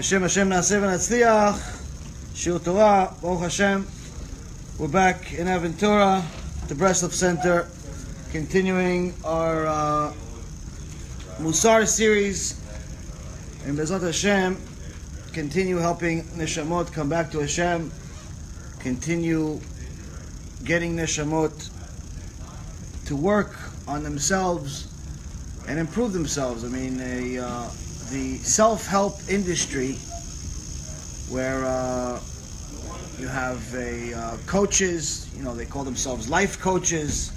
Hashem Naaseh v'Natzliach. Shiur Torah, Baruch Hashem. We're back in Aventura, the Breslov Center, continuing our Mussar series, and Bezrat Hashem, continue helping Neshamot come back to Hashem, continue getting Neshamot to work on themselves and improve themselves. I mean, the self-help industry, where you have coaches, they call themselves life coaches,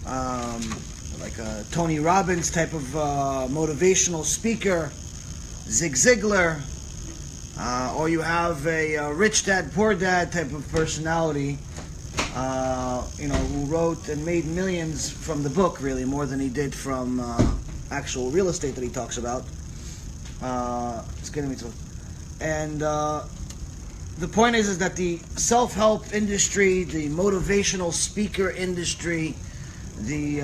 like a Tony Robbins type of motivational speaker, Zig Ziglar, or you have a rich dad, poor dad type of personality, who wrote and made millions from the book, really, more than he did from actual real estate that he talks about. And the point is that the self-help industry, the motivational speaker industry, the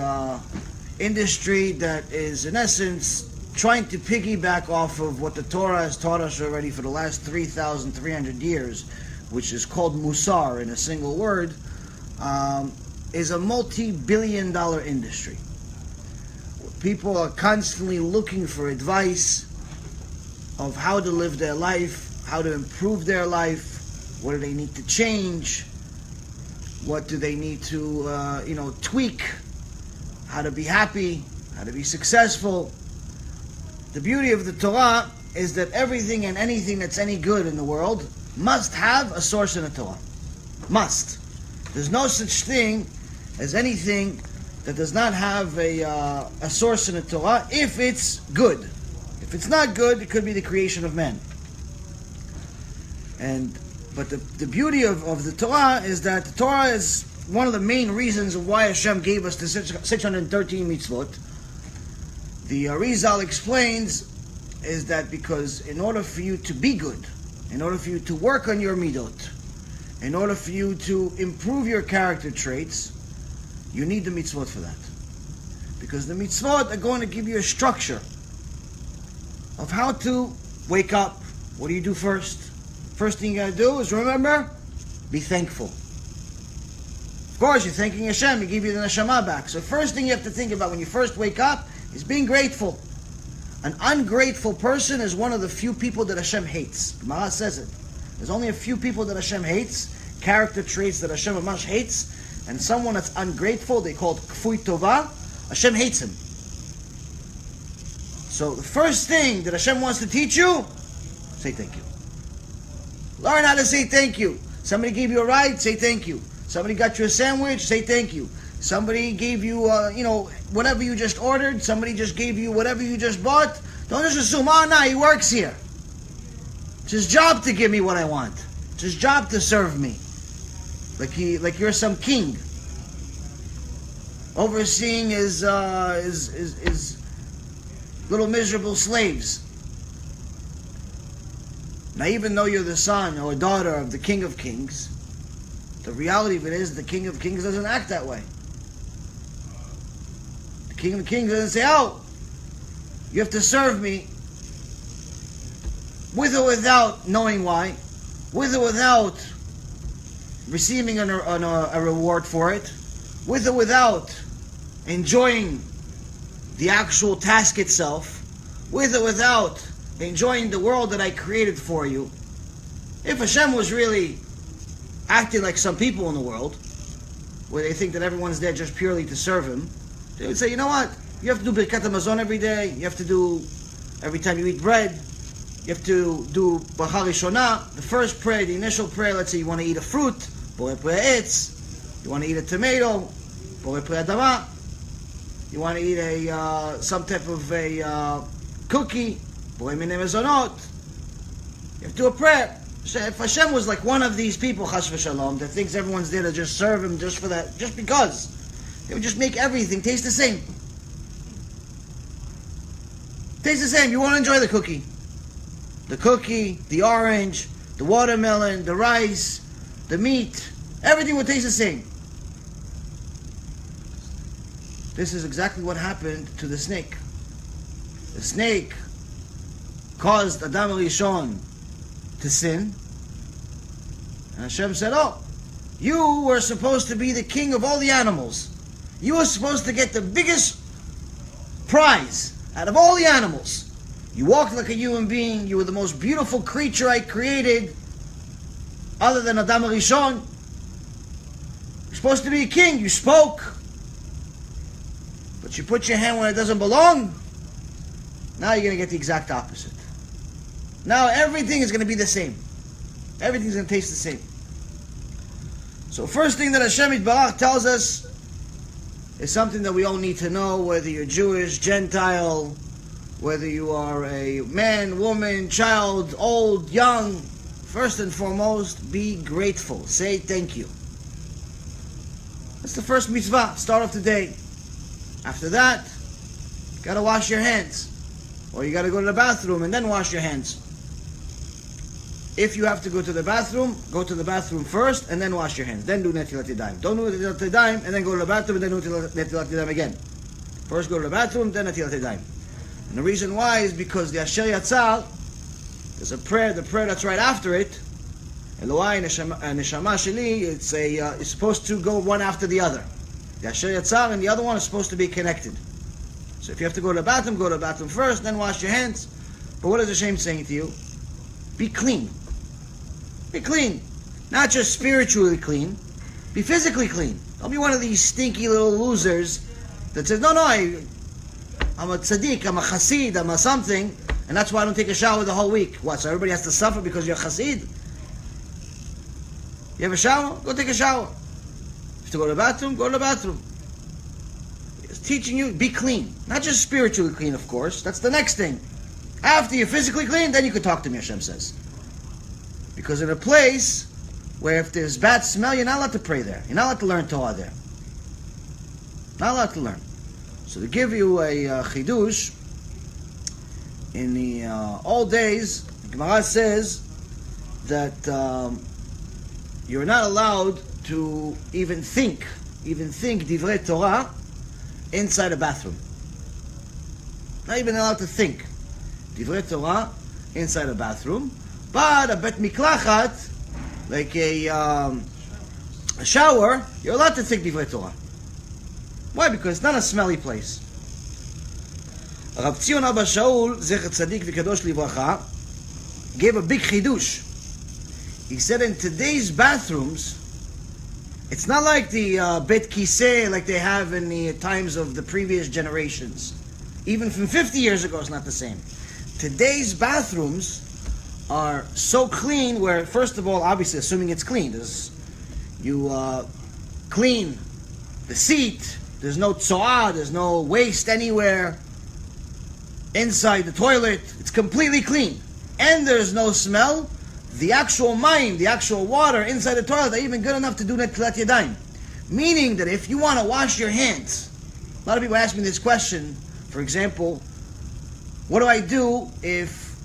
industry that is, in essence, trying to piggyback off of what the Torah has taught us already for the last 3,300 years, which is called Mussar in a single word, is a multi-billion-dollar industry. People are constantly looking for advice of how to live their life, how to improve their life, what do they need to change, what do they need to tweak, how to be happy, how to be successful. The beauty of the Torah is that everything and anything that's any good in the world must have a source in the Torah. Must. There's no such thing as anything that does not have a source in the Torah if it's good. If it's not good, it could be the creation of man. But the beauty of the Torah is that the Torah is one of the main reasons of why Hashem gave us the 613 mitzvot. The Arizal explains is that because in order for you to be good, in order for you to work on your midot, in order for you to improve your character traits, you need the mitzvot for that. Because the mitzvot are going to give you a structure of how to wake up. What do you do first? First thing you got to do is remember, be thankful. Of course, you're thanking Hashem, He gave you the neshama back. So first thing you have to think about when you first wake up is being grateful. An ungrateful person is one of the few people that Hashem hates. Gemara says it. There's only a few people that Hashem hates, character traits that Hashem Amash hates, and someone that's ungrateful, they call it kfui tova, Hashem hates him. So the first thing that Hashem wants to teach you, say thank you. Learn how to say thank you. Somebody gave you a ride, say thank you. Somebody got you a sandwich, say thank you. Somebody gave you, whatever you just ordered. Somebody just gave you whatever you just bought. Don't just assume, he works here. It's his job to give me what I want. It's his job to serve me. Like you're some king. Overseeing his little miserable slaves. Now, even though you're the son or daughter of the King of Kings, the reality of it is the King of Kings doesn't act that way. The King of Kings doesn't say, you have to serve me with or without knowing why, with or without receiving a reward for it, with or without enjoying the actual task itself, with or without enjoying the world that I created for you. If Hashem was really acting like some people in the world, where they think that everyone's there just purely to serve Him, they would say, you know what? You have to do Birkat HaMazon every day. You have to do, every time you eat bread, you have to do Bracha Rishonah, the first prayer, the initial prayer. Let's say you want to eat a fruit, Borei Pei Etz. You want to eat a tomato, Borei Pei Adama. You want to eat some type of a cookie, Borei Minei Mezonot. You have to do a prayer. So if Hashem was like one of these people, Chas v'Shalom, that thinks everyone's there to just serve Him just for that, just because, they would just make everything taste the same. Taste the same. You want to enjoy the cookie. The cookie, the orange, the watermelon, the rice, the meat, everything would taste the same. This is exactly what happened to the snake. The snake caused Adam Rishon to sin. And Hashem said, oh, you were supposed to be the king of all the animals. You were supposed to get the biggest prize out of all the animals. You walked like a human being. You were the most beautiful creature I created, other than Adam Rishon. You're supposed to be a king. You spoke. But you put your hand where it doesn't belong. Now you're going to get the exact opposite. Now everything is going to be the same. Everything's going to taste the same. So first thing that Hashem Yitbarach tells us is something that we all need to know, whether you're Jewish, Gentile, whether you are a man, woman, child, old, young. First and foremost, be grateful. Say thank you. That's the first mitzvah. Start off the day. After that, you got to wash your hands. Or you got to go to the bathroom and then wash your hands. If you have to go to the bathroom first and then wash your hands. Then do netilat yadayim. Don't do netilat yadayim and then go to the bathroom and then do netilat yadayim again. First go to the bathroom, then netilat yadayim. And the reason why is because the Asher Yatzal, there's a prayer, the prayer that's right after it, Eloi Neshama Sheli, it's supposed to go one after the other. The Asher Yatzal and the other one is supposed to be connected. So if you have to go to the bathroom first, then wash your hands. But what is Hashem saying to you? Be clean. Be clean. Not just spiritually clean. Be physically clean. Don't be one of these stinky little losers that says, no, I'm a tzaddik, I'm a chassid, I'm a something, and that's why I don't take a shower the whole week. What, so everybody has to suffer because you're a chassid? You have a shower? Go take a shower. If you have to go to the bathroom, go to the bathroom. It's teaching you, be clean. Not just spiritually clean, of course. That's the next thing. After you're physically clean, then you can talk to me, Hashem says. Because in a place where if there's bad smell, you're not allowed to pray there. You're not allowed to learn Torah there. Not allowed to learn. So to give you a chidush, in the old days, the Gemara says that you're not allowed to even think divrei Torah inside a bathroom. Not even allowed to think divrei Torah inside a bathroom, but a bet miklachat, like a shower, you're allowed to think divrei Torah. Why? Because it's not a smelly place. Rav Tzion Abba Shaul, Zecher Tzadik V'Kadosh Livracha, gave a big chidush. He said in today's bathrooms, it's not like the bet kiseh like they have in the times of the previous generations. Even from 50 years ago, it's not the same. Today's bathrooms are so clean where, first of all, obviously, assuming it's clean, you clean the seat, there's no tzoah, there's no waste anywhere. Inside the toilet, it's completely clean. And there's no smell. The actual mayim, the actual water inside the toilet are even good enough to do netilat yadayim. Meaning that if you want to wash your hands, a lot of people ask me this question, for example, what do I do if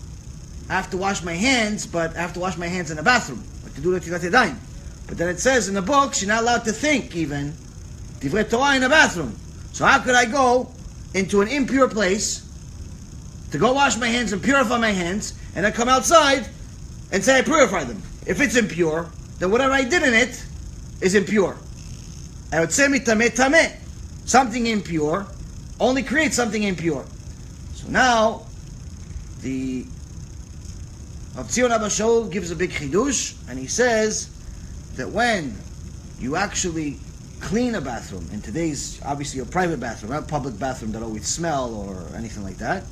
I have to wash my hands, but I have to wash my hands in the bathroom, like to do netilat yadayim? But then it says in the books, you're not allowed to think even divrei Torah in the bathroom. So how could I go into an impure place to go wash my hands and purify my hands, and then come outside and say I purified them? If it's impure, then whatever I did in it is impure. I would say tameh. Something impure only creates something impure. So now, the Rav Tzion Abba Shaul gives a big chidush, and he says that when you actually clean a bathroom, in today's, obviously a private bathroom, not a public bathroom that always smell or anything like that,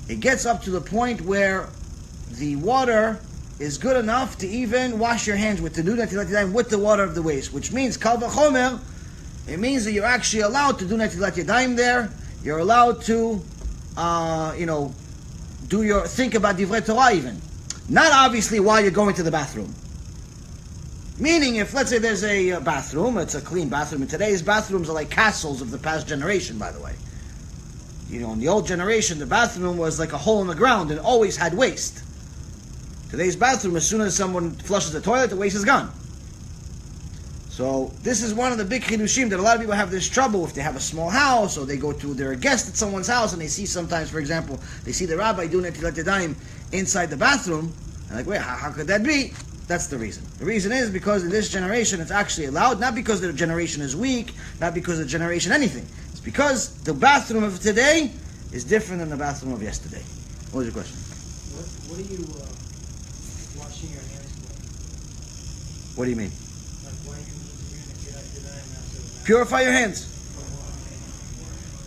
it gets up to the point where the water is good enough to even wash your hands with, to do netilat yadayim with the water of the waste, which means kal v'chomer, it means that you're actually allowed to do netilat yadayim there. You're allowed to, think about divrei Torah even. Not obviously while you're going to the bathroom. Meaning, if let's say there's a bathroom, it's a clean bathroom, and today's bathrooms are like castles of the past generation, by the way. In the old generation, the bathroom was like a hole in the ground and always had waste. Today's bathroom, as soon as someone flushes the toilet, the waste is gone. So this is one of the big chidushim that a lot of people have this trouble if they have a small house, or they're a guest at someone's house, and they see sometimes, for example, they see the rabbi doing netilat yadayim inside the bathroom, And like, wait, how could that be? That's the reason. The reason is because in this generation it's actually allowed, not because the generation is weak, not because the generation anything. It's because the bathroom of today is different than the bathroom of yesterday. What was your question? What are you washing your hands for? What do you mean? Like, why do you need to do that? Purify your hands.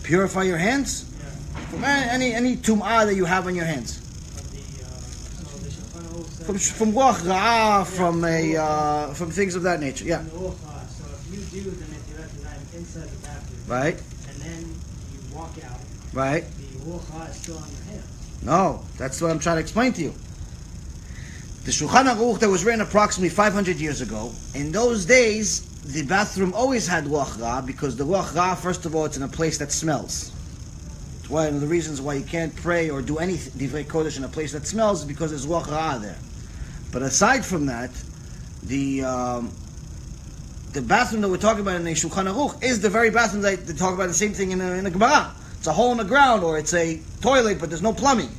Purify your hands? Yeah. From any tum'ah that you have on your hands. From ruach ra'ah, from things of that nature. Yeah. So if you do the necessitan inside the bathroom, Right. and then you walk out, Right. the ruach is still on your hands. No, that's what I'm trying to explain to you. The Shulchan Aruch that was written approximately 500 years ago, in those days, the bathroom always had ruach ra'ah, because the ruach ra'ah, first of all, it's in a place that smells. It's one of the reasons why you can't pray or do any divrei kodesh in a place that smells, is because there's ruach ra'ah there. But aside from that, the bathroom that we're talking about in the Shulchan Aruch is the very bathroom that they talk about the same thing in the Gemara. It's a hole in the ground, or it's a toilet, but there's no plumbing.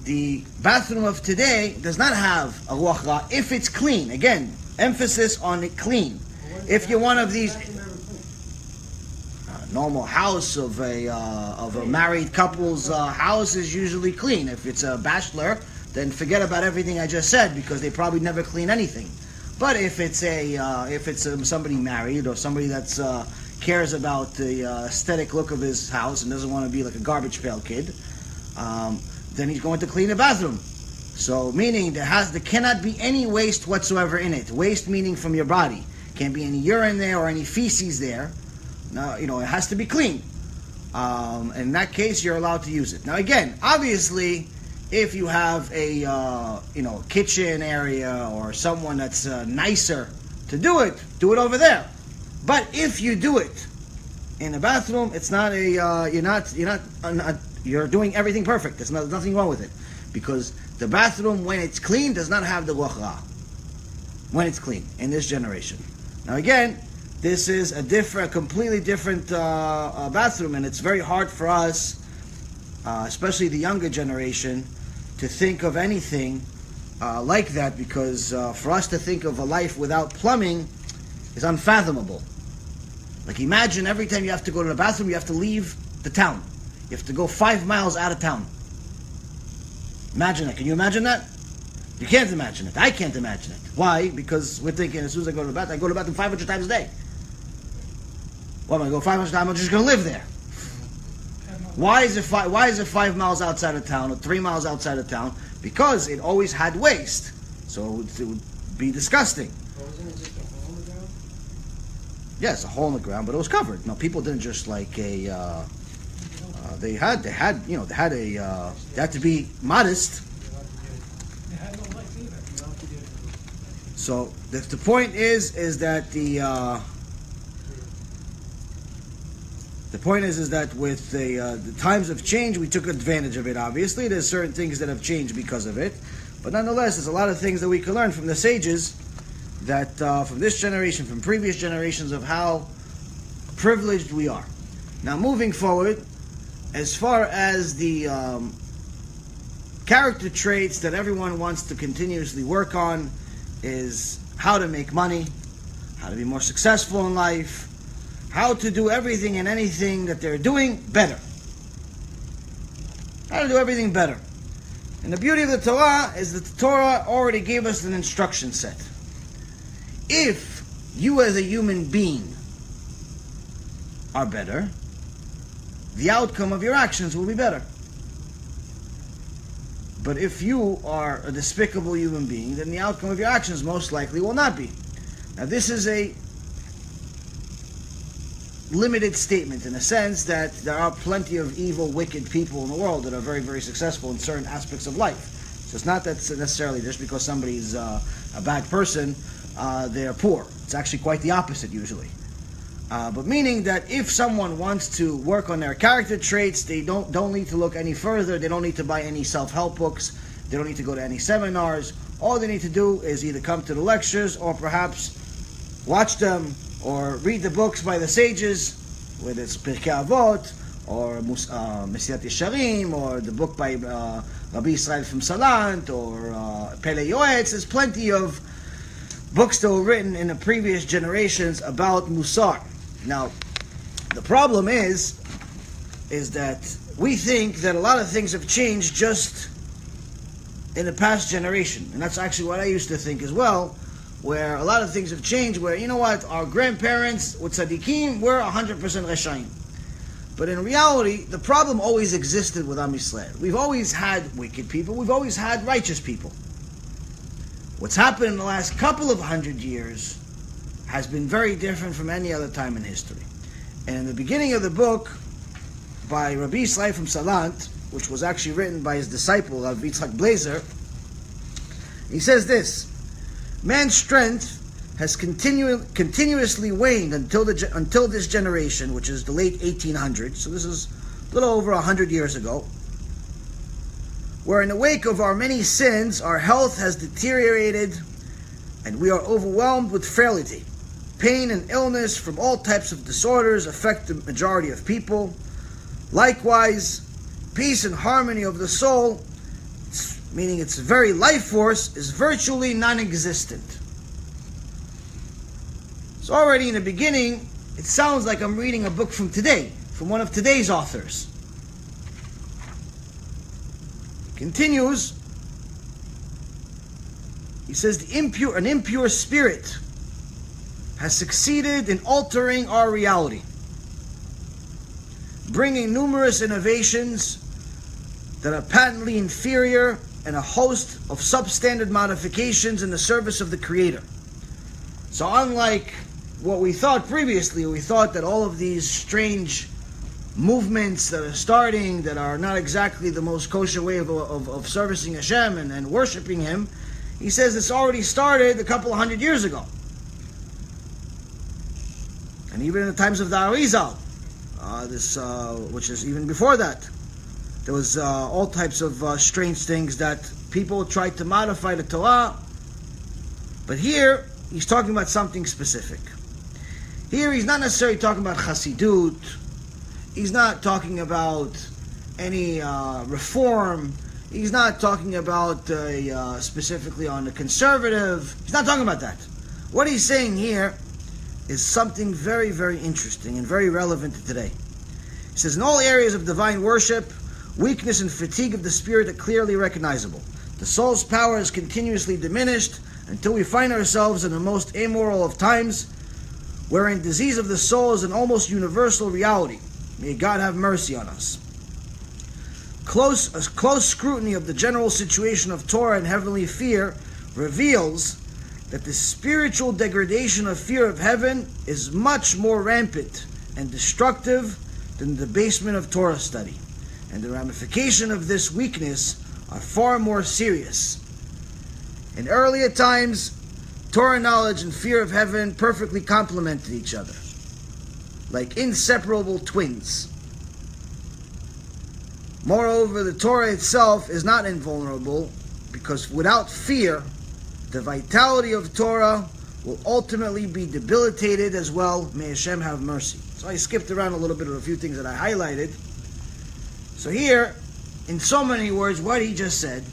The bathroom of today does not have a ruach ra'ah if it's clean. Again, emphasis on it clean. If you're one of these normal house of a married couple's house is usually clean. If it's a bachelor, then forget about everything I just said, because they probably never clean anything. But if it's somebody married, or somebody that's cares about the aesthetic look of his house and doesn't want to be like a garbage pail kid, then he's going to clean the bathroom. So meaning there cannot be any waste whatsoever in it. Waste meaning from your body. Can't be any urine there or any feces there. Now, it has to be clean. In that case, you're allowed to use it. Now again, obviously, if you have a kitchen area or someone that's nicer to do it over there. But if you do it in a bathroom, it's not you're doing everything perfect. There's nothing wrong with it, because the bathroom, when it's clean, does not have the ruach ra'ah. When it's clean in this generation. Now again, this is a completely different bathroom, and it's very hard for us, especially the younger generation, to think of anything like that, because for us to think of a life without plumbing is unfathomable. Like, imagine every time you have to go to the bathroom, you have to leave the town. You have to go 5 miles out of town. Imagine that. Can you imagine that? You can't imagine it. I can't imagine it. Why? Because we're thinking, as soon as I go to the bathroom, I go to the bathroom 500 times a day. Well, I'm going to go 500 times, I'm just going to live there. Why is it 5 miles outside of town or 3 miles outside of town? Because it always had waste. So it would be disgusting. Wasn't it just a hole in the ground? Yes, a hole in the ground, but it was covered. No, people didn't just like they had to be modest. They had no lights either. So the point is that the point is that with the times of change, we took advantage of it. Obviously, there's certain things that have changed because of it, but nonetheless, there's a lot of things that we can learn from the sages, that from this generation, from previous generations, of how privileged we are. Now, moving forward, as far as the character traits that everyone wants to continuously work on, is how to make money, how to be more successful in life, how to do everything and anything that they're doing better. How to do everything better. And the beauty of the Torah is that the Torah already gave us an instruction set. If you as a human being are better, the outcome of your actions will be better. But if you are a despicable human being, then the outcome of your actions most likely will not be. Now, this is a limited statement in the sense that there are plenty of evil, wicked people in the world that are very, very successful in certain aspects of life. So it's not that necessarily just because somebody's a bad person, they're poor. It's actually quite the opposite usually. But meaning that if someone wants to work on their character traits, they don't need to look any further. They don't need to buy any self-help books. They don't need to go to any seminars. All they need to do is either come to the lectures or perhaps watch them or read the books by the sages, whether it's Pirkei Avot or Mesiyat Yesharim, or the book by Rabbi Israel from Salant or Pirkei Avot. There's plenty of books that were written in the previous generations about Mussar. Now, the problem is that we think that a lot of things have changed just in the past generation. And that's actually what I used to think as well, where a lot of things have changed, where, you know what, our grandparents with tzaddikim were 100% reshaim. But in reality, the problem always existed with Am Yisrael. We've always had wicked people, we've always had righteous people. What's happened in the last couple of 100 years has been very different from any other time in history. And in the beginning of the book, by Rabbi Israel from Salant, which was actually written by his disciple, Rav Yitzchak Blazer, he says this: man's strength has continuously waned until this generation, which is the late 1800s, so this is a little over 100 years ago, where in the wake of our many sins, our health has deteriorated and we are overwhelmed with frailty. Pain and illness from all types of disorders affect the majority of people. Likewise, peace and harmony of the soul, meaning its very life force, is virtually non-existent. So already in the beginning, it sounds like I'm reading a book from today, from one of today's authors. Continues, he says, an impure spirit has succeeded in altering our reality, bringing numerous innovations that are patently inferior and a host of substandard modifications in the service of the Creator. So unlike what we thought previously, we thought that all of these strange movements that are starting, that are not exactly the most kosher way of servicing Hashem and worshiping Him, he says it's already started a couple of 100 years ago. And even in the times of the Arizal, which is even before that, there was all types of strange things that people tried to modify the Torah. But here, he's talking about something specific. Here, he's not necessarily talking about Chassidut. He's not talking about any reform. He's not talking about specifically on the conservative. He's not talking about that. What he's saying here is something very, very interesting and very relevant to today. He says, in all areas of divine worship, weakness and fatigue of the spirit are clearly recognizable. The soul's power is continuously diminished until we find ourselves in the most amoral of times, wherein disease of the soul is an almost universal reality. May God have mercy on us. A close scrutiny of the general situation of Torah and heavenly fear reveals that the spiritual degradation of fear of heaven is much more rampant and destructive than the debasement of Torah study, and the ramifications of this weakness are far more serious. In earlier times, Torah knowledge and fear of heaven perfectly complemented each other, like inseparable twins. Moreover, the Torah itself is not invulnerable, because without fear, the vitality of Torah will ultimately be debilitated as well. May Hashem have mercy. So I skipped around a little bit of a few things that I highlighted. So here, in so many words, what he just said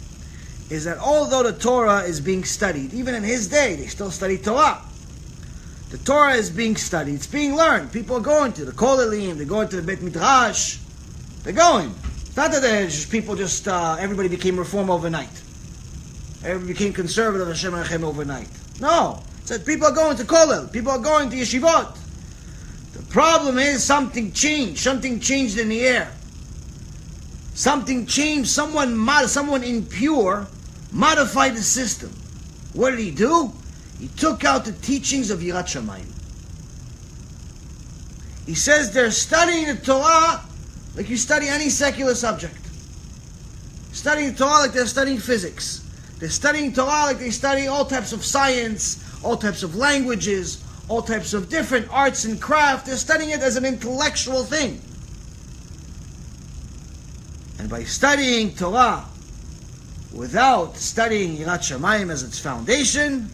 is that although the Torah is being studied, even in his day, they still study Torah. The Torah is being studied, it's being learned. People are going to the Kolelim, they're going to the Bet Midrash, they're going. It's not that everybody became Reform overnight. Everybody became conservative, Hashem Hashem overnight. No. It said people are going to Kolel, people are going to Yeshivot. The problem is something changed in the air. Something changed, someone impure modified the system. What did he do? He took out the teachings of Yirat Shamayim. He says they're studying the Torah like you study any secular subject. Studying Torah like they're studying physics. They're studying Torah like they study all types of science, all types of languages, all types of different arts and craft. They're studying it as an intellectual thing. And by studying Torah without studying Yirat Shamayim as its foundation,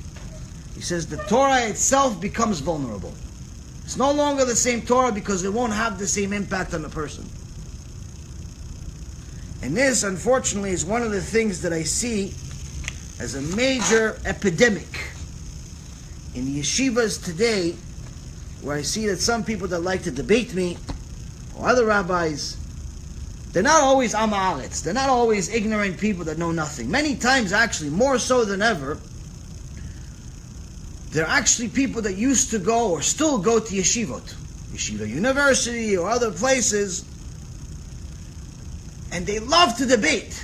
he says the Torah itself becomes vulnerable. It's no longer the same Torah because it won't have the same impact on the person. And this, unfortunately, is one of the things that I see as a major epidemic in the yeshivas today, where I see that some people that like to debate me, or other rabbis, they're not always am haaretz. They're not always ignorant people that know nothing. Many times, actually, more so than ever, they're actually people that used to go or still go to yeshivot, Yeshiva University or other places, and they love to debate.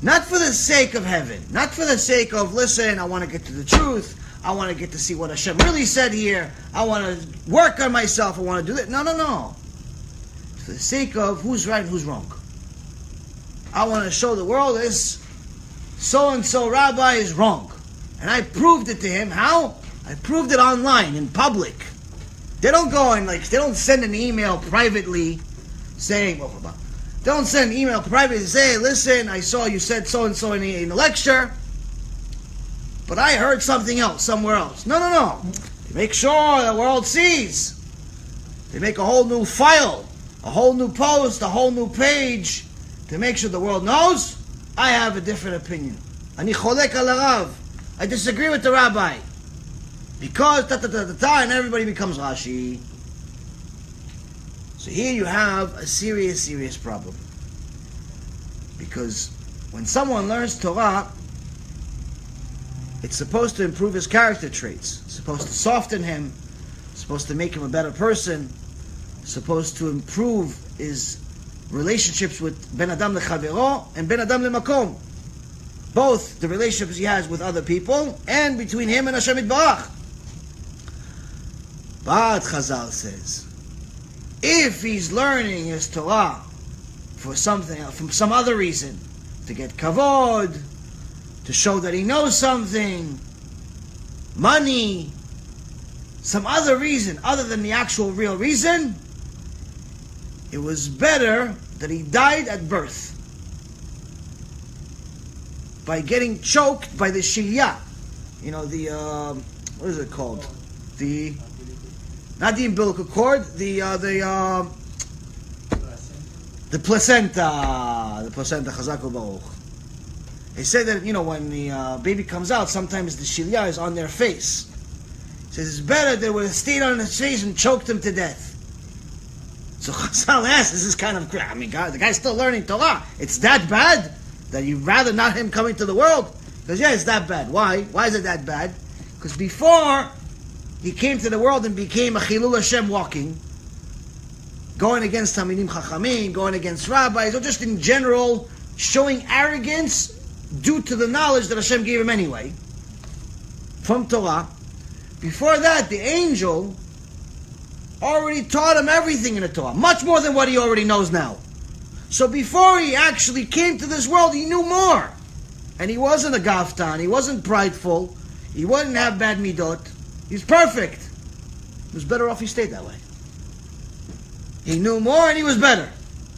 Not for the sake of heaven, not for the sake of, listen, I want to get to the truth, I want to get to see what Hashem really said here, I want to work on myself, I want to do that. No. For the sake of who's right and who's wrong. I want to show the world this so-and-so rabbi is wrong. And I proved it to him. How? I proved it online, in public. They don't go and they don't send an email privately saying, don't send an email privately say, listen, I saw you said so-and-so in the lecture, but I heard something else somewhere else. No. They make sure the world sees. They make a whole new file, a whole new post, a whole new page to make sure the world knows I have a different opinion. Ani cholek al harav. I disagree with the rabbi. Because and everybody becomes Rashi. So here you have a serious problem. Because when someone learns Torah, it's supposed to improve his character traits. It's supposed to soften him. It's supposed to make him a better person. It's supposed to improve his relationships with Ben Adam lechavero and Ben Adam lemakom. Both the relationships he has with other people and between him and Hashem Yitbarach. But Chazal says, if he's learning his Torah for something, from some other reason, to get kavod, to show that he knows something, money, some other reason other than the actual real reason, it was better that he died at birth by getting choked by the shilya. You know, the what is it called? Not the umbilical cord, the placenta. The placenta, chazak u'baruch. They say that, you know, when the baby comes out, sometimes the shilya is on their face. It says it's better they would have stayed on his face and choked him to death. So Chazal asks, this is kind of, I mean, God, the guy's still learning Torah. It's that bad that you'd rather not him coming to the world? Because yeah, it's that bad. Why? Why is it that bad? Because before he came to the world and became a Chilul Hashem walking, going against Talmidim Chachamim, going against rabbis, or just in general showing arrogance due to the knowledge that Hashem gave him anyway, from Torah. Before that, the angel already taught him everything in the Torah, much more than what he already knows now. So before he actually came to this world, he knew more. And he wasn't a gaftan, he wasn't prideful, he wouldn't have bad midot. He's perfect. It was better off he stayed that way. He knew more and he was better.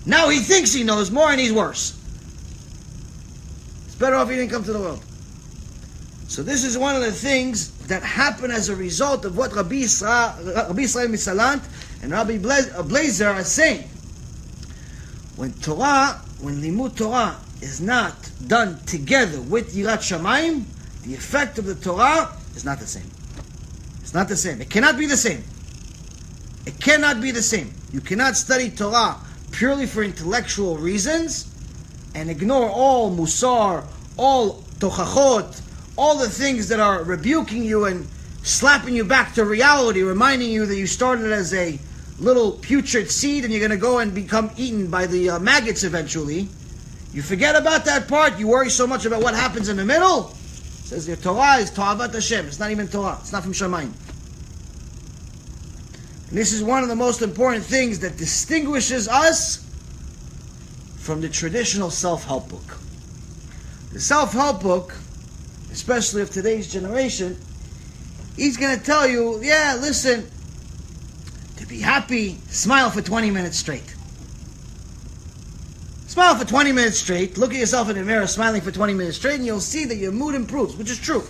Now he thinks he knows more and he's worse. It's better off he didn't come to the world. So this is one of the things that happen as a result of what Rabbi Israel Misalant and Rabbi Blazer are saying. When Limud Torah is not done together with Yirat Shamayim, the effect of the Torah is not the same. It's not the same. It cannot be the same. It cannot be the same. You cannot study Torah purely for intellectual reasons and ignore all Mussar, all Tochachot, all the things that are rebuking you and slapping you back to reality, reminding you that you started as a little putrid seed and you're going to go and become eaten by the maggots eventually. You forget about that part. You worry so much about what happens in the middle. It says your Torah is Ta'avat Hashem. It's not even Torah. It's not from Shamayim. And this is one of the most important things that distinguishes us from the traditional self-help book. The self-help book, especially of today's generation, he's going to tell you, yeah, listen, to be happy, smile for 20 minutes straight. Smile for 20 minutes straight, look at yourself in the mirror smiling for 20 minutes straight, and you'll see that your mood improves, which is true.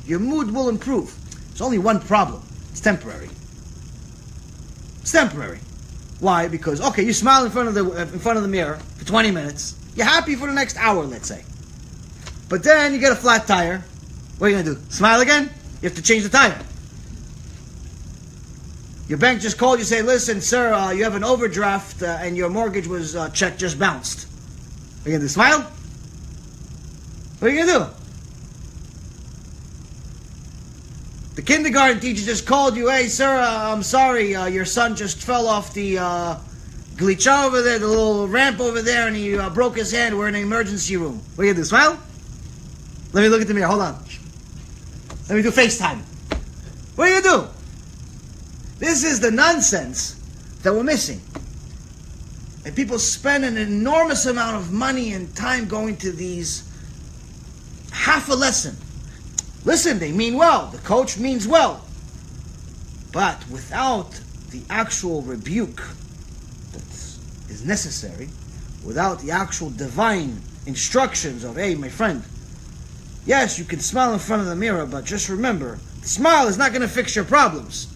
Your mood will improve. There's only one problem. It's temporary. It's temporary. Why? Because, okay, you smile in front of the mirror for 20 minutes, You're happy for the next hour, let's say. But then you get a flat tire. What are you going to do? Smile again? You have to change the tire. Your bank just called you, say, listen, sir, you have an overdraft and your mortgage was check just bounced. What are you going to do? Smile? What are you going to do? The kindergarten teacher just called you, hey, sir, I'm sorry, your son just fell off the glitcha over there, the little ramp over there, and he broke his hand. We're in an emergency room. What are you going to do? Smile? Let me look at the mirror. Hold on. Let me do FaceTime. What are you going to do? This is the nonsense that we're missing. And people spend an enormous amount of money and time going to these half a lesson. Listen, they mean well. The coach means well. But without the actual rebuke that is necessary, without the actual divine instructions of, hey, my friend, yes, you can smile in front of the mirror, but just remember, the smile is not going to fix your problems.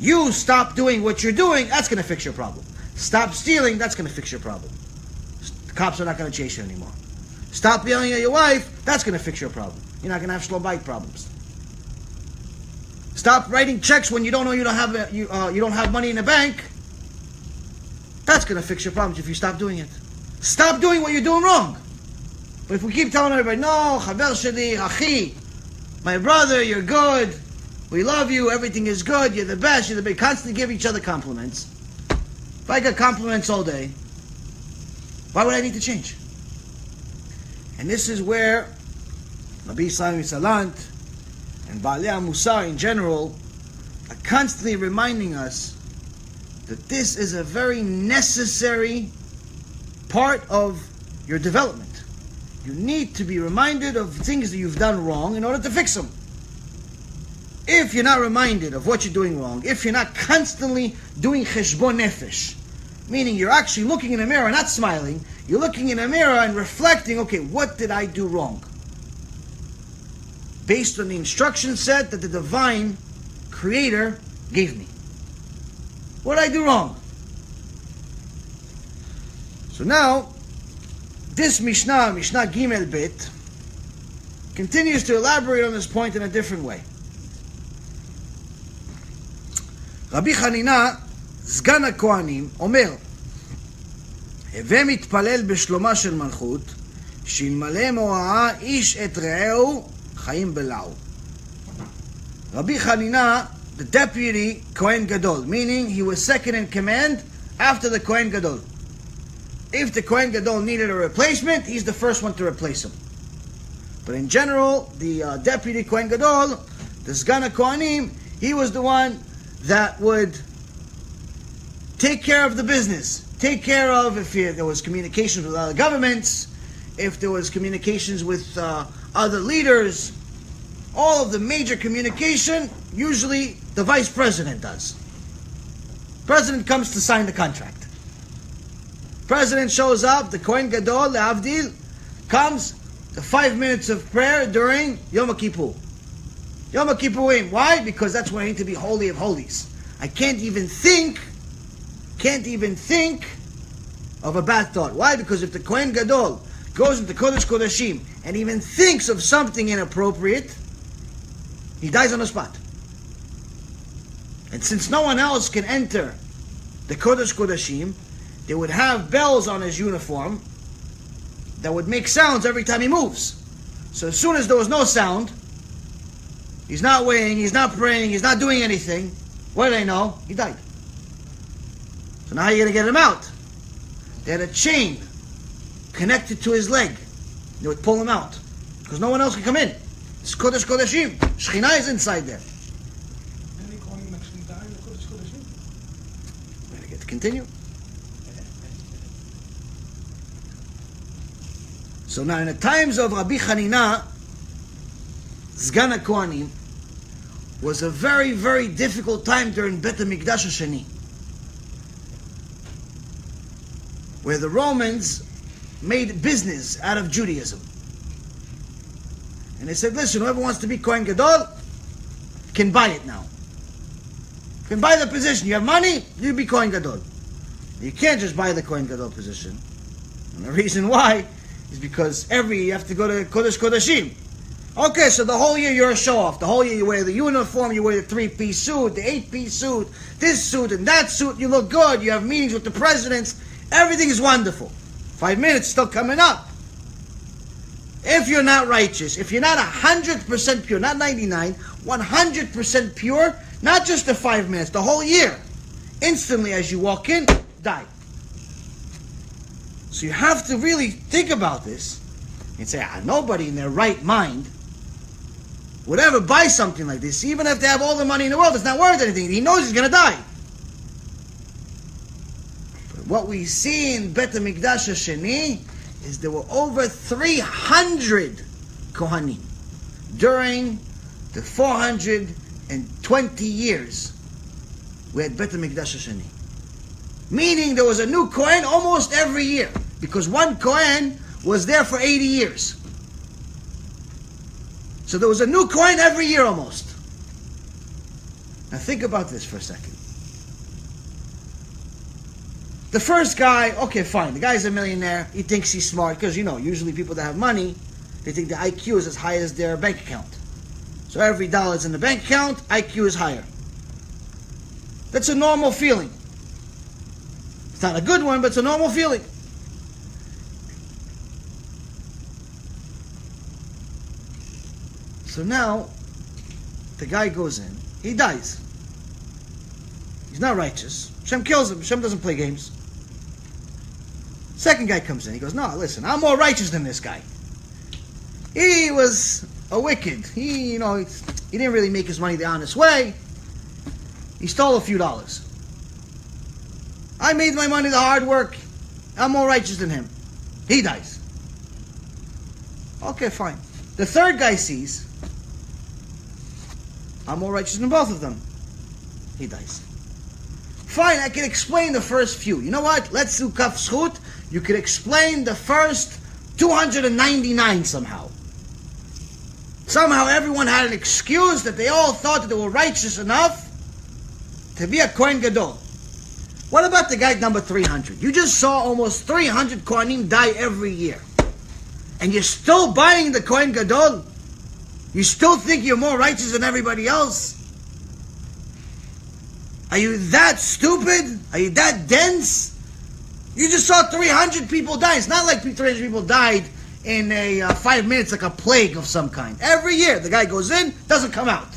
You stop doing what you're doing, that's going to fix your problem. Stop stealing, that's going to fix your problem. The cops are not going to chase you anymore. Stop yelling at your wife, that's going to fix your problem. You're not going to have shalom bayit problems. Stop writing checks when you don't know you don't have money in the bank. That's going to fix your problems if you stop doing it. Stop doing what you're doing wrong. But if we keep telling everybody, no, chaver sheli, achi, my brother, you're good, we love you, everything is good, you're the best, you're the best, constantly give each other compliments. If I get compliments all day, why would I need to change? And this is where Rabbi Yaron Reuven and Baalei Mussar in general are constantly reminding us that this is a very necessary part of your development. You need to be reminded of things that you've done wrong in order to fix them. If you're not reminded of what you're doing wrong, if you're not constantly doing cheshbon nefesh, meaning you're actually looking in a mirror and not smiling, you're looking in a mirror and reflecting, okay, what did I do wrong? Based on the instruction set that the divine creator gave me. What did I do wrong? So now, this Mishnah Gimel Bet, continues to elaborate on this point in a different way. רבי חנינה, סגן הכהנים, אומר, הווה מתפלל בשלומה של מלכות, שאלמלא מוראה איש את רעהו, חיים בלעו. Rabbi Hanina, the deputy Kohen Gadol, meaning he was second in command after the Kohen Gadol. If the Kohen Gadol needed a replacement, he's the first one to replace him. But in general, the deputy Kohen Gadol, the Sgan HaKohanim, he was the one that would take care of the business. Take care of if there was communications with other governments, if there was communications with other leaders, all of the major communication, usually the vice president does. President comes to sign the contract. President shows up, the Kohen Gadol, the Avdil, comes, the 5 minutes of prayer during Yom Kippur. Yom Kippurim. Why? Because that's when I need to be holy of holies. I can't even think of a bad thought. Why? Because if the Kohen Gadol goes into Kodesh Kodashim and even thinks of something inappropriate, he dies on the spot. And since no one else can enter the Kodesh Kodashim, they would have bells on his uniform that would make sounds every time he moves. So as soon as there was no sound, he's not weighing, he's not praying, he's not doing anything, what do they know? He died. So now how are you going to get him out? They had a chain connected to his leg. They would pull him out because no one else can come in. It's Kodesh Kodashim. Shekhinah is inside there. We're going to get to continue. So now in the times of Rabbi Hanina, Sgan HaKohanim, was a very, very difficult time during Bet HaMikdash HaSheni, where the Romans made business out of Judaism. And they said, listen, whoever wants to be Kohen Gadol can buy it now. Can buy the position. You have money, you be Kohen Gadol. You can't just buy the Kohen Gadol position. And the reason why is because every year you have to go to Kodesh Kodashim. Okay, so the whole year you're a show-off. The whole year you wear the uniform, you wear the 3-piece suit, the 8-piece suit, this suit and that suit. You look good. You have meetings with the presidents. Everything is wonderful. 5 minutes still coming up. If you're not righteous, if you're not 100% pure, not 99, 100% pure, not just the 5 minutes, the whole year, instantly as you walk in, die. So you have to really think about this and say, nobody in their right mind would ever buy something like this, even if they have all the money in the world. It's not worth anything. He knows he's going to die. But what we see in Bet HaMikdash HaSheni is there were over 300 Kohanim during the 420 years we had Bet HaMikdash HaSheni. Meaning there was a new Kohen almost every year, because one Kohen was there for 80 years. So there was a new Kohen every year almost. Now think about this for a second. The first guy, okay, fine. The guy's a millionaire. He thinks he's smart because, usually people that have money, they think the IQ is as high as their bank account. So every dollar that's in the bank account, IQ is higher. That's a normal feeling. It's not a good one, but it's a normal feeling. So now, the guy goes in. He dies. He's not righteous. Hashem kills him. Hashem doesn't play games. Second guy comes in. He goes, no, listen, I'm more righteous than this guy. He was a wicked. He didn't really make his money the honest way. He stole a few dollars. I made my money the hard work. I'm more righteous than him. He dies. Okay, fine. The third guy sees, I'm more righteous than both of them. He dies. Fine, I can explain the first few. You know what? Let's do kaf zchut. You could explain the first 299 somehow. Somehow everyone had an excuse that they all thought that they were righteous enough to be a Kohen Gadol. What about the guy number 300? You just saw almost 300 Kohanim die every year. And you're still buying the Kohen Gadol? You still think you're more righteous than everybody else? Are you that stupid? Are you that dense? You just saw 300 people die. It's not like 300 people died in 5 minutes like a plague of some kind. Every year, the guy goes in, doesn't come out.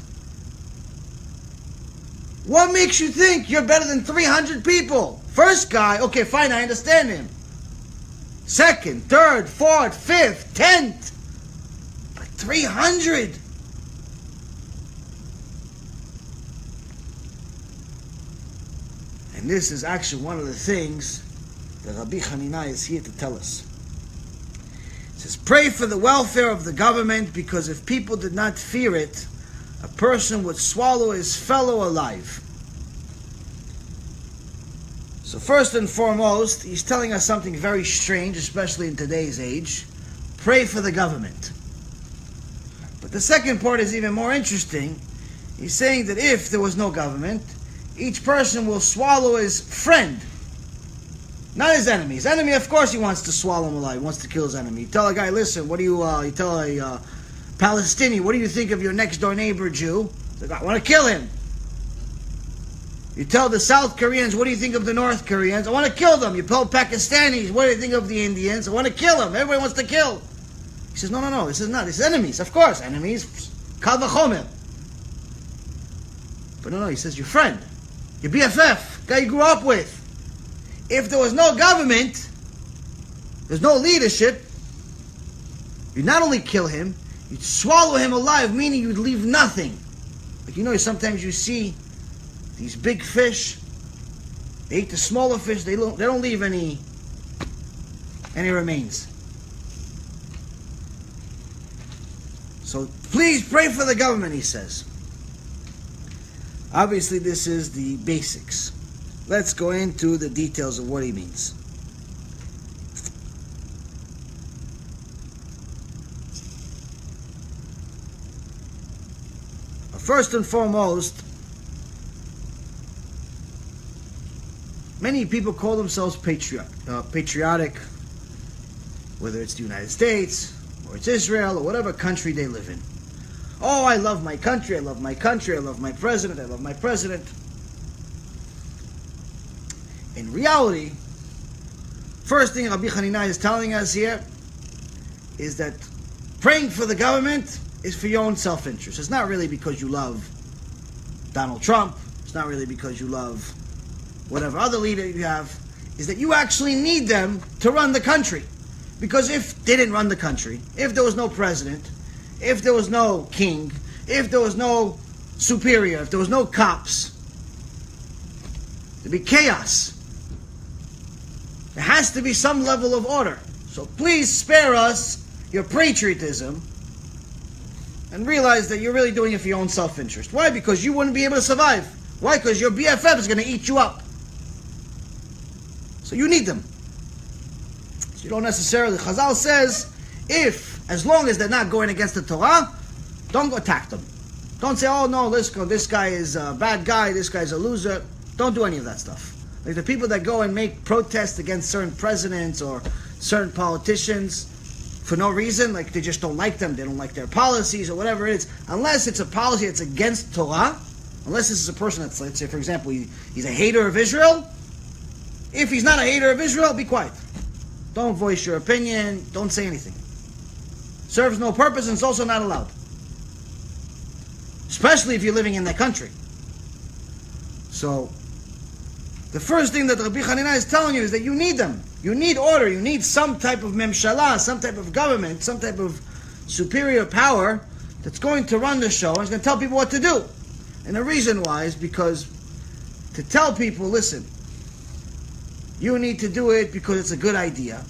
What makes you think you're better than 300 people? First guy, okay, fine, I understand him. Second, third, fourth, fifth, 10th. But 300. And this is actually one of the things that Rabbi Hanina is here to tell us. It says, pray for the welfare of the government, because if people did not fear it, a person would swallow his fellow alive. So first and foremost, he's telling us something very strange, especially in today's age. Pray for the government. But the second part is even more interesting. He's saying that if there was no government, each person will swallow his friend, not his enemy. His enemy, of course, he wants to swallow him alive. He wants to kill his enemy. You tell a guy, listen, what do you tell a Palestinian, what do you think of your next door neighbor Jew? Like, I want to kill him. You tell the South Koreans, what do you think of the North Koreans? I want to kill them. You tell Pakistanis, what do you think of the Indians? I want to kill them. Everybody wants to kill. He says, no, this is not. This is enemies, of course. Enemies, kal v'chomer. But no, he says, your friend, your BFF, guy you grew up with. If there was no government, there's no leadership, you'd not only kill him, you'd swallow him alive, meaning you'd leave nothing. Like, sometimes you see these big fish, they eat the smaller fish, they don't leave any remains. So please pray for the government, he says. Obviously this is the basics. Let's go into the details of what he means. First and foremost, many people call themselves patriotic. whether it's the United States, or it's Israel, or whatever country they live in. Oh, I love my country, I love my country, I love my president, I love my president. In reality, first thing Rabbi Hanina is telling us here is that praying for the government is for your own self-interest. It's not really because you love Donald Trump. It's not really because you love whatever other leader you have. Is that you actually need them to run the country. Because if they didn't run the country, if there was no president, if there was no king, if there was no superior, if there was no cops, there'd be chaos. There has to be some level of order. So please spare us your patriotism and realize that you're really doing it for your own self-interest. Why? Because you wouldn't be able to survive. Why? Because your BFF is going to eat you up. So you need them. So you don't necessarily, Chazal says, as long as they're not going against the Torah, don't go attack them. Don't say, oh no, this guy is a bad guy, this guy's a loser. Don't do any of that stuff. Like the people that go and make protests against certain presidents or certain politicians for no reason, like they just don't like them, they don't like their policies or whatever it is, unless it's a policy that's against Torah, unless this is a person that's, let's say for example, he's a hater of Israel. If he's not a hater of Israel, be quiet. Don't voice your opinion, don't say anything. Serves no purpose and it's also not allowed. Especially if you're living in that country. So, the first thing that Rabbi Hanina is telling you is that you need them. You need order. You need some type of memshala, some type of government, some type of superior power that's going to run the show and is going to tell people what to do. And the reason why is because to tell people, listen, you need to do it because it's a good idea.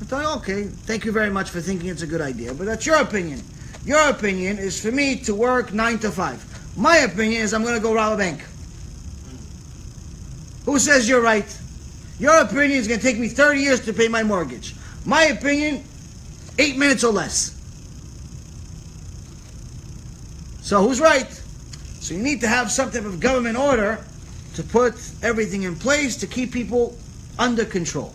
I thought, okay, thank you very much for thinking it's a good idea, but that's your opinion. Your opinion is for me to work 9 to 5. My opinion is I'm going to go rob a bank. Who says you're right? Your opinion is going to take me 30 years to pay my mortgage. My opinion, 8 minutes or less. So who's right? So you need to have some type of government order to put everything in place to keep people under control.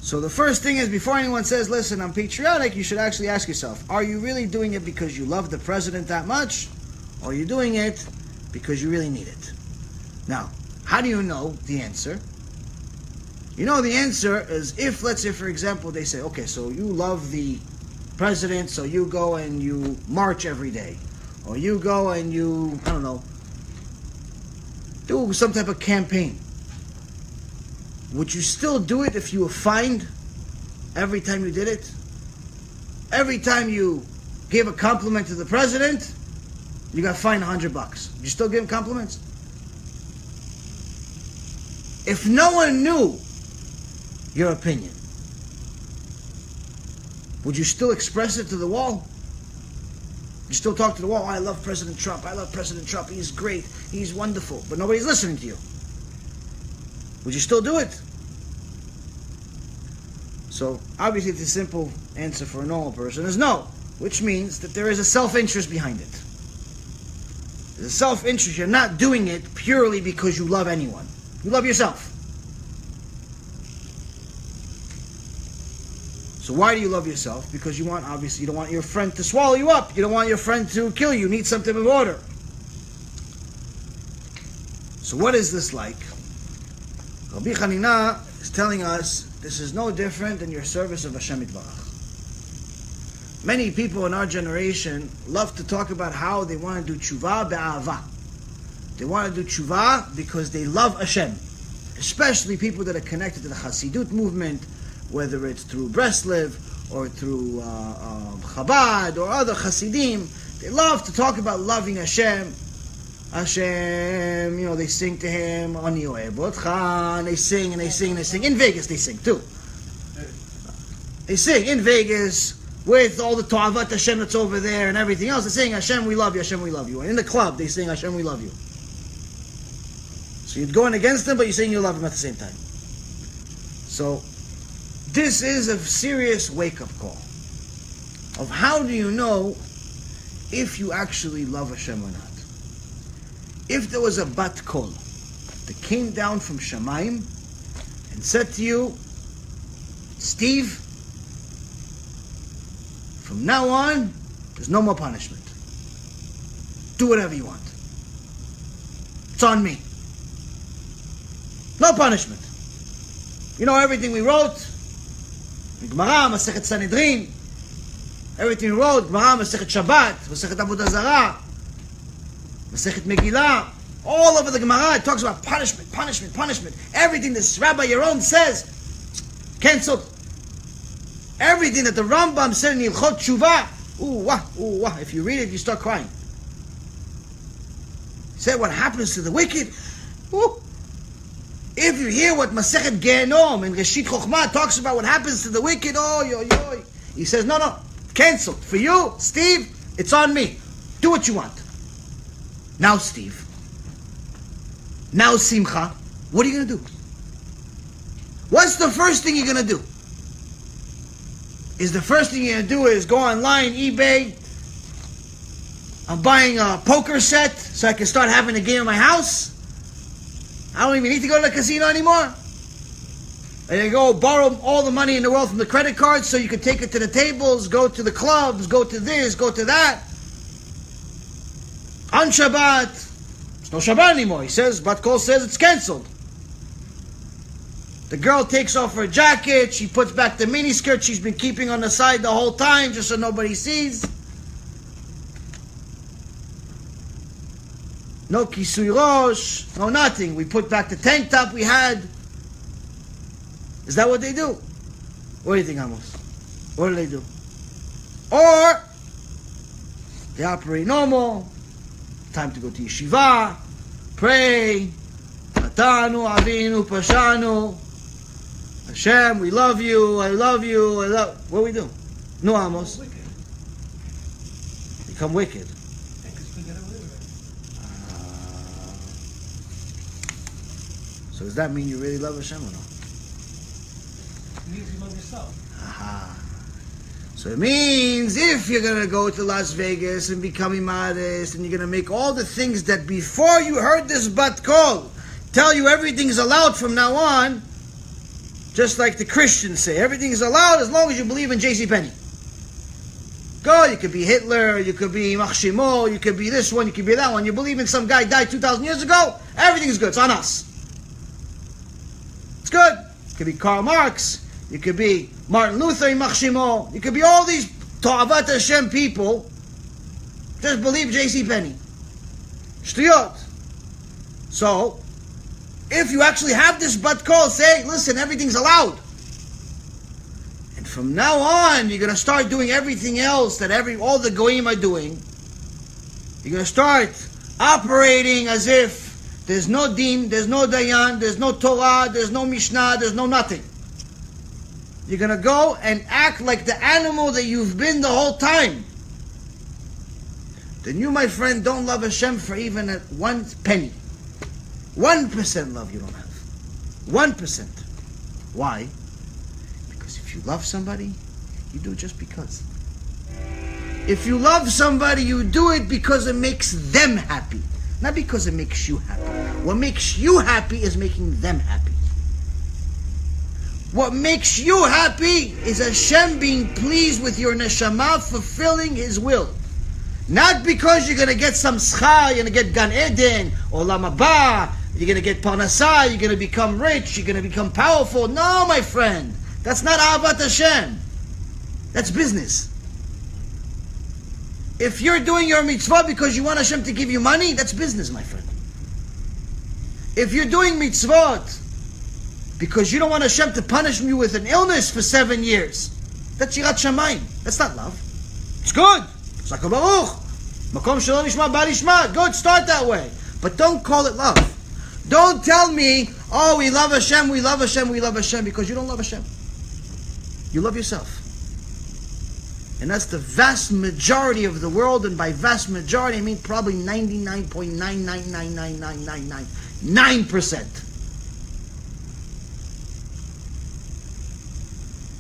So the first thing is, before anyone says, listen, I'm patriotic, you should actually ask yourself, are you really doing it because you love the president that much? Or are you doing it because you really need it? Now, how do you know the answer? You know the answer is if, let's say, for example, they say, okay, so you love the president, so you go and you march every day. Or you go and you, I don't know, do some type of campaign. Would you still do it if you were fined every time you did it? Every time you gave a compliment to the president, you got fined $100. Would you still give him compliments? If no one knew your opinion, would you still express it to the wall? You still talk to the wall, oh, I love President Trump, I love President Trump, he's great, he's wonderful, but nobody's listening to you. Would you still do it? So, obviously the simple answer for a normal person is no, which means that there is a self-interest behind it. There's a self-interest, you're not doing it purely because you love anyone. You love yourself. So why do you love yourself? Because you want, obviously, you don't want your friend to swallow you up. You don't want your friend to kill you. You need some type of order. So what is this like? Rabbi Hanina is telling us this is no different than your service of Hashem Yitbarach. Many people in our generation love to talk about how they want to do tshuva be'ahava. They want to do tshuva because they love Hashem. Especially people that are connected to the Hasidut movement, whether it's through Breslev or through Chabad or other Hasidim. They love to talk about loving Hashem. Hashem, they sing to him, Ani Ohev Otcha, they sing and they sing and they sing. In Vegas they sing too. They sing in Vegas with all the Ta'avat Hashem that's over there and everything else. They're saying, Hashem, we love you, Hashem, we love you. And in the club they sing, Hashem, we love you. So you're going against them, but you're saying you love him at the same time. So this is a serious wake-up call of how do you know if you actually love Hashem or not. If there was a bat kol that came down from Shamayim and said to you, Steve, from now on, there's no more punishment. Do whatever you want. It's on me. No punishment. You know everything we wrote? Gemara, Masechet Sanhedrin. Everything we wrote, Gemara, Masechet Shabbat, Masechet Avodah Zarah, Masechet Megillah. All over the Gemara, it talks about punishment, punishment, punishment. Everything this Rabbi Yaron says, cancelled. Everything that the Rambam said in Hilchot Tshuva, ooh, wah. If you read it, you start crying. He said what happens to the wicked. Ooh. If you hear what Masechet Gehenom and Reshit Chochmah talks about what happens to the wicked, oh. He says, no, cancelled. For you, Steve, it's on me. Do what you want. Now, Steve. Now, Simcha. What are you going to do? What's the first thing you're going to do? Is the first thing you're going to do is go online, eBay. I'm buying a poker set so I can start having a game in my house. I don't even need to go to the casino anymore. And you go borrow all the money in the world from the credit cards so you can take it to the tables, go to the clubs, go to this, go to that. On Shabbat, it's no Shabbat anymore. He says, Bat Kol says it's cancelled. The girl takes off her jacket, she puts back the miniskirt she's been keeping on the side the whole time just so nobody sees. No kisui rosh, no nothing. We put back the tank top we had. Is that what they do? What do you think, Amos? What do they do? Or they operate normal. Time to go to yeshiva, pray. Atanu, avinu, pashanu. Hashem, we love you, I love you, I love... What do we do? No, Amos. Wicked. Become wicked. Yeah, 'cause you can get away with it. So does that mean you really love Hashem or no? It means you love yourself. Aha. So it means if you're going to go to Las Vegas and become immodest and you're going to make all the things that before you heard this bat kol tell you everything's allowed from now on, just like the Christians say, everything's allowed as long as you believe in JCPenney. Go, you could be Hitler, you could be Machshimo, you could be this one, you could be that one. You believe in some guy died 2,000 years ago, everything's good, it's on us. It's good. You could be Karl Marx, you could be Martin Luther, Machshimo, you could be all these Ta'avat Hashem people, just believe JCPenney. Shtuyot. So, if you actually have this bat kol, say, listen, everything's allowed. And from now on, you're going to start doing everything else that all the goyim are doing. You're going to start operating as if there's no din, there's no dayan, there's no Torah, there's no Mishnah, there's no nothing. You're going to go and act like the animal that you've been the whole time. Then you, my friend, don't love Hashem for even 1 penny. 1% love you don't have. 1%. Why? Because if you love somebody, you do it just because. If you love somebody, you do it because it makes them happy. Not because it makes you happy. What makes you happy is making them happy. What makes you happy is Hashem being pleased with your neshama, fulfilling His will. Not because you're going to get some schar, you're going to get Gan Eden, Olam Haba, you're going to get Parnasah, you're going to become rich, you're going to become powerful. No, my friend. That's not Ahavat Hashem. That's business. If you're doing your mitzvah because you want Hashem to give you money, that's business, my friend. If you're doing mitzvot because you don't want Hashem to punish you with an illness for 7 years, that's Yirat Shamayim. That's not love. It's good. Sakal Baruch. Makom Shalom Nishma Bal Ishma. Good, start that way. But don't call it love. Don't tell me, oh, we love Hashem, we love Hashem, we love Hashem, because you don't love Hashem. You love yourself. And that's the vast majority of the world, and by vast majority, I mean probably 99.9999999%.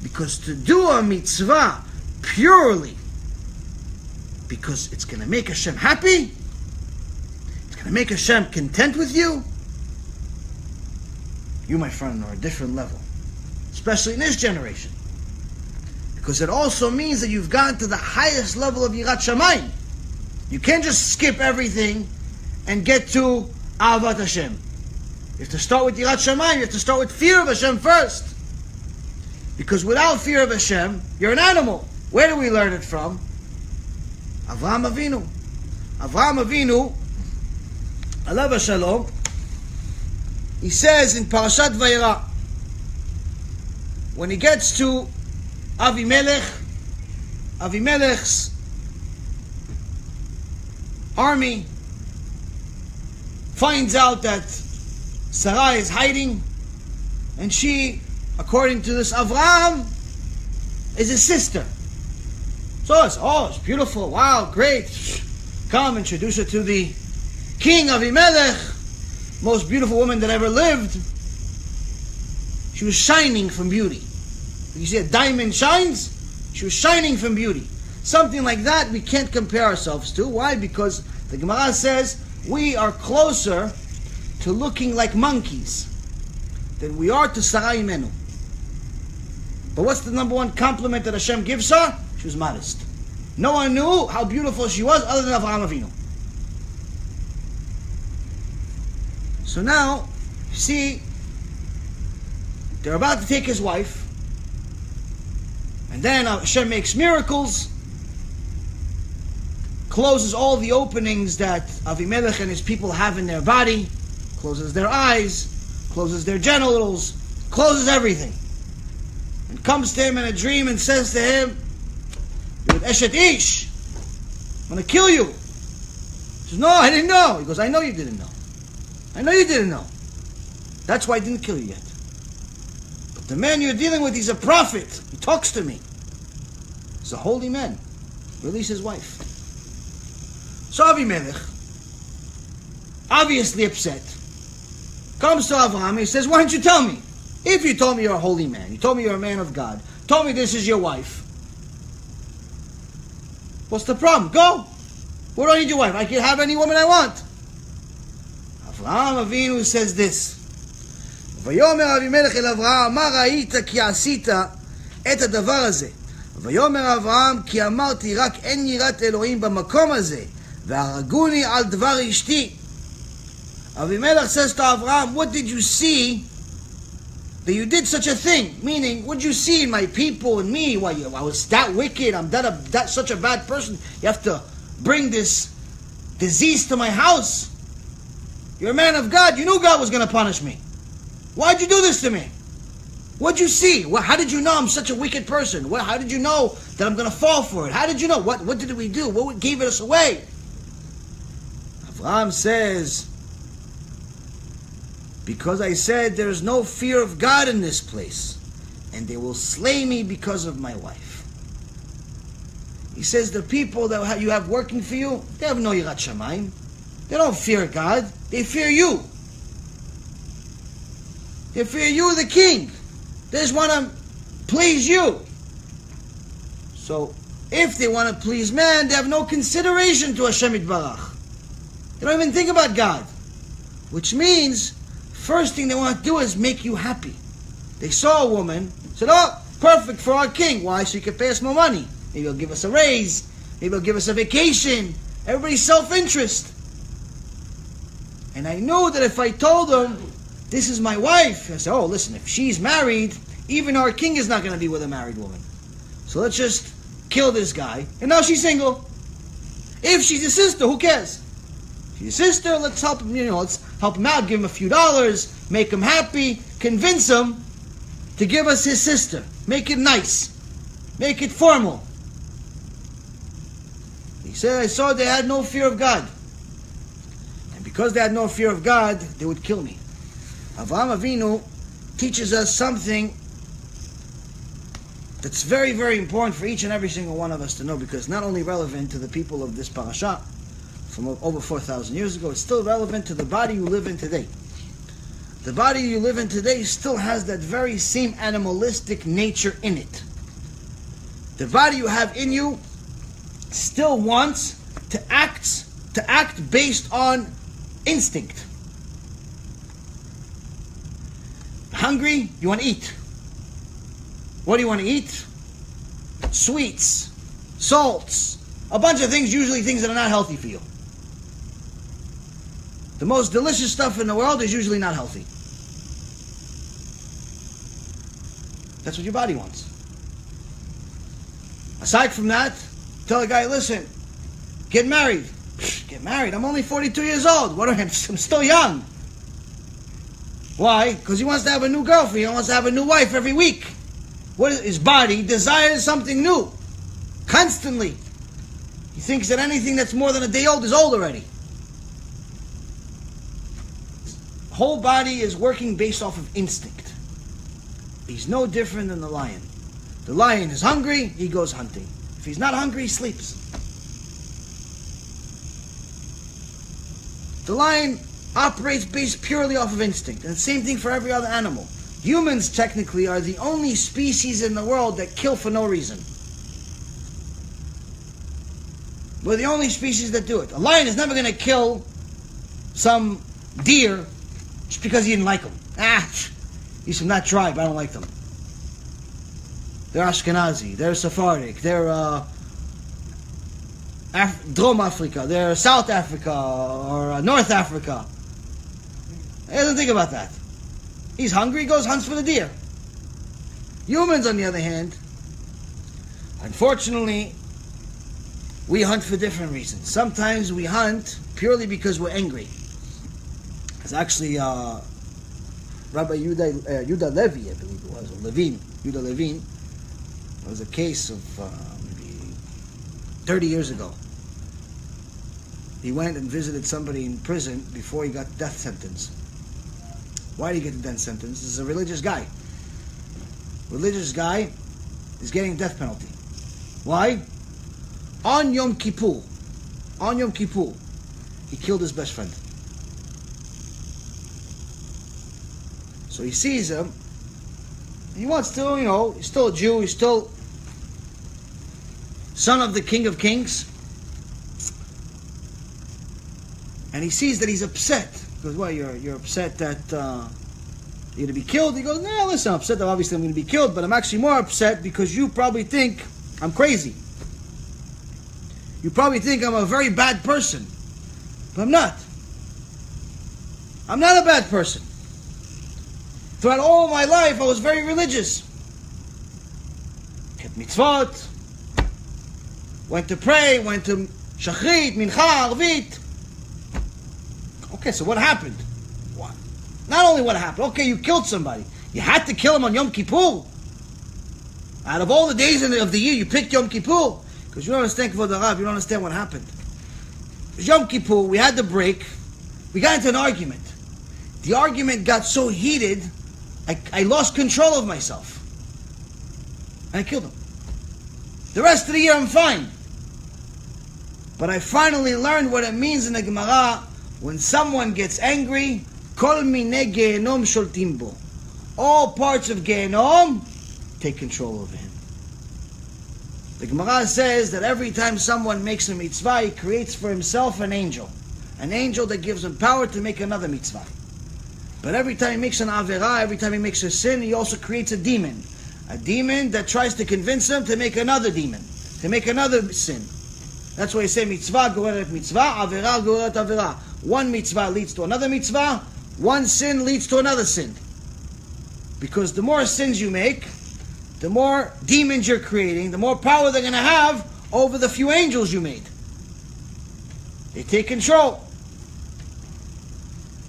Because to do a mitzvah purely because it's going to make Hashem happy, it's going to make Hashem content with you, You, my friend, are a different level, especially in this generation, because it also means that you've gone to the highest level of Yirat Shamayim. You can't just skip everything and get to Ahavat Hashem. You have to start with Yirat Shamayim. You have to start with fear of Hashem first. Because without fear of Hashem, you're an animal. Where do we learn it from? Avraham Avinu. Avraham Avinu, alav hashalom, he says in Parashat Vayera, when he gets to Avimelech's army finds out that Sarah is hiding, and she, according to this Avraham, is his sister. So it's beautiful, wow, great. Come, introduce her to the king Avimelech, most beautiful woman that ever lived. She was shining from beauty. You see a diamond shines? She was shining from beauty. Something like that we can't compare ourselves to. Why? Because the Gemara says we are closer to looking like monkeys than we are to Sarah Imenu. But what's the number one compliment that Hashem gives her? She was modest. No one knew how beautiful she was other than Avraham Avinu. So now, you see, they're about to take his wife, and then Hashem makes miracles, closes all the openings that Avimelech and his people have in their body, closes their eyes, closes their genitals, closes everything, and comes to him in a dream and says to him, "You're with Eshet Ish, I'm going to kill you." He says, "No, I didn't know." He goes, "I know you didn't know. I know you didn't know. That's why I didn't kill you yet. But the man you're dealing with, he's a prophet. He talks to me. He's a holy man. Release his wife." So Avimelech, obviously upset, comes to Avraham. He says, "Why don't you tell me? If you told me you're a holy man, you told me you're a man of God, told me this is your wife, what's the problem? Go. We don't need your wife. I can have any woman I want." Avraham Avinu says this, "Vayomer Avimelech el Avraham, ma ra'ita ki asita et hadavar hazeh. Vayomer Avraham ki amarti rak en yirat Elohim bamakom hazeh, ve'haraguni al dvar ishti." Avimelech says to Avraham, "What did you see that you did such a thing?" Meaning, what did you see in my people and me? Why, I was that wicked, I'm that such a bad person. You have to bring this disease to my house. You're a man of God. You knew God was going to punish me. Why'd you do this to me? What'd you see? How did you know I'm such a wicked person? How did you know that I'm going to fall for it? How did you know? What did we do? What gave us away? Avraham says, "Because I said there's no fear of God in this place, and they will slay me because of my wife." He says the people that you have working for you, they have no Yirat Shamayim. They don't fear God. They fear you. They fear you, the king. They just want to please you. So, if they want to please man, they have no consideration to Hashem Yitbarach. They don't even think about God. Which means, first thing they want to do is make you happy. They saw a woman, said, "Oh, perfect for our king." Why? So he can pay us more money. Maybe he'll give us a raise. Maybe he'll give us a vacation. Everybody's self-interest. And I knew that if I told them, "This is my wife," I said, "Oh, listen, if she's married, even our king is not going to be with a married woman. So let's just kill this guy." And now she's single. If she's a sister, who cares? She's a sister, let's help him, let's help him out, give him a few dollars, make him happy, convince him to give us his sister. Make it nice. Make it formal. He said, "I saw they had no fear of God. And because they had no fear of God, they would kill me." Avraham Avinu teaches us something that's very, very important for each and every single one of us to know, because it's not only relevant to the people of this parasha from over 4,000 years ago, it's still relevant to the body you live in today. The body you live in today still has that very same animalistic nature in it. The body you have in you still wants to act based on instinct. hungry, you want to eat. What do you want to eat? Sweets, salts, a bunch of things, usually things that are not healthy for you. The most delicious stuff in the world is usually not healthy. That's what your body wants. Aside from that, tell a guy, listen, get married. Get married? I'm only 42 years old. What? I'm still young. Why? Because he wants to have a new girlfriend. He wants to have a new wife every week. What is his body desires something new, constantly. He thinks that anything that's more than a day old is old already. His whole body is working based off of instinct. He's no different than the lion. The lion is hungry, he goes hunting. If he's not hungry, he sleeps. The lion operates based purely off of instinct. And the same thing for every other animal. Humans, technically, are the only species in the world that kill for no reason. We're the only species that do it. A lion is never going to kill some deer just because he didn't like them. He's from that tribe, I don't like them. They're Ashkenazi, they're Sephardic, they're Drom Africa, they're South Africa or North Africa. He doesn't think about that. He's hungry, he goes hunts for the deer. Humans, on the other hand, unfortunately, we hunt for different reasons. Sometimes we hunt purely because we're angry. It's actually Rabbi Yehuda Levi, I believe it was, or Levine, Yehuda Levine. It was a case of maybe 30 years ago. He went and visited somebody in prison before he got death sentence. Why did he get the death sentence? This is a religious guy. Religious guy is getting death penalty. Why? On Yom Kippur, he killed his best friend. So he sees him. He wants to, he's still a Jew. He's still son of the King of Kings. And he sees that he's upset. He goes, well, you're upset that you're going to be killed? He goes, no, listen, I'm upset that obviously I'm going to be killed, but I'm actually more upset because you probably think I'm crazy. You probably think I'm a very bad person. But I'm not. I'm not a bad person. Throughout all my life, I was very religious. Kept mitzvot. Went to pray, went to shachrit, mincha, arvit. Okay, so what happened? What? Not only what happened. Okay, you killed somebody. You had to kill him on Yom Kippur. Out of all the days of the year, you picked Yom Kippur. Because you don't understand, Kvod Arav, you don't understand what happened. Yom Kippur, we had the break. We got into an argument. The argument got so heated, I lost control of myself. And I killed him. The rest of the year I'm fine. But I finally learned what it means in the Gemara when someone gets angry, Kol minei Gehenom sholtim bo. All parts of Gehenom take control over him. The Gemara says that every time someone makes a mitzvah, he creates for himself an angel that gives him power to make another mitzvah. But every time he makes an averah, every time he makes a sin, he also creates a demon that tries to convince him to make another demon, to make another sin. That's why he say mitzvah goreret mitzvah, averah goreret averah. One mitzvah leads to another mitzvah, one sin leads to another sin. Because the more sins you make, the more demons you're creating, the more power they're going to have over the few angels you made. They take control.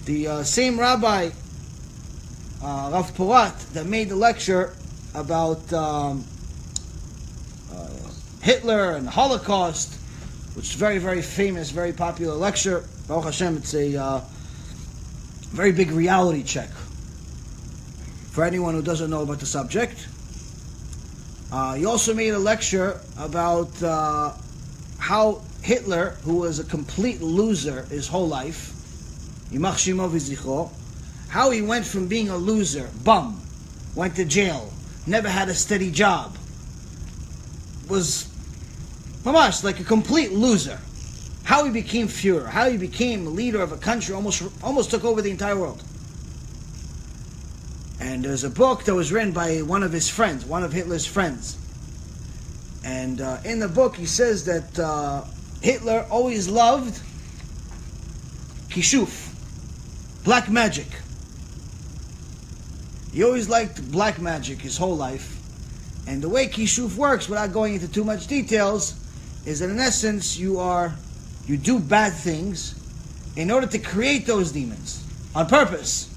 The same rabbi, Rav Porat, that made the lecture about Hitler and the Holocaust, which is very, very famous, very popular lecture. Baruch Hashem, it's a very big reality check for anyone who doesn't know about the subject. He also made a lecture about how Hitler, who was a complete loser his whole life, Yimach Shemo v'zichro, how he went from being a loser, bum, went to jail, never had a steady job, was mamash like a complete loser. How he became Führer, how he became leader of a country, almost took over the entire world. And there's a book that was written by one of his friends, one of Hitler's friends. And in the book he says that Hitler always loved kishuf, black magic. He always liked black magic his whole life. And the way kishuf works, without going into too much details, is that in essence you do bad things in order to create those demons on purpose.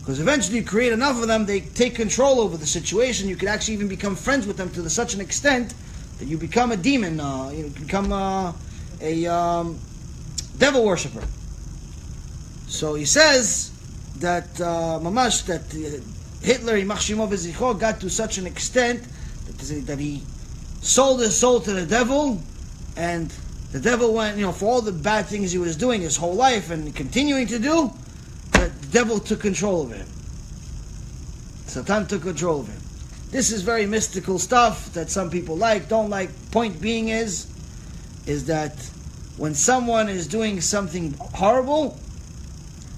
Because eventually you create enough of them, they take control over the situation. You could actually even become friends with them to such an extent that you become a demon, you become a devil worshipper. So he says that mamash, that Hitler, got to such an extent that he sold his soul to the devil, and the devil went, for all the bad things he was doing his whole life and continuing to do, the devil took control of him. Satan took control of him. This is very mystical stuff that some people don't like. Point being is that when someone is doing something horrible,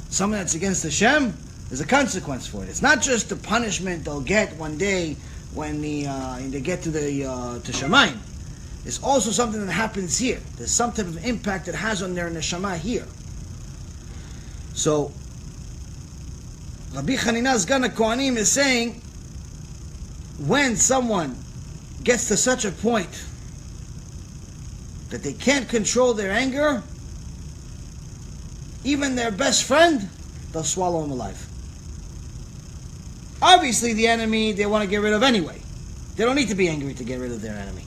something that's against Hashem, there's a consequence for it. It's not just the punishment they'll get one day when they get to Shamayim. It's also something that happens here. There's some type of impact it has on their neshama here. So Rabbi Chanina Zgan HaKohanim is saying, when someone gets to such a point that they can't control their anger, even their best friend, they'll swallow him alive. Obviously the enemy they want to get rid of anyway. They don't need to be angry to get rid of their enemy.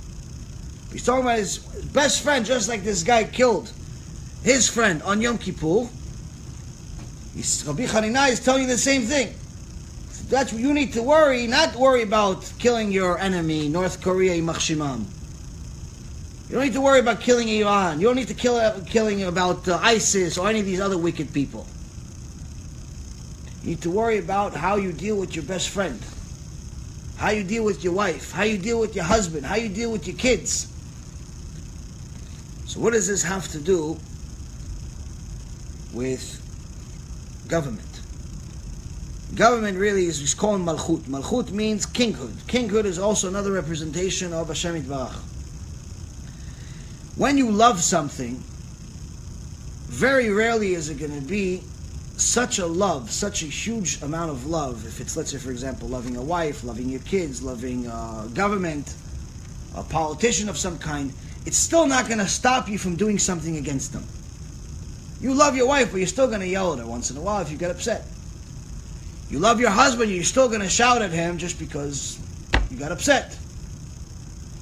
He's talking about his best friend, just like this guy killed his friend on Yom Kippur. Rabbi Chanina is telling you the same thing. That's what you need to worry, not worry about killing your enemy, North Korea, Yimach Shimam. You don't need to worry about killing Iran. You don't need to killing about ISIS or any of these other wicked people. You need to worry about how you deal with your best friend, how you deal with your wife, how you deal with your husband, how you deal with your kids. So what does this have to do with government? Government really is called Malchut. Malchut means kinghood. Kinghood is also another representation of Hashem Yitbarach. When you love something, very rarely is it going to be such a love, such a huge amount of love. If it's, let's say, for example, loving a wife, loving your kids, loving government, a politician of some kind, it's still not going to stop you from doing something against them. You love your wife, but you're still going to yell at her once in a while if you get upset. You love your husband, you're still going to shout at him just because you got upset.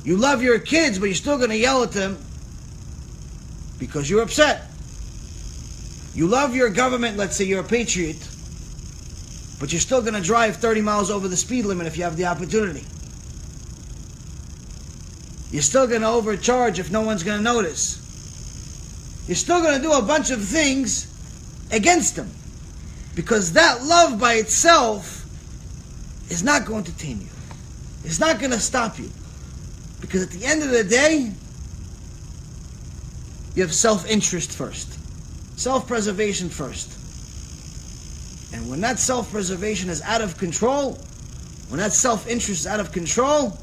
You love your kids, but you're still going to yell at them because you're upset. You love your government, let's say you're a patriot, but you're still going to drive 30 miles over the speed limit if you have the opportunity. You're still going to overcharge if no one's going to notice. You're still going to do a bunch of things against them, because that love by itself is not going to tame you. It's not going to stop you. Because at the end of the day, you have self-interest first. Self-preservation first. And when that self-preservation is out of control, when that self-interest is out of control,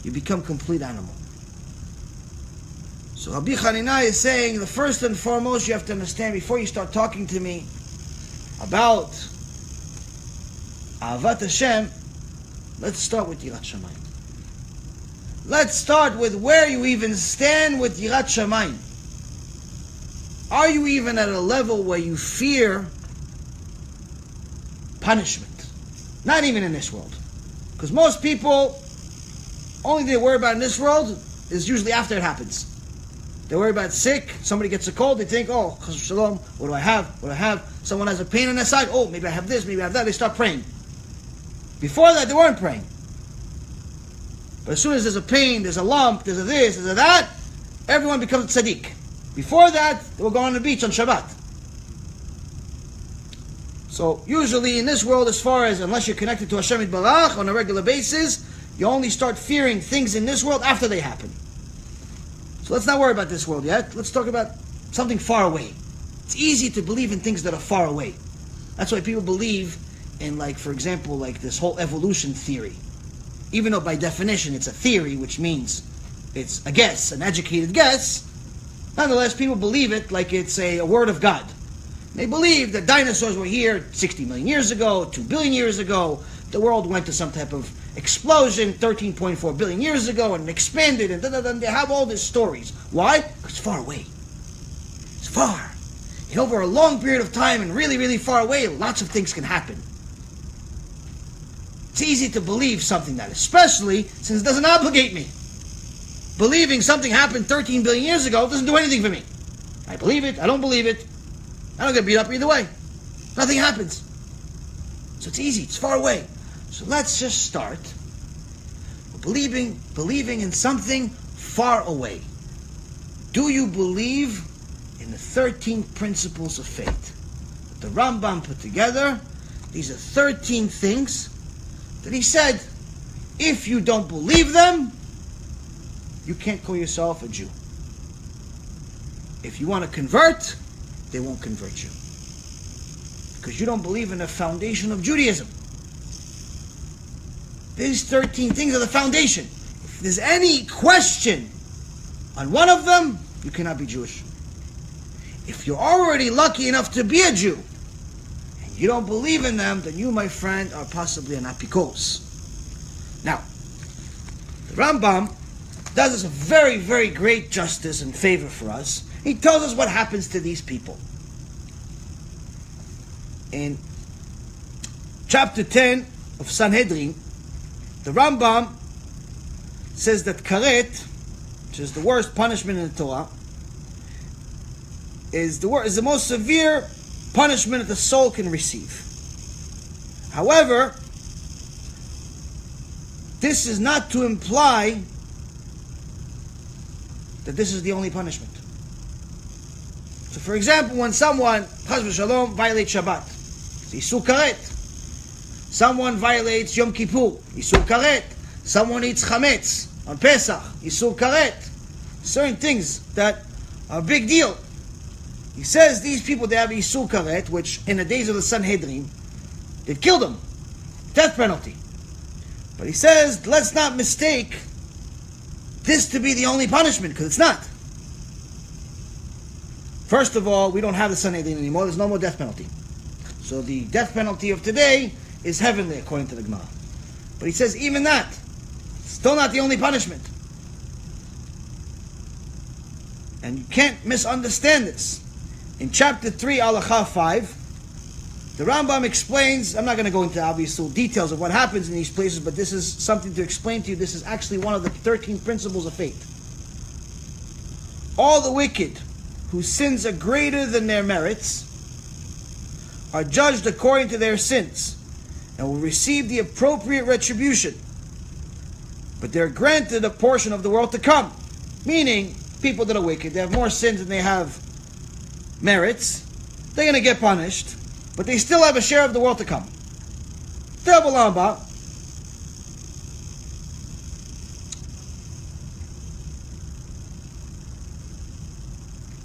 you become complete animal. So Rabbi Chanina is saying, the first and foremost you have to understand before you start talking to me about Ahavat Hashem, let's start with Yirat Shamayim. Let's start with where you even stand with Yirat Shamayim. Are you even at a level where you fear punishment? Not even in this world. Because most people, only they worry about in this world is usually after it happens. They worry about sick, somebody gets a cold, they think, oh, Chas Shalom, what do I have? What do I have? Someone has a pain on their side, oh, maybe I have this, maybe I have that, they start praying. Before that, they weren't praying. But as soon as there's a pain, there's a lump, there's a this, there's a that, everyone becomes tzaddik. Before that, they were going on the beach on Shabbat. So usually in this world, as far as, unless you're connected to Hashem Yitbarach on a regular basis, you only start fearing things in this world after they happen. So let's not worry about this world yet. Let's talk about something far away. It's easy to believe in things that are far away. That's why people believe in, like, for example, like this whole evolution theory. Even though by definition it's a theory, which means it's a guess, an educated guess, nonetheless people believe it like it's a word of God. They believe that dinosaurs were here 60 million years ago, 2 billion years ago, the world went to some type of explosion 13.4 billion years ago and expanded, and they have all these stories. Why? Because it's far away. It's far. And over a long period of time and really, really far away, lots of things can happen. It's easy to believe something that, especially since it doesn't obligate me. Believing something happened 13 billion years ago doesn't do anything for me. I believe it, I don't believe it. I don't get beat up either way. Nothing happens. So it's easy, it's far away. So let's just start believing in something far away. Do you believe in the 13 principles of faith that the Rambam put together? These are 13 things that he said, if you don't believe them, you can't call yourself a Jew. If you want to convert, they won't convert you. Because you don't believe in the foundation of Judaism. These 13 things are the foundation. If there's any question on one of them, you cannot be Jewish. If you're already lucky enough to be a Jew, and you don't believe in them, then you, my friend, are possibly an apikos. Now, the Rambam does us a very, very great justice and favor for us. He tells us what happens to these people. In chapter 10 of Sanhedrin, the Rambam says that karet, which is the worst punishment in the Torah, is the most severe punishment that the soul can receive. However, this is not to imply that this is the only punishment. So, for example, when someone, chas v'shalom, violates Shabbat, it's isur karet. Someone violates Yom Kippur, isur karet. Someone eats chametz on Pesach, isur karet. Certain things that are a big deal. He says these people, they have isur karet, which in the days of the Sanhedrin, they've killed them. Death penalty. But he says, let's not mistake this to be the only punishment, because it's not. First of all, we don't have the Sanhedrin anymore. There's no more death penalty. So the death penalty of today is heavenly, according to the Gemara. But he says, even that, still not the only punishment. And you can't misunderstand this. In chapter 3, Halakha 5, the Rambam explains, I'm not going to go into obvious details of what happens in these places, but this is something to explain to you. This is actually one of the 13 principles of faith. All the wicked whose sins are greater than their merits are judged according to their sins and will receive the appropriate retribution. But they're granted a portion of the world to come. Meaning, people that are wicked, they have more sins than they have merits, they're going to get punished, but they still have a share of the world to come.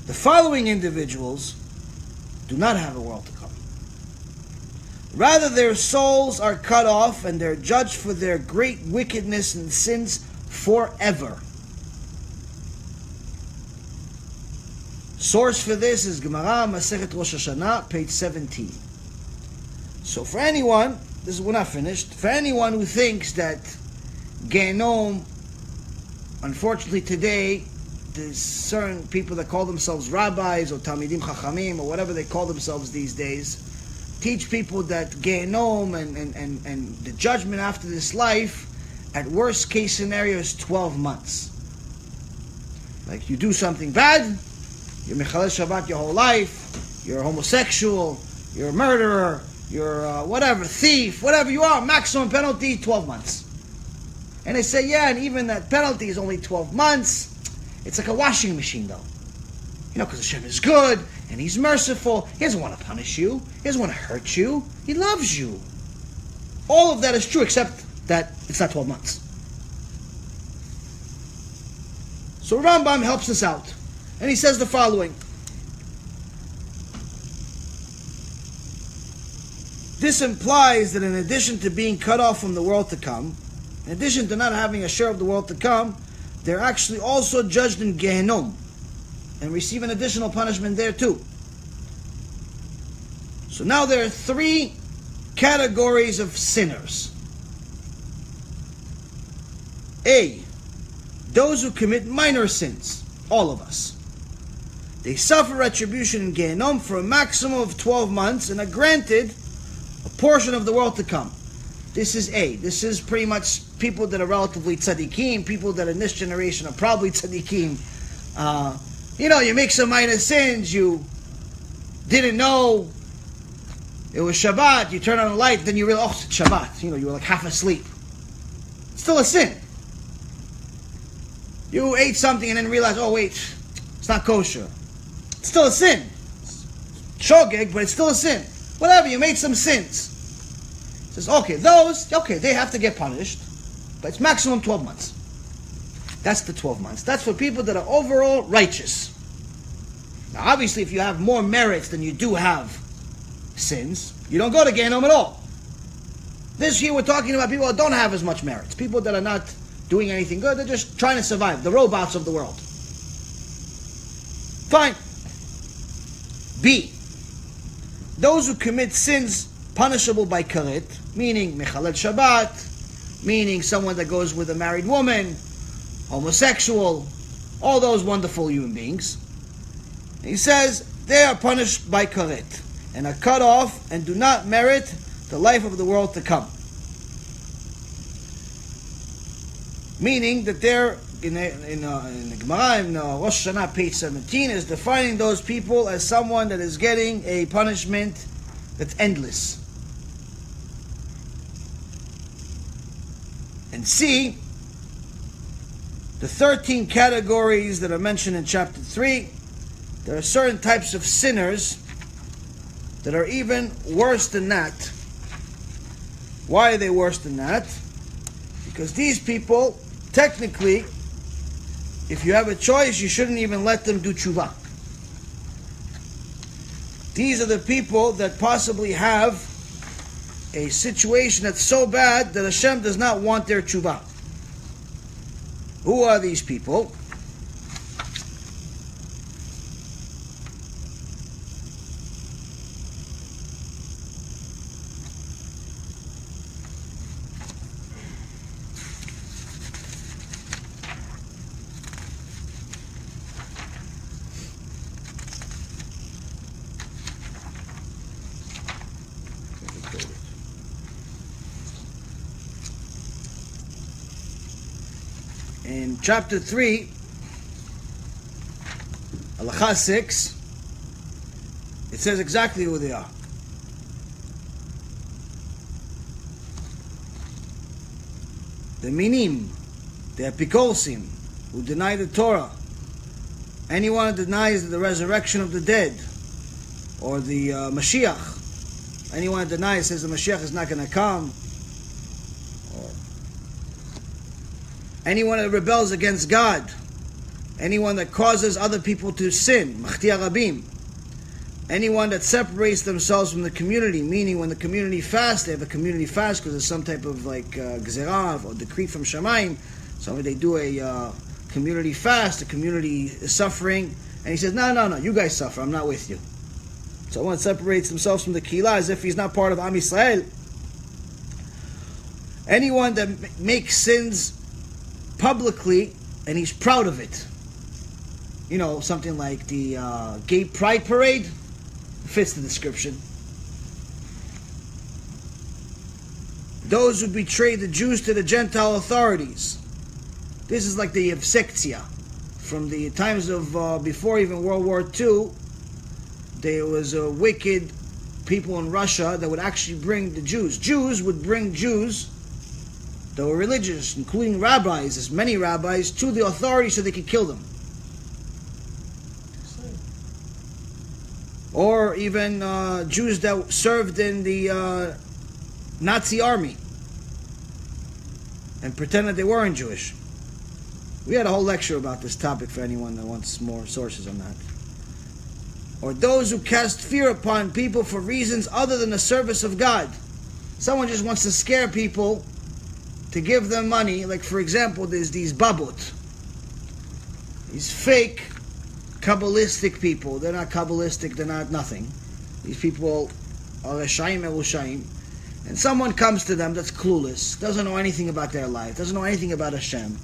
The following individuals do not have a world to come. Rather, their souls are cut off and they're judged for their great wickedness and sins forever. Source for this is Gemara, Masechet Rosh Hashanah, page 17. So for anyone, we're not finished, for anyone who thinks that Gehenom, unfortunately today, there's certain people that call themselves rabbis or Talmidim Chachamim or whatever they call themselves these days, teach people that Gehenom and the judgment after this life, at worst case scenario, is 12 months. Like you do something bad, you're Mechalel Shabbat your whole life, you're a homosexual, you're a murderer, you're whatever, thief, whatever you are, maximum penalty, 12 months. And they say, yeah, and even that penalty is only 12 months. It's like a washing machine, though. You know, because Hashem is good, and He's merciful. He doesn't want to punish you. He doesn't want to hurt you. He loves you. All of that is true, except that it's not 12 months. So Rambam helps us out. And he says the following. This implies that in addition to being cut off from the world to come, in addition to not having a share of the world to come, they're actually also judged in Gehenom and receive an additional punishment there too. So now there are three categories of sinners. A, those who commit minor sins, all of us. They suffer retribution in Gehenom for a maximum of 12 months and are granted a portion of the world to come. This is A. This is pretty much people that are relatively tzaddikim, people that in this generation are probably tzaddikim. You make some minor sins, you didn't know it was Shabbat, you turn on the light, then you realize, oh, it's Shabbat. You were like half asleep. It's still a sin. You ate something and then realized, oh wait, it's not kosher. It's still a sin. It's shogeg, but it's still a sin. Whatever, you made some sins. It says, they have to get punished, but it's maximum 12 months. That's the 12 months. That's for people that are overall righteous. Now obviously if you have more merits than you do have sins, you don't go to Gehenom at all. This year we're talking about people that don't have as much merits. People that are not doing anything good, they're just trying to survive. The robots of the world. Fine. B, those who commit sins punishable by karet, meaning mechalel Shabbat, meaning someone that goes with a married woman, homosexual, all those wonderful human beings. He says they are punished by karet and are cut off and do not merit the life of the world to come. Meaning that they're in the Gemara, in Rosh Hashanah, page 17, is defining those people as someone that is getting a punishment that's endless. And C, the 13 categories that are mentioned in chapter 3, there are certain types of sinners that are even worse than that. Why are they worse than that? Because these people, technically, if you have a choice, you shouldn't even let them do tshuva. These are the people that possibly have a situation that's so bad that Hashem does not want their tshuva. Who are these people? In chapter 3, Halakha 6, it says exactly who they are. The minim, the epikolsim, who deny the Torah. Anyone who denies the resurrection of the dead, or the Mashiach. Anyone who denies, says the Mashiach is not going to come. Anyone that rebels against God, anyone that causes other people to sin, machtia rabim, anyone that separates themselves from the community, meaning when the community fasts, they have a community fast because there's some type of gzerah or decree from Shamayim, so they do a community fast, the community is suffering, and he says, no, you guys suffer, I'm not with you. Someone separates themselves from the kila as if he's not part of Am Yisrael. Anyone that makes sins publicly, and he's proud of it. Something like the gay pride parade fits the description. Those who betray the Jews to the Gentile authorities. This is like the Yevsektia. From the times of before even World War II, there was wicked people in Russia that would actually bring the Jews. Jews would bring Jews that were religious, including rabbis, as many rabbis, to the authorities so they could kill them. Or even Jews that served in the Nazi army and pretended they weren't Jewish. We had a whole lecture about this topic for anyone that wants more sources on that. or those who cast fear upon people for reasons other than the service of God. Someone just wants to scare people to give them money. Like, for example, there's these babot, these fake Kabbalistic people. They're not Kabbalistic, they're not nothing. These people are Reshaim and Rushaim. And someone comes to them that's clueless, doesn't know anything about their life, doesn't know anything about Hashem.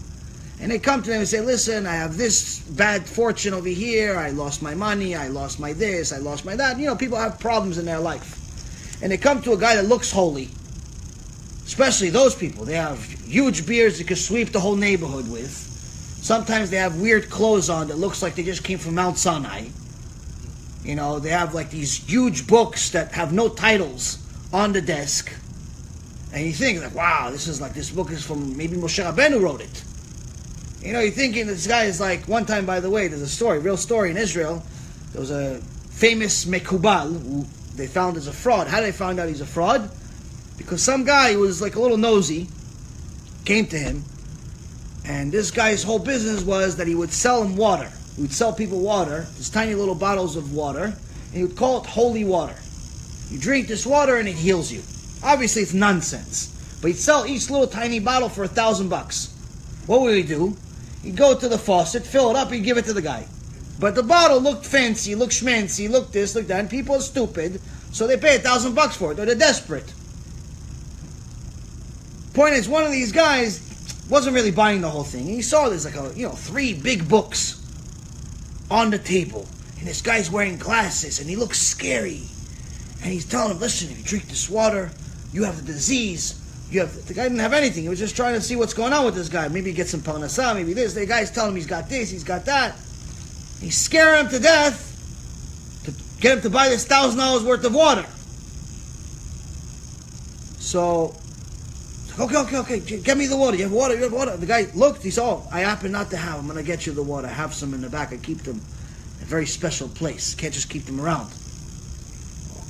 And they come to them and say, listen, I have this bad fortune over here, I lost my money, I lost my this, I lost my that. You know, people have problems in their life. And they come to a guy that looks holy. Especially those people. They have huge beards they could sweep the whole neighborhood with. Sometimes they have weird clothes on that looks like they just came from Mount Sinai. You know, they have like these huge books that have no titles on the desk. And you think, like, wow, this book is from, maybe Moshe Rabbeinu wrote it. You know, you're thinking this guy is like, one time, by the way, there's a story, real story in Israel. There was a famous Mekubal who they found as a fraud. How did they find out he's a fraud? Because some guy who was like a little nosy came to him, and this guy's whole business was that he would sell them water. He would sell people water, these tiny little bottles of water, and he would call it holy water. You drink this water and it heals you. Obviously it's nonsense, but he'd sell each little tiny bottle for $1,000. What would he do? He'd go to the faucet, fill it up, he'd give it to the guy. But the bottle looked fancy, looked schmancy, looked this, looked that, and people are stupid, so they pay $1,000 for it, or they're desperate. Point is, one of these guys wasn't really buying the whole thing. He saw there's like 3 big books on the table, and this guy's wearing glasses, and he looks scary. And he's telling him, listen, if you drink this water, you have the disease. The guy didn't have anything. He was just trying to see what's going on with this guy. Maybe he gets some parnasah, maybe this. The guy's telling him he's got this, he's got that. He's scaring him to death to get him to buy this $1,000 worth of water. So, okay, get me the water. You have water, you have water. The guy looked, he saw, I happen not to have. I'm going to get you the water. I have some in the back. I keep them in a very special place. Can't just keep them around.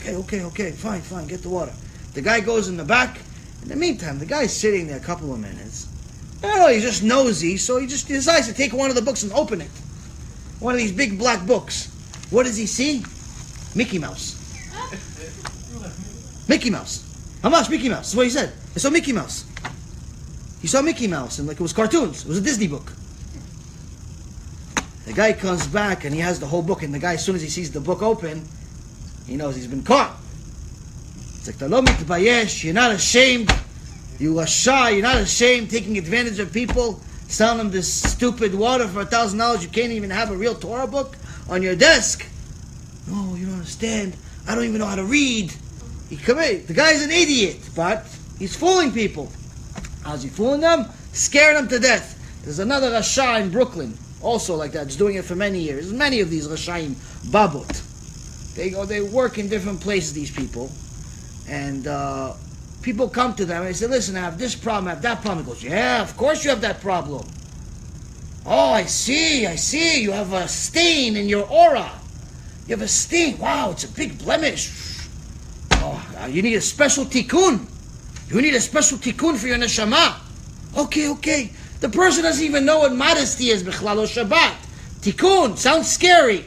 Okay, fine, get the water. The guy goes in the back. In the meantime, the guy's sitting there a couple of minutes. He's just nosy, so he just decides to take one of the books and open it. One of these big black books. What does he see? Mickey Mouse. Mickey Mouse. Hamash, Mickey Mouse. That's what he said. I saw Mickey Mouse. He saw Mickey Mouse, and like it was cartoons. It was a Disney book. The guy comes back, and he has the whole book, and the guy, as soon as he sees the book open, he knows he's been caught. It's like, Talo mitbayesh, you're not ashamed. You rasha, you're not ashamed taking advantage of people, selling them this stupid water for $1,000. You can't even have a real Torah book on your desk. No, you don't understand. I don't even know how to read. The guy's an idiot, but he's fooling people. How's he fooling them? Scaring them to death. There's another rasha in Brooklyn, also like that. He's doing it for many years. There's many of these rashaim babot. They work in different places, these people. And people come to them and they say, listen, I have this problem, I have that problem. He goes, yeah, of course you have that problem. Oh, I see. You have a stain in your aura. You have a stain. Wow, it's a big blemish. Oh, you need a special tikkun. You need a special tikkun for your neshama. Okay. The person doesn't even know what modesty is, bichlal o Shabbat. Tikkun, sounds scary.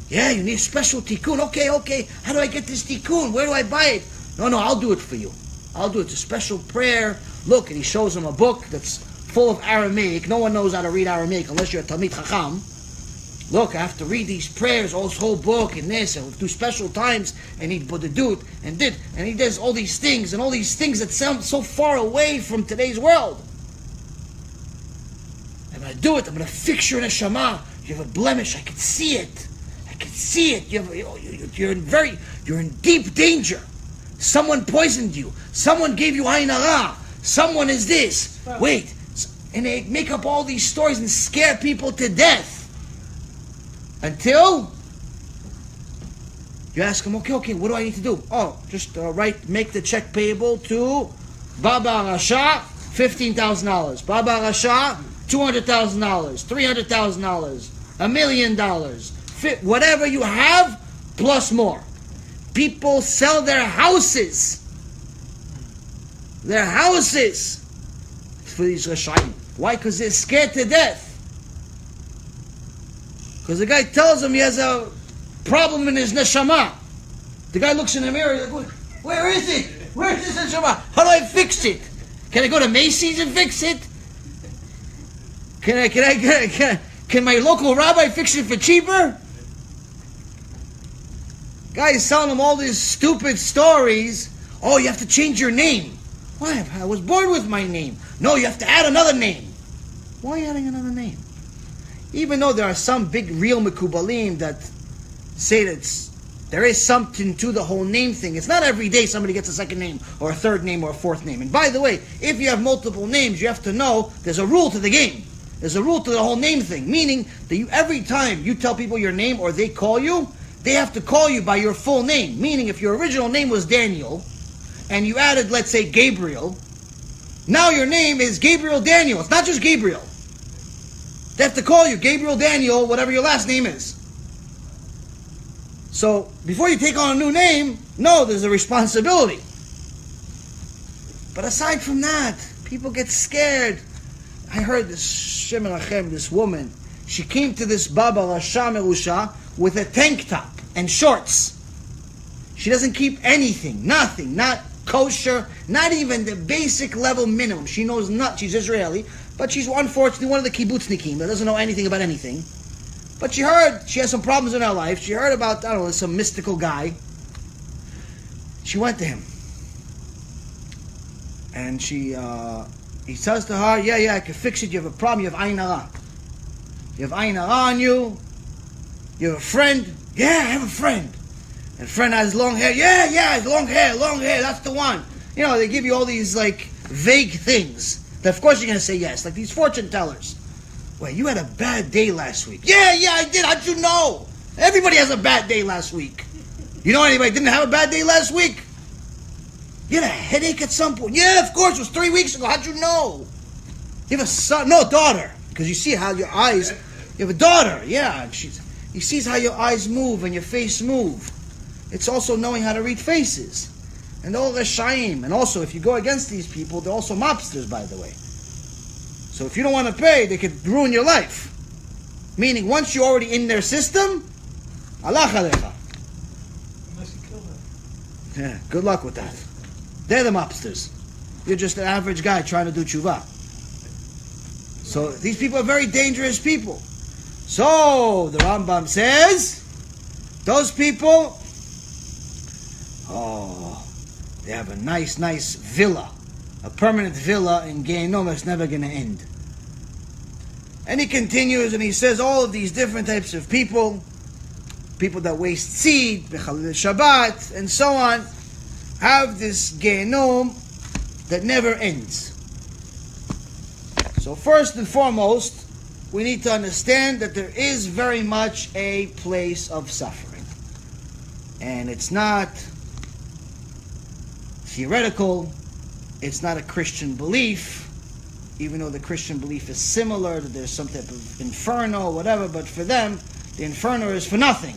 Yeah, you need a special tikkun. Okay. How do I get this tikkun? Where do I buy it? No, I'll do it for you. I'll do it. It's a special prayer. Look, and he shows him a book that's full of Aramaic. No one knows how to read Aramaic unless you're a Talmid Chacham. Look, I have to read these prayers, all this whole book, and this, and we'll do special times, and he'd do it, and he does all these things that sound so far away from today's world. I'm going to do it. I'm going to fix your neshama. You have a blemish. I can see it. You're in deep danger. Someone poisoned you. Someone gave you ayin hara. Someone is this. Wait. And they make up all these stories and scare people to death. Until you ask them, okay, what do I need to do? Oh, just make the check payable to Baba Rasha, $15,000. Baba Rasha, $200,000, $300,000, $1 million. Whatever you have, plus more. People sell their houses. For these Rashayim. Why? Because they're scared to death. Because the guy tells him he has a problem in his neshama. The guy looks in the mirror, he's like, where is it? Where is this neshama? How do I fix it? Can I go to Macy's and fix it? Can my local rabbi fix it for cheaper? Guy is telling him all these stupid stories. Oh, you have to change your name. Why? I was born with my name. No, you have to add another name. Why adding another name? Even though there are some big real mekubalim that say that there is something to the whole name thing. It's not every day somebody gets a second name or a third name or a fourth name. And by the way, if you have multiple names, you have to know there's a rule to the game. There's a rule to the whole name thing. Meaning that every time you tell people your name or they call you, they have to call you by your full name. Meaning if your original name was Daniel and you added, let's say, Gabriel, now your name is Gabriel Daniel. It's not just Gabriel. They have to call you Gabriel Daniel, whatever your last name is. So, before you take on a new name, no, there's a responsibility. But aside from that, people get scared. I heard this Shem Lachem, this woman, she came to this Baba Rasha Merusha with a tank top and shorts. She doesn't keep anything, nothing, not kosher, not even the basic level minimum. She knows not, she's Israeli, but she's unfortunately one of the kibbutznikim that doesn't know anything about anything. But she heard, she has some problems in her life. She heard about, I don't know, some mystical guy. She went to him. And he says to her, yeah, I can fix it. You have a problem, you have ayin hara. You have ayin hara on you. You have a friend. Yeah, I have a friend. And friend has long hair. Yeah, long hair, that's the one. You know, they give you all these like vague things. That of course you're going to say yes. Like these fortune tellers. Wait, you had a bad day last week. Yeah, I did. How'd you know? Everybody has a bad day last week. You know anybody didn't have a bad day last week? You had a headache at some point. Yeah, of course. It was 3 weeks ago. How'd you know? You have a son? No, daughter. Because you see how your eyes... You have a daughter. Yeah. He sees how your eyes move and your face move. It's also knowing how to read faces. And all Reshaim. And also, if you go against these people, they're also mobsters, by the way. So if you don't want to pay, they could ruin your life. Meaning, once you're already in their system, Allah alecha. Unless you kill them. Yeah, good luck with that. They're the mobsters. You're just an average guy trying to do tshuva. So these people are very dangerous people. So the Rambam says, those people, they have a nice villa. A permanent villa in Gehenom that's never going to end. And he continues and he says all of these different types of people that waste seed, Shabbat, and so on, have this Gehenom that never ends. So first and foremost, we need to understand that there is very much a place of suffering. And it's not theoretical. It's not a Christian belief, even though the Christian belief is similar, that there's some type of inferno or whatever, but for them, the inferno is for nothing.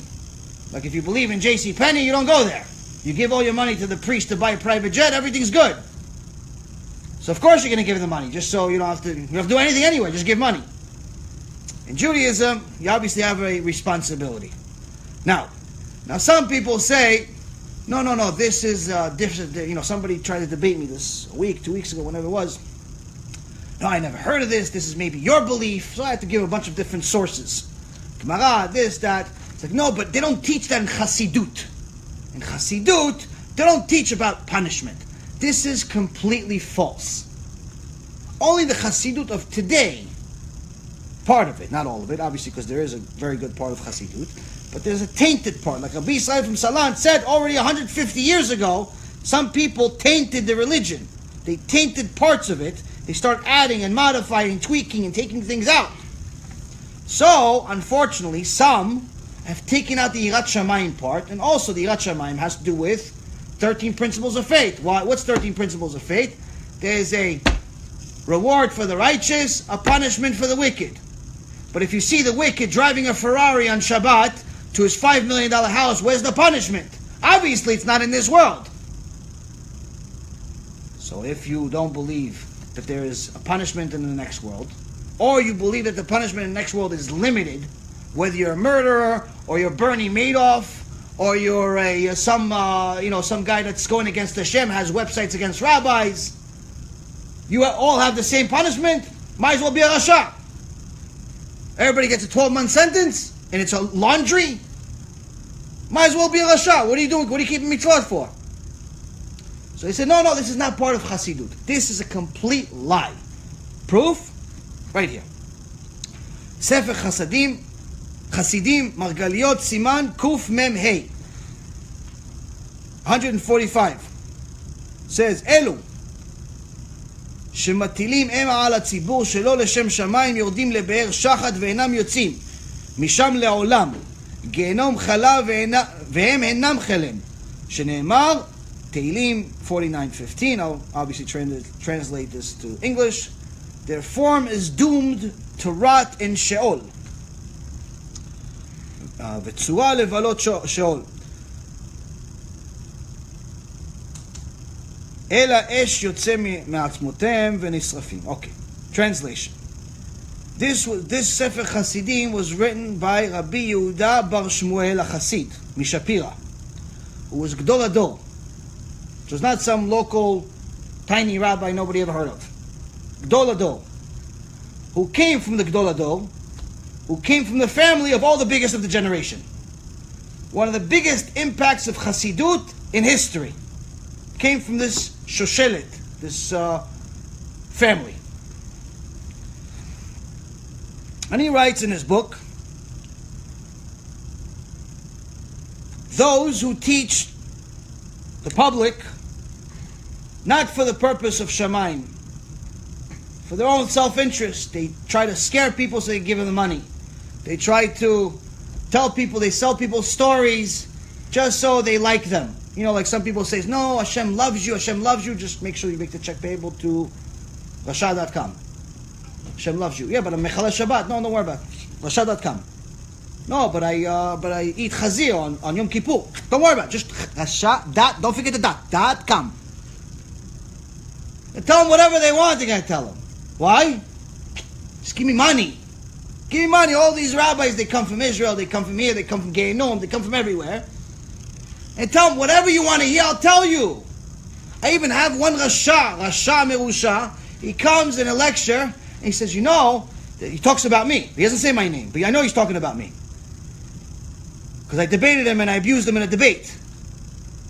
Like if you believe in JCPenney, you don't go there. You give all your money to the priest to buy a private jet, everything's good. So of course you're going to give the money, just so you don't have to do anything anyway, just give money. In Judaism, you obviously have a responsibility. Now some people say, no, this is different. Somebody tried to debate me this a week, 2 weeks ago, whenever it was. No, I never heard of this. This is maybe your belief. So I had to give a bunch of different sources. Gemara, this, that. It's like, no, but they don't teach that in Chassidut. In Chassidut, they don't teach about punishment. This is completely false. Only the Chassidut of today, part of it, not all of it, obviously, because there is a very good part of Chassidut, but there's a tainted part. Like Rabbi Yisrael from Salant said already 150 years ago, some people tainted the religion. They tainted parts of it. They start adding and modifying, tweaking, and taking things out. So, unfortunately, some have taken out the Yirat Shamayim part, and also the Yirat Shamayim has to do with 13 principles of faith. What's 13 principles of faith? There's a reward for the righteous, a punishment for the wicked. But if you see the wicked driving a Ferrari on Shabbat to his $5 million house, where's the punishment? Obviously, it's not in this world. So if you don't believe that there is a punishment in the next world, or you believe that the punishment in the next world is limited Whether you're a murderer, or you're Bernie Madoff, or you're some guy that's going against Hashem, has websites against rabbis, you all have the same punishment. Might as well be a rasha. Everybody gets a 12-month sentence, and it's a laundry. Might as well be a rasha. What are you doing? What are you keeping mitzvot for? So he said, no, this is not part of Hasidut. This is a complete lie. Proof? Right here. Sefer Chasidim, Margaliot, Siman, Kuf Mem Hey. 145. Says, Elu. שמטילים אימה על הציבור שלא לשם שמיים יורדים לבאר שחת ואינם יוצאים משם לעולם גיהנום חלה והם אינם חלם שנאמר תהילים 49:15. I'll obviously translate this to English. Their form is doomed to rot in Sheol וצורה לבלות שאול אלא אש יוצא מעצמותיהם ונשרפים. Okay, translation. This Sefer Chasidim was written by Rabbi Yehuda Bar Shmuel HaChasid, Mishapira, who was Gdol Ador. It was not some local tiny rabbi nobody ever heard of. Gdol Ador, who came from the Gdol Ador, who came from the family of all the biggest of the generation. One of the biggest impacts of Chasidut in history came from this shoshelet, this family. And he writes in his book, those who teach the public not for the purpose of shamayim, for their own self-interest, they try to scare people so they give them the money. They try to tell people, they sell people stories just so they like them. You know, like some people say, no, Hashem loves you, just make sure you make the check payable to rasha.com. Hashem loves you. Yeah, but I'm Mechalel Shabbat. No, don't worry about it. Rasha.com. No, but I eat chazir on Yom Kippur. Don't worry about it. Just rasha, don't forget the .com. And tell them whatever they want, they're going to tell them. Why? Just give me money. Give me money. All these rabbis, they come from Israel, they come from here, they come from Gehenom, they come from everywhere. And tell them whatever you want to hear, I'll tell you. I even have one Rasha Merusha. He comes in a lecture and he says, he talks about me. He doesn't say my name, but I know he's talking about me. Because I debated him and I abused him in a debate.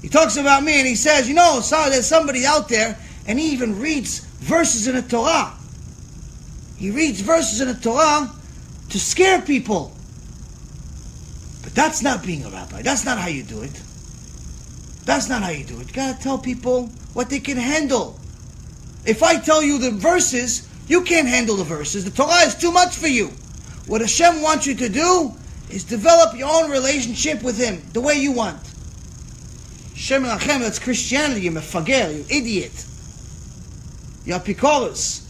He talks about me and he says, there's somebody out there, and he even reads verses in the Torah. He reads verses in the Torah to scare people. But that's not being a rabbi. That's not how you do it. That's not how you do it. You gotta tell people what they can handle. If I tell you the verses, you can't handle the verses. The Torah is too much for you. What Hashem wants you to do is develop your own relationship with Him the way you want. Shem Rachem, that's Christianity. You're mefager, you idiot. You're apikoros.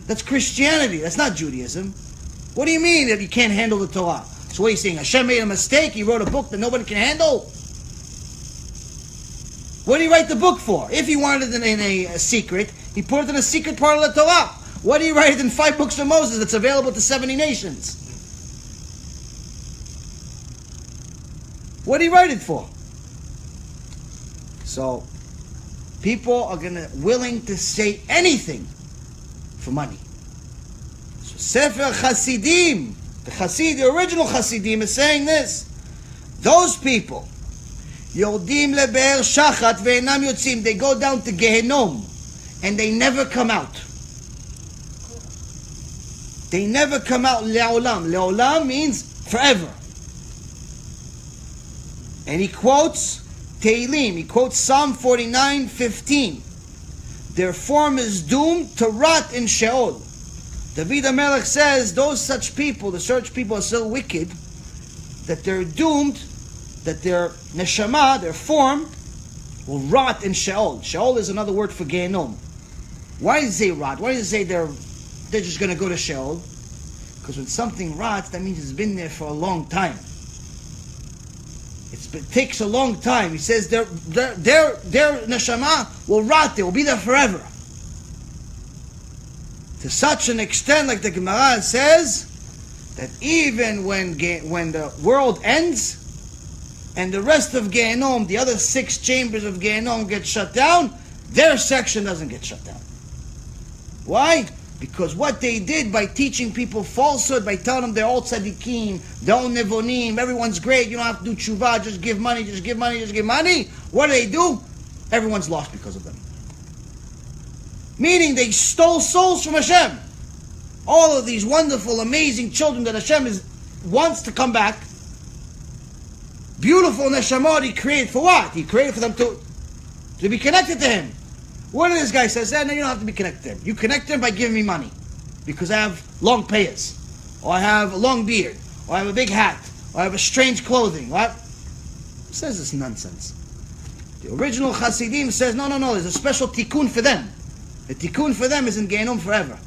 That's Christianity. That's not Judaism. What do you mean that you can't handle the Torah? So what are you saying? Hashem made a mistake? He wrote a book that nobody can handle? What did he write the book for? If he wanted it in a secret, he put it in a secret part of the Torah. What did he write it in 5 books of Moses that's available to 70 nations? What did he write it for? So, people are willing to say anything for money. So Sefer Chasidim, the original Chasidim is saying this. Those people, Yordim lebe'er shachat ve'enam yotzim, they go down to Gehenom and they never come out. They never come out le'olam. Le'olam means forever. And he quotes Tehillim, he quotes Psalm 49:15. Their form is doomed to rot in Sheol. David HaMelech says those such people, the such people are so wicked that they're doomed, that their neshama, their form, will rot in Sheol. Sheol is another word for Gehenom. Why does it say rot? Why does it say they're just going to go to Sheol? Because when something rots, that means it's been there for a long time. It takes a long time. He says their neshama will rot there, will be there forever. To such an extent, like the Gemara says, that even when the world ends and the rest of Gehenom, the other 6 chambers of Gehenom get shut down, their section doesn't get shut down. Why? Because what they did by teaching people falsehood, by telling them they're all tzaddikim, they're all nevonim, everyone's great, you don't have to do tshuva, just give money, just give money, just give money. What do? Everyone's lost because of them. Meaning they stole souls from Hashem. All of these wonderful, amazing children that Hashem wants to come back. Beautiful neshamot He created for what? He created for them to be connected to Him. What did this guy say? No, you don't have to be connected to Him. You connect to Him by giving me money. Because I have long payas. Or I have a long beard. Or I have a big hat. Or I have a strange clothing. What? Who says this nonsense? The original Hasidim says, no, there's a special tikkun for them. The tikkun for them is in Gehenom forever.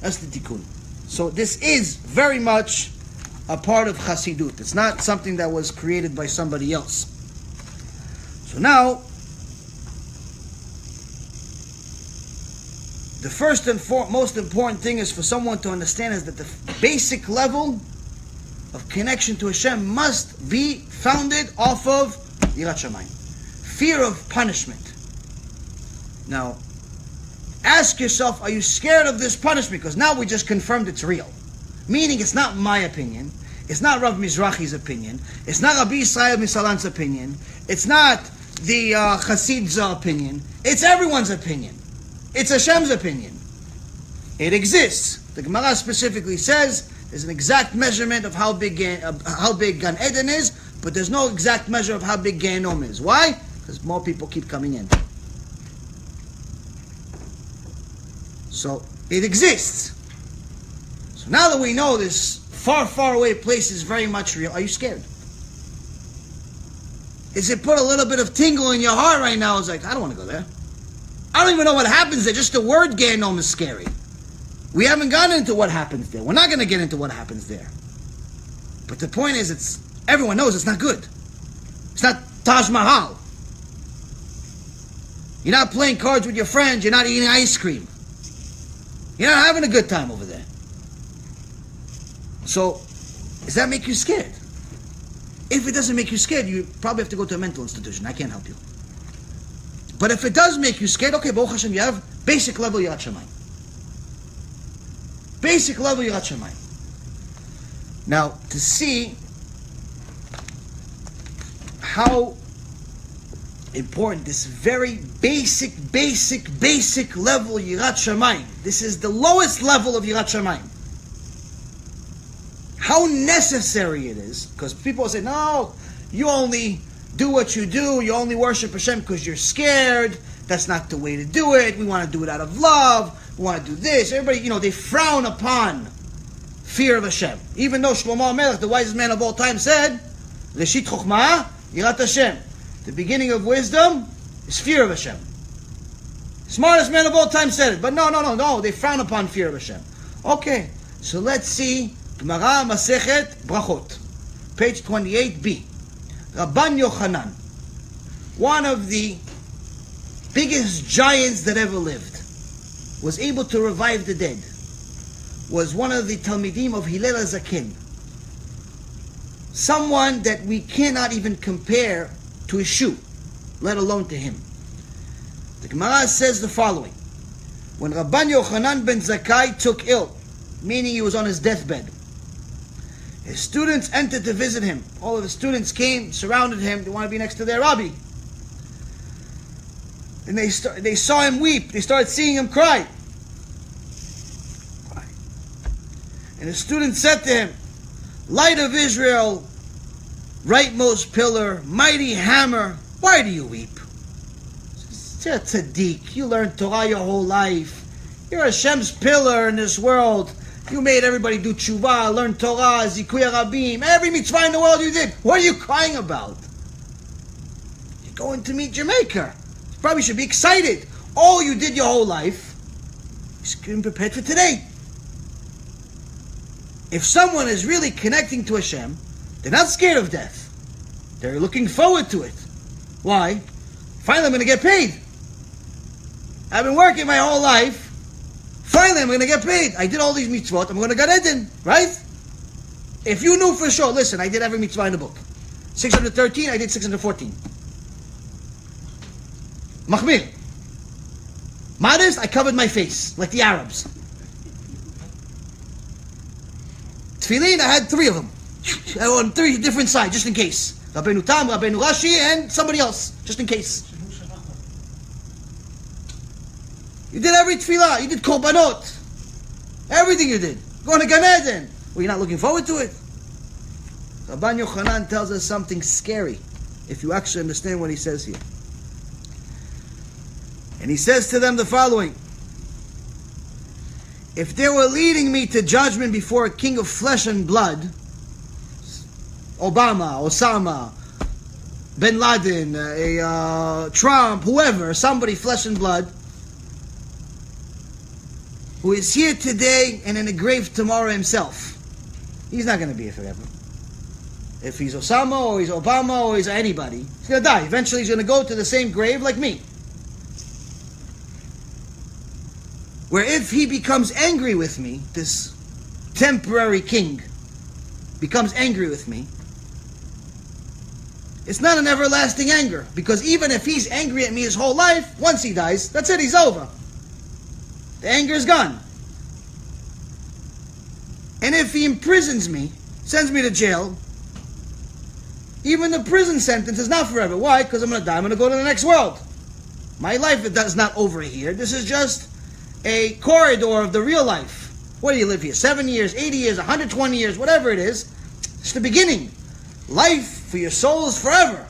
That's the tikkun. So this is very much a part of Hasidut. It's not something that was created by somebody else. So now, the first and most important thing is for someone to understand is that the basic level of connection to Hashem must be founded off of Yirat Shamayim. Fear of punishment. Now, ask yourself, are you scared of this punishment? Because now we just confirmed it's real. Meaning it's not my opinion. It's not Rav Mizrahi's opinion. It's not Rabbi Yisrael Misalan's opinion. It's not the Chasid's opinion. It's everyone's opinion. It's Hashem's opinion. It exists. The Gemara specifically says there's an exact measurement of how big Gan Eden is, but there's no exact measure of how big Gehenom is. Why? Because more people keep coming in. So it exists. So now that we know this far, far away place is very much real, are you scared? Is it put a little bit of tingle in your heart right now? It's like, I don't want to go there. I don't even know what happens there. Just the word Gehenom is scary. We haven't gotten into what happens there. We're not going to get into what happens there. But the point is, everyone knows it's not good. It's not Taj Mahal. You're not playing cards with your friends. You're not eating ice cream. You're not having a good time over there. So, does that make you scared? If it doesn't make you scared, you probably have to go to a mental institution. I can't help you. But if it does make you scared, okay, Baruch Hashem, you have basic level Yirat Shamayim. Basic level Yirat Shamayim. Now, to see how important this very basic level Yirat Shamayim, this is the lowest level of Yirat Shamayim. How necessary it is, because people say, no, you only do what you do, you only worship Hashem because you're scared, that's not the way to do it, we want to do it out of love, we want to do this. Everybody, they frown upon fear of Hashem. Even though Shlomo HaMelech, the wisest man of all time, said, Reshit Chokhmah, Yirat Hashem. The beginning of wisdom is fear of Hashem. Smartest man of all time said it, but no, they frown upon fear of Hashem. Okay, so let's see Gemara Masechet Brachot, page 28b. Rabban Yochanan, one of the biggest giants that ever lived, was able to revive the dead, was one of the Talmidim of Hillel HaZaken. Someone that we cannot even compare to a shoe, let alone to him. The Gemara says the following. When Rabban Yochanan ben Zakkai took ill, meaning he was on his deathbed, his students entered to visit him. All of the students came, surrounded him. They want to be next to their rabbi. And they saw him weep. They started seeing him cry. And the students said to him, Light of Israel, rightmost pillar, mighty hammer, why do you weep? You're a tzaddik. You learned Torah your whole life. You're Hashem's pillar in this world. You made everybody do tshuva, learn Torah, zikuy rabim, every mitzvah in the world you did. What are you crying about? You're going to meet Jamaica. You probably should be excited. All you did your whole life is getting prepared for today. If someone is really connecting to Hashem, they're not scared of death. They're looking forward to it. Why? Finally I'm going to get paid. I've been working my whole life. Finally, I'm going to get paid. I did all these mitzvot. I'm going to get Eden, right? If you knew for sure, listen, I did every mitzvah in the book. 613, I did 614. Machmir. Modest, I covered my face, like the Arabs. Tefillin, I had 3 of them. On 3 different sides, just in case. Rabbeinu Tam, Rabbeinu Rashi, and somebody else, just in case. You did every tefillah, you did korbanot. Everything you did. Going to Gan Eden. Well, you're not looking forward to it? Rabban Yochanan tells us something scary, if you actually understand what he says here. And he says to them the following: if they were leading me to judgment before a king of flesh and blood, Obama, Osama, Bin Laden, Trump, whoever, somebody flesh and blood, who is here today and in a grave tomorrow himself, he's not going to be here forever. If he's Osama or he's Obama or he's anybody, he's going to die. Eventually he's going to go to the same grave like me. Where if he becomes angry with me, this temporary king becomes angry with me, it's not an everlasting anger. Because even if he's angry at me his whole life, once he dies, that's it, he's over. The anger is gone. And if he imprisons me, sends me to jail, even the prison sentence is not forever. Why? Because I'm going to die. I'm going to go to the next world. My life is not over here. This is just a corridor of the real life. What do you live here? 7 years, 80 years, 120 years, whatever it is. It's the beginning. Life for your soul is forever.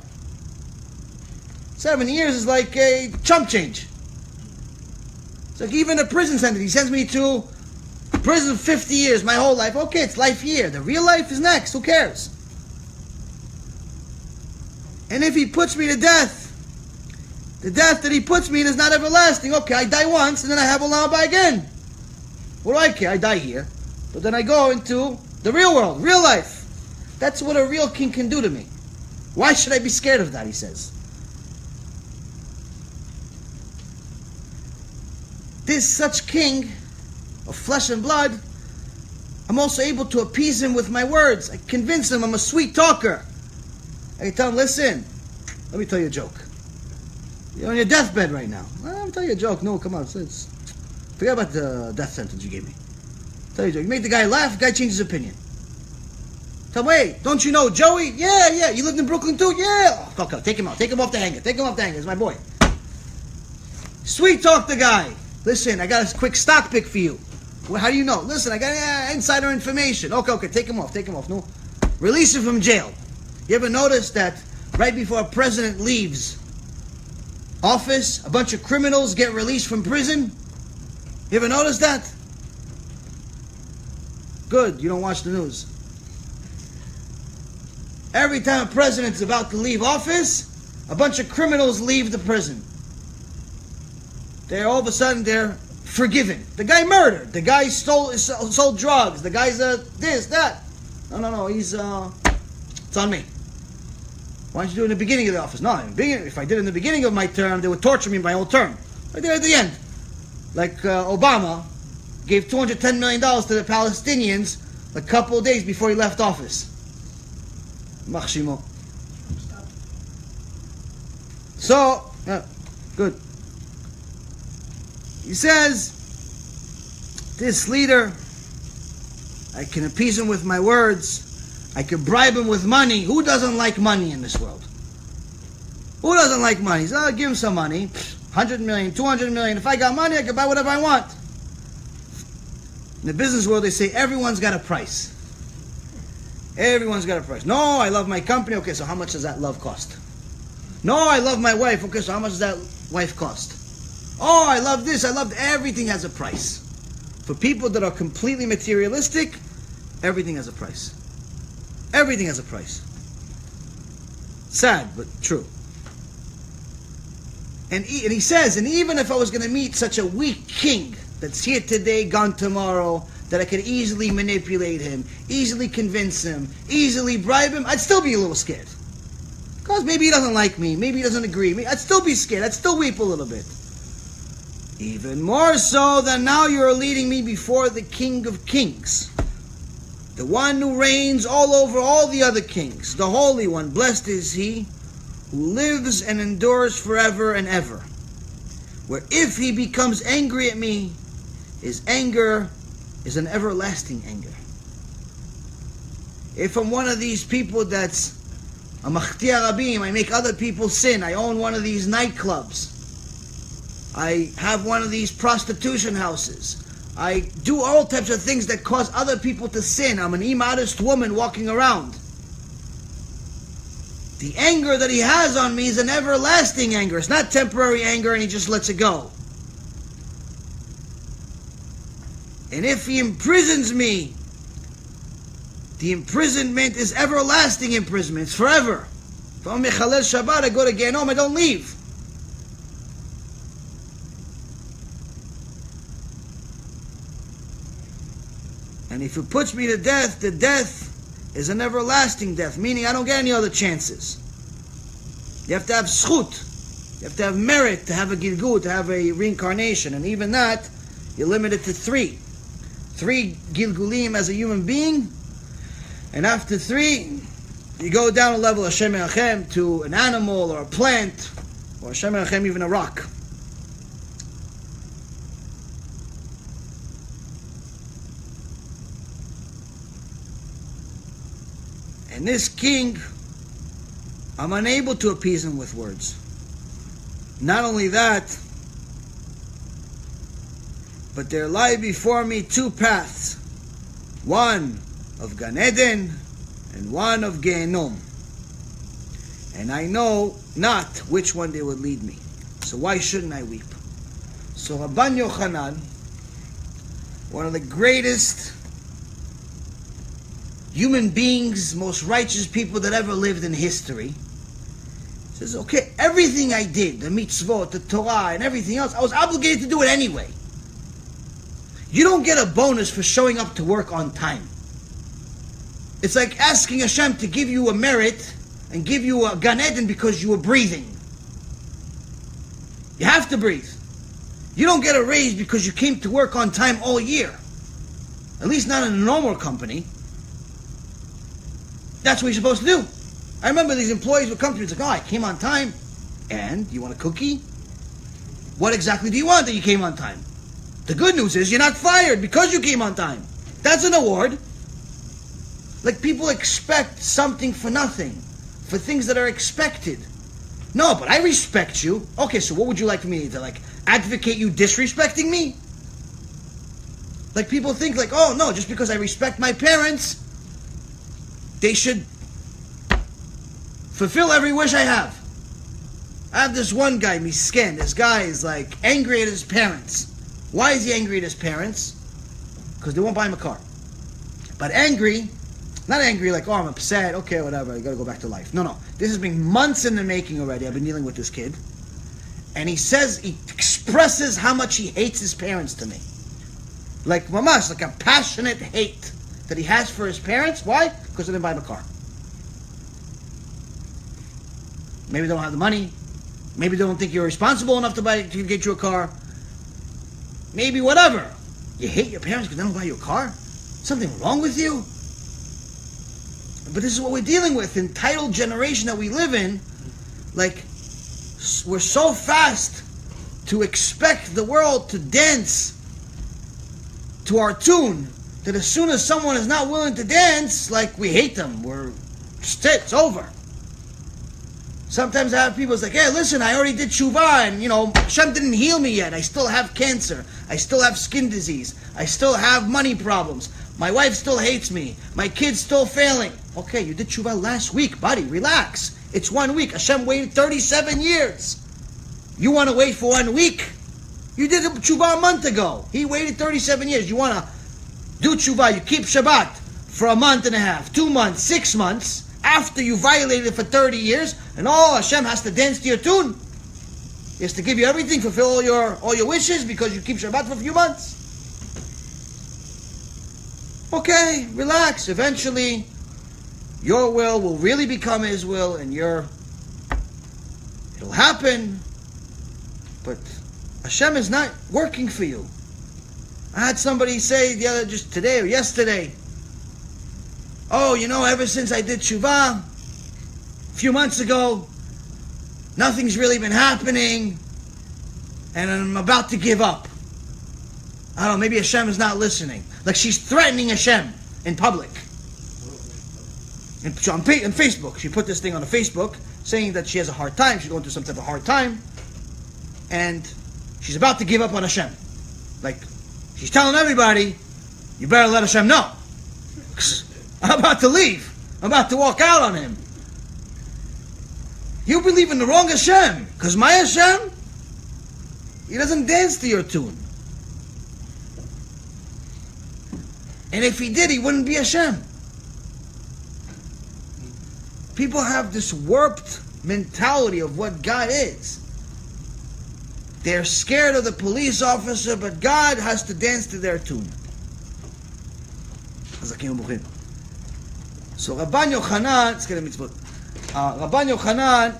7 years is like a chump change. It's like even a prison sentence. He sends me to prison 50 years, my whole life. Okay, it's life here. The real life is next. Who cares? And if he puts me to death, the death that he puts me in is not everlasting. Okay, I die once and then I have Olam Haba again. What do I care? I die here. But then I go into the real world, real life. That's what a real king can do to me. Why should I be scared of that, he says. This such king of flesh and blood, I'm also able to appease him with my words. I convince him I'm a sweet talker. I tell him, listen, let me tell you a joke. You're on your deathbed right now. Let me tell you a joke. No, come on. Forget about the death sentence you gave me. Tell you a joke. You make the guy laugh, the guy changes his opinion. Tell him, hey, don't you know Joey? Yeah. You lived in Brooklyn too? Yeah. Oh, okay, take him out. Take him off the hanger. Take him off the hanger. He's my boy. Sweet talk the guy. Listen, I got a quick stock pick for you. Well, how do you know? Listen, I got insider information. Okay, take him off. No. Release him from jail. You ever notice that right before a president leaves office, a bunch of criminals get released from prison? You ever notice that? Good, you don't watch the news. Every time a president is about to leave office, a bunch of criminals leave the prison. All of a sudden they're forgiven. The guy murdered. The guy sold drugs. The guy's this, that. No, he's it's on me. Why don't you do it in the beginning of the office? No, if I did it in the beginning of my term, they would torture me in my whole term. I did it at the end. Like Obama gave $210 million to the Palestinians a couple of days before he left office. Machshimo. So, good. He says, this leader, I can appease him with my words. I can bribe him with money. Who doesn't like money in this world? Who doesn't like money? So I'll give him some money. 100 million, 200 million. If I got money, I can buy whatever I want. In the business world, they say everyone's got a price. Everyone's got a price. No, I love my company. Okay, so how much does that love cost? No, I love my wife. Okay, so how much does that wife cost? Oh, I love this. I love everything has a price. For people that are completely materialistic, everything has a price. Everything has a price. Sad, but true. And he says, and even if I was going to meet such a weak king that's here today, gone tomorrow, that I could easily manipulate him, easily convince him, easily bribe him, I'd still be a little scared. Because maybe he doesn't like me, maybe he doesn't agree with me, I'd still be scared, I'd still weep a little bit. Even more so than now you're leading me before the King of Kings, the one who reigns all over all the other kings, the Holy One, blessed is he, who lives and endures forever and ever. Where if he becomes angry at me, his anger is an everlasting anger. If I'm one of these people that's a machtia rabim, I make other people sin, I own one of these nightclubs, I have one of these prostitution houses, I do all types of things that cause other people to sin, I'm an immodest woman walking around, the anger that he has on me is an everlasting anger. It's not temporary anger and he just lets it go. And if he imprisons me, the imprisonment is everlasting imprisonment. It's forever. If I'm mechalel Shabbat, I go to Gehenom, I don't leave. And if he puts me to death, the death is an everlasting death, meaning I don't get any other chances. You have to have zchut, you have to have merit to have a gilgul, to have a reincarnation, and even that, you're limited to 3. 3 gilgulim as a human being, and after 3, you go down a level of Hashem Erachem to an animal or a plant, or Hashem Erachem even a rock. And this king, I'm unable to appease him with words. Not only that, but there lie before me 2 paths. One of Gan Eden and one of Gehenom. And I know not which one they would lead me. So why shouldn't I weep? So Rabban Yochanan, one of the greatest human beings, most righteous people that ever lived in history, says, okay, everything I did, the mitzvot, the Torah, and everything else, I was obligated to do it anyway. You don't get a bonus for showing up to work on time. It's like asking Hashem to give you a merit and give you a Gan Eden because you were breathing. You have to breathe. You don't get a raise because you came to work on time all year. At least not in a normal company. That's what you're supposed to do. I remember these employees would come to me and say, oh, I came on time. And you want a cookie? What exactly do you want that you came on time? The good news is you're not fired because you came on time. That's an award. Like people expect something for nothing, for things that are expected. No, but I respect you. Okay, so what would you like for me to like advocate you disrespecting me? Like people think like, oh no, just because I respect my parents, they should fulfill every wish I have. I have this one guy, misken. This guy is like angry at his parents. Why is he angry at his parents? Because they won't buy him a car. But angry, not angry like, oh, I'm upset, okay, whatever, I gotta go back to life. No. This has been months in the making already. I've been dealing with this kid. And he says, he expresses how much he hates his parents to me. Like, mamash, like a passionate hate that he has for his parents. Why? Because they didn't buy him a car. Maybe they don't have the money. Maybe they don't think you're responsible enough to get you a car. Maybe whatever. You hate your parents because they don't buy you a car? Something wrong with you? But this is what we're dealing with. Entitled generation that we live in, like, we're so fast to expect the world to dance to our tune that as soon as someone is not willing to dance, like, we hate them. It's over. Sometimes I have people like, hey, listen, I already did tshuva and, Hashem didn't heal me yet. I still have cancer. I still have skin disease. I still have money problems. My wife still hates me. My kid's still failing. Okay, you did tshuva last week, buddy. Relax. It's 1 week. Hashem waited 37 years. You want to wait for 1 week? You did tshuva a month ago. He waited 37 years. You want to do tshuva. You keep Shabbat for a month and a half, 2 months, 6 months. After you violated it for 30 years, and Hashem has to dance to your tune. He has to give you everything, fulfill all your wishes because you keep Shabbat for a few months. Okay, relax. Eventually, your will really become His will, and it'll happen. But Hashem is not working for you. I had somebody say just today or yesterday, Oh, ever since I did tshuva, a few months ago, nothing's really been happening, and I'm about to give up. I don't know, maybe Hashem is not listening. Like she's threatening Hashem in public. On Facebook, she put this thing on Facebook, saying that she has a hard time, she's going through some type of hard time, and she's about to give up on Hashem. Like, she's telling everybody, you better let Hashem know. I'm about to leave. I'm about to walk out on him. You believe in the wrong Hashem, because my Hashem, he doesn't dance to your tune. And if he did, he wouldn't be Hashem. People have this warped mentality of what God is. They're scared of the police officer, but God has to dance to their tune. So Rabban Yochanan, Rabban Yochanan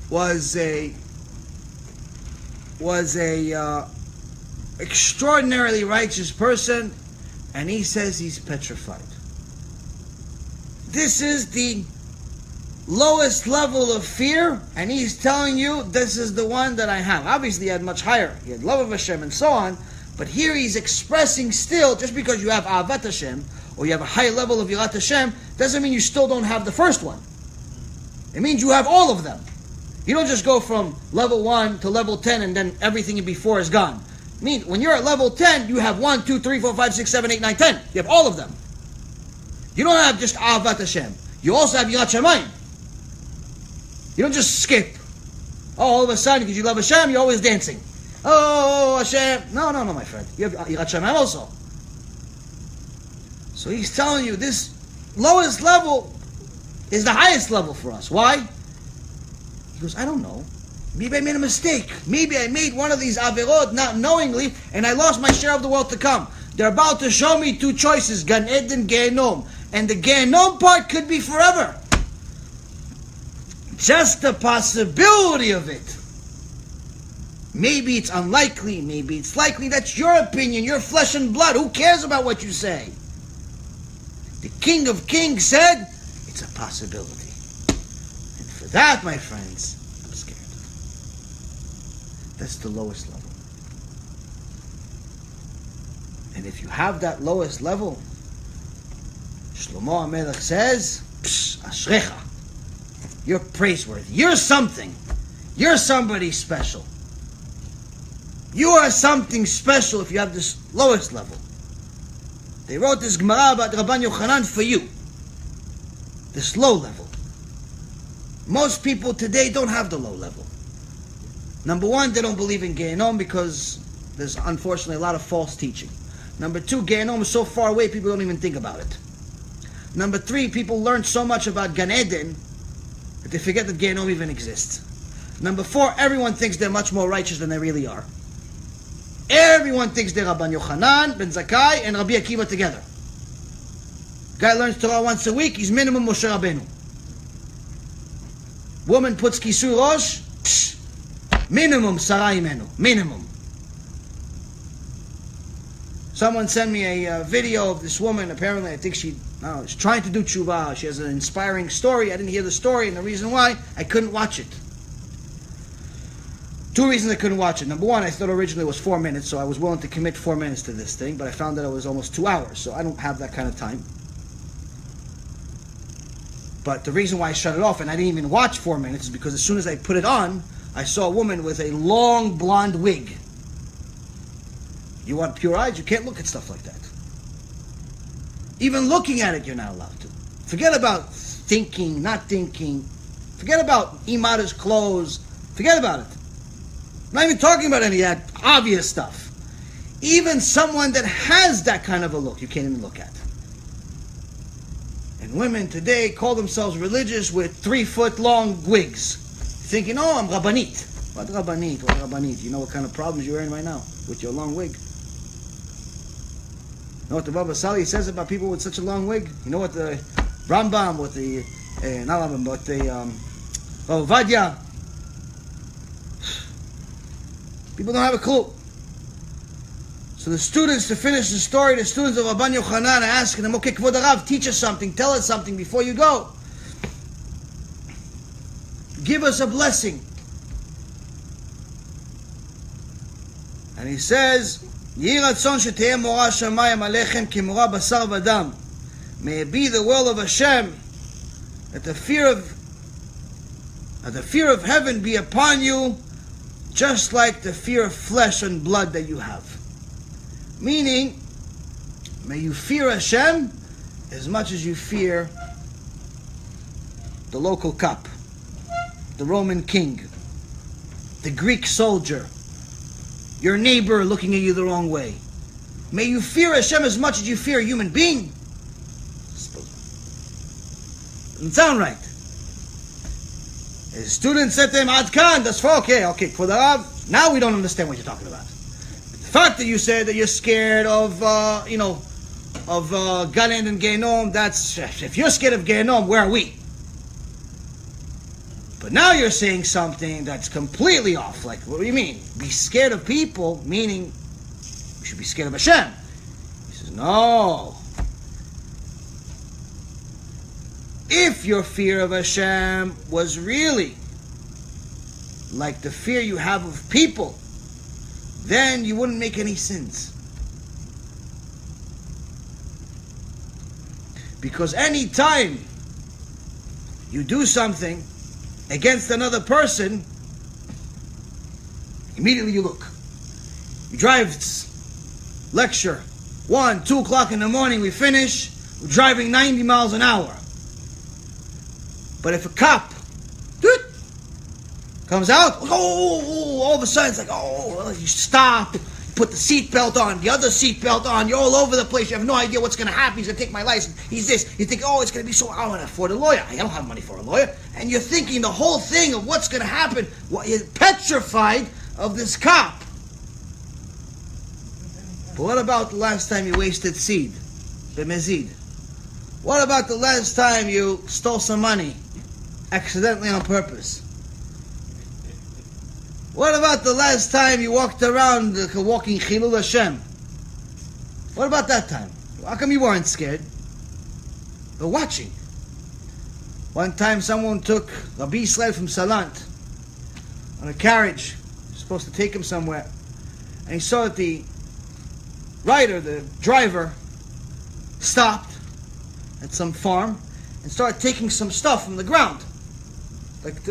was a extraordinarily righteous person, and he says he's petrified. This is the lowest level of fear, and he's telling you this is the one that I have. Obviously he had much higher. He had love of Hashem and so on, but here he's expressing still, just because you have Ahavat Hashem, or you have a high level of Yirat Hashem, doesn't mean you still don't have the first one. It means you have all of them. You don't just go from level 1 to level 10 and then everything before is gone. I mean, when you're at level 10, you have 1, 2, 3, 4, 5, 6, 7, 8, 9, 10. You have all of them. You don't have just Ahavat Hashem. You also have Yirat Shamayim. You don't just skip. Oh, all of a sudden, because you love Hashem, you're always dancing. Oh, Hashem. No, my friend. You have Yirat Shamayim also. So he's telling you this lowest level is the highest level for us. Why? He goes, I don't know. Maybe I made a mistake. Maybe I made one of these averot not knowingly, and I lost my share of the world to come. They're about to show me two choices, Gan Eden, Gehenom. And the Gehenom part could be forever. Just the possibility of it. Maybe it's unlikely, maybe it's likely. That's your opinion, your flesh and blood. Who cares about what you say? The King of Kings said, it's a possibility. And for that, my friends, I'm scared. That's the lowest level. And if you have that lowest level, Shlomo HaMelech says, Ashrecha, you're praiseworthy. You're something. You're somebody special. You are something special if you have this lowest level. They wrote this Gemara about Rabban Yochanan for you. This low level. Most people today don't have the low level. Number one, they don't believe in Gehenom because there's unfortunately a lot of false teaching. Number two, Gehenom is so far away people don't even think about it. Number three, people learn so much about Gan Eden that they forget that Gehenom even exists. Number four, everyone thinks they're much more righteous than they really are. Everyone thinks they're Rabban Yochanan, Ben Zakkai, and Rabbi Akiva together. Guy learns Torah once a week, he's minimum Moshe Rabbeinu. Woman puts Kisui Rosh, minimum Sarah Imenu, minimum. Someone sent me a video of this woman, apparently I think she's trying to do tshuva, she has an inspiring story, I didn't hear the story, and the reason why, I couldn't watch it. Two reasons I couldn't watch it. Number one, I thought originally it was 4 minutes, so I was willing to commit 4 minutes to this thing, but I found that it was almost 2 hours, so I don't have that kind of time. But the reason why I shut it off, and I didn't even watch 4 minutes, is because as soon as I put it on, I saw a woman with a long blonde wig. You want pure eyes? You can't look at stuff like that. Even looking at it, you're not allowed to. Forget about thinking, not thinking. Forget about Imada's clothes. Forget about it. I'm not even talking about any of that obvious stuff. Even someone that has that kind of a look, you can't even look at. And women today call themselves religious with 3-foot long wigs. Thinking, oh, I'm Rabbanit. What Rabbanit? What Rabbanit? You know what kind of problems you're in right now with your long wig? You know what the Baba Sali says about people with such a long wig? You know what the Rambam, what the, not Rambam, but the Vadia. People don't have a clue. So the students, to finish the story, the students of Rabban Yochanan are asking him, okay, Kvod Harav, teach us something, tell us something before you go. Give us a blessing. And he says, Yehi ratzon sheteheh morah shamayim alechem ki morah basar v'dam. May it be the will of Hashem that the fear of heaven be upon you, just like the fear of flesh and blood that you have. Meaning, may you fear Hashem as much as you fear the local cop, the Roman king, the Greek soldier, your neighbor looking at you the wrong way. May you fear Hashem as much as you fear a human being. Doesn't sound right. His student said to him, Ad kan, that's for okay, Kvod Harav, now we don't understand what you're talking about. The fact that you said that you're scared of, Gan Eden and Gehenom, that's, if you're scared of Gehenom, where are we? But now you're saying something that's completely off. Like, what do you mean? Be scared of people, meaning we should be scared of Hashem. He says, no. If your fear of Hashem was really like the fear you have of people, then you wouldn't make any sins. Because any time you do something against another person, immediately you look. You drive lecture, 1, 2 o'clock in the morning, we finish, we're driving 90 miles an hour. But if a cop comes out, all of a sudden it's like, you stop, put the seatbelt on, the other seatbelt on, you're all over the place, you have no idea what's going to happen, he's going to take my license, he's this, you think, it's going to be so, I want to afford a lawyer, I don't have money for a lawyer, and you're thinking the whole thing of what's going to happen, you're petrified of this cop. But what about the last time you wasted seed, b'mezid? What about the last time you stole some money, accidentally on purpose? What about the last time you walked around walking Chilul Hashem? What about that time? How come you weren't scared? But watching. One time someone took Rabbi Yisrael from Salant on a carriage. He was supposed to take him somewhere. And he saw that the rider, the driver, stopped at some farm and started taking some stuff from the ground. Like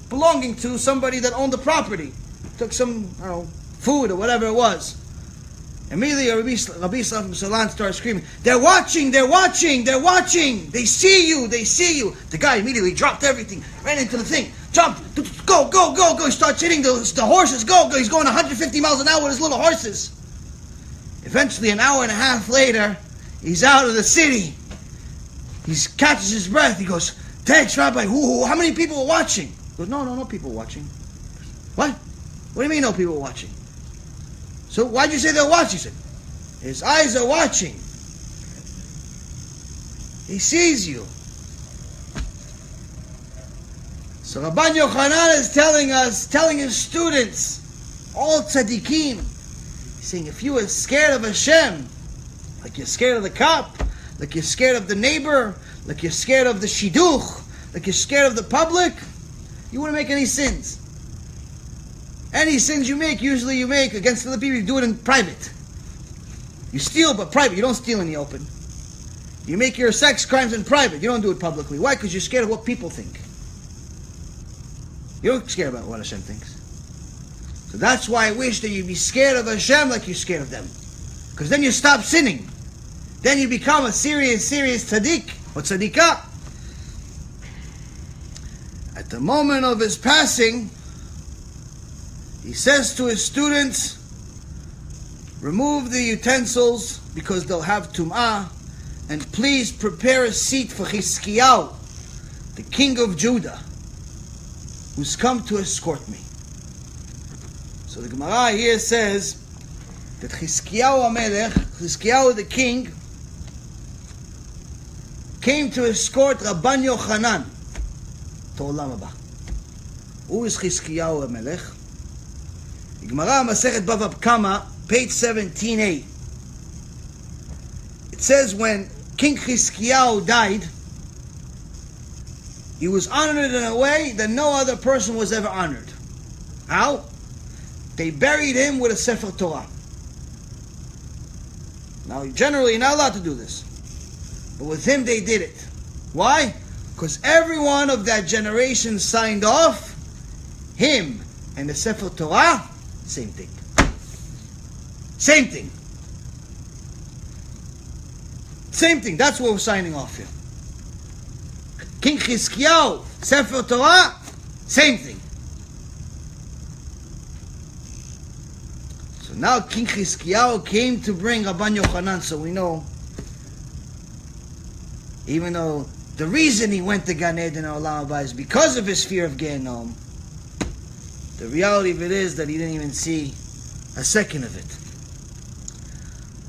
belonging to somebody that owned the property. Took some, food or whatever it was. Immediately Rabbi Yisrael from Salant started screaming, they're watching, they're watching, they're watching, they see you, they see you. The guy immediately dropped everything, ran into the thing, jumped, go, go, go, go. He starts hitting the horses, go, he's going 150 miles an hour with his little horses. Eventually, an hour and a half later, he's out of the city. He catches his breath, he goes, thanks, Rabbi, how many people were watching? He goes, no people watching. What? What do you mean no people watching? So why'd you say they're watching? He said, his eyes are watching. He sees you. So Rabban Yochanan is telling his students, all tzaddikim, he's saying, if you are scared of Hashem, like you're scared of the cop, like you're scared of the neighbor, like you're scared of the shidduch, like you're scared of the public, you wouldn't make any sins. Any sins you make, usually you make against other people, you do it in private. You steal, but private. You don't steal in the open. You make your sex crimes in private. You don't do it publicly. Why? Because you're scared of what people think. You're not scared about what Hashem thinks. So that's why I wish that you be scared of Hashem like you're scared of them. Because then you stop sinning. Then you become a serious tzaddik or tzaddikah. At the moment of his passing, he says to his students, remove the utensils because they'll have tum'ah, and please prepare a seat for Chizkiyahu, the king of Judah, who's come to escort me. So the Gemara here says that Chizkiyahu the king, came to escort Rabban Yochanan to Olam Haba. Who is Chizkiyahu HaMelech? Gemara Masechet Bava Kama page 17a. It says when King Chizkiyahu died, he was honored in a way that no other person was ever honored. How? They buried him with a Sefer Torah. Now, generally, you're not allowed to do this. But with him, they did it. Why? Because everyone of that generation signed off. Him and the Sefer Torah, same thing. Same thing. Same thing. That's what we're signing off here. King Chizkiyahu, Sefer Torah, same thing. So now King Chizkiyahu came to bring Rabban Yochanan, so we know, even though the reason he went to Gan Eden or Olam Haba is because of his fear of Gehenom, the reality of it is that he didn't even see a second of it.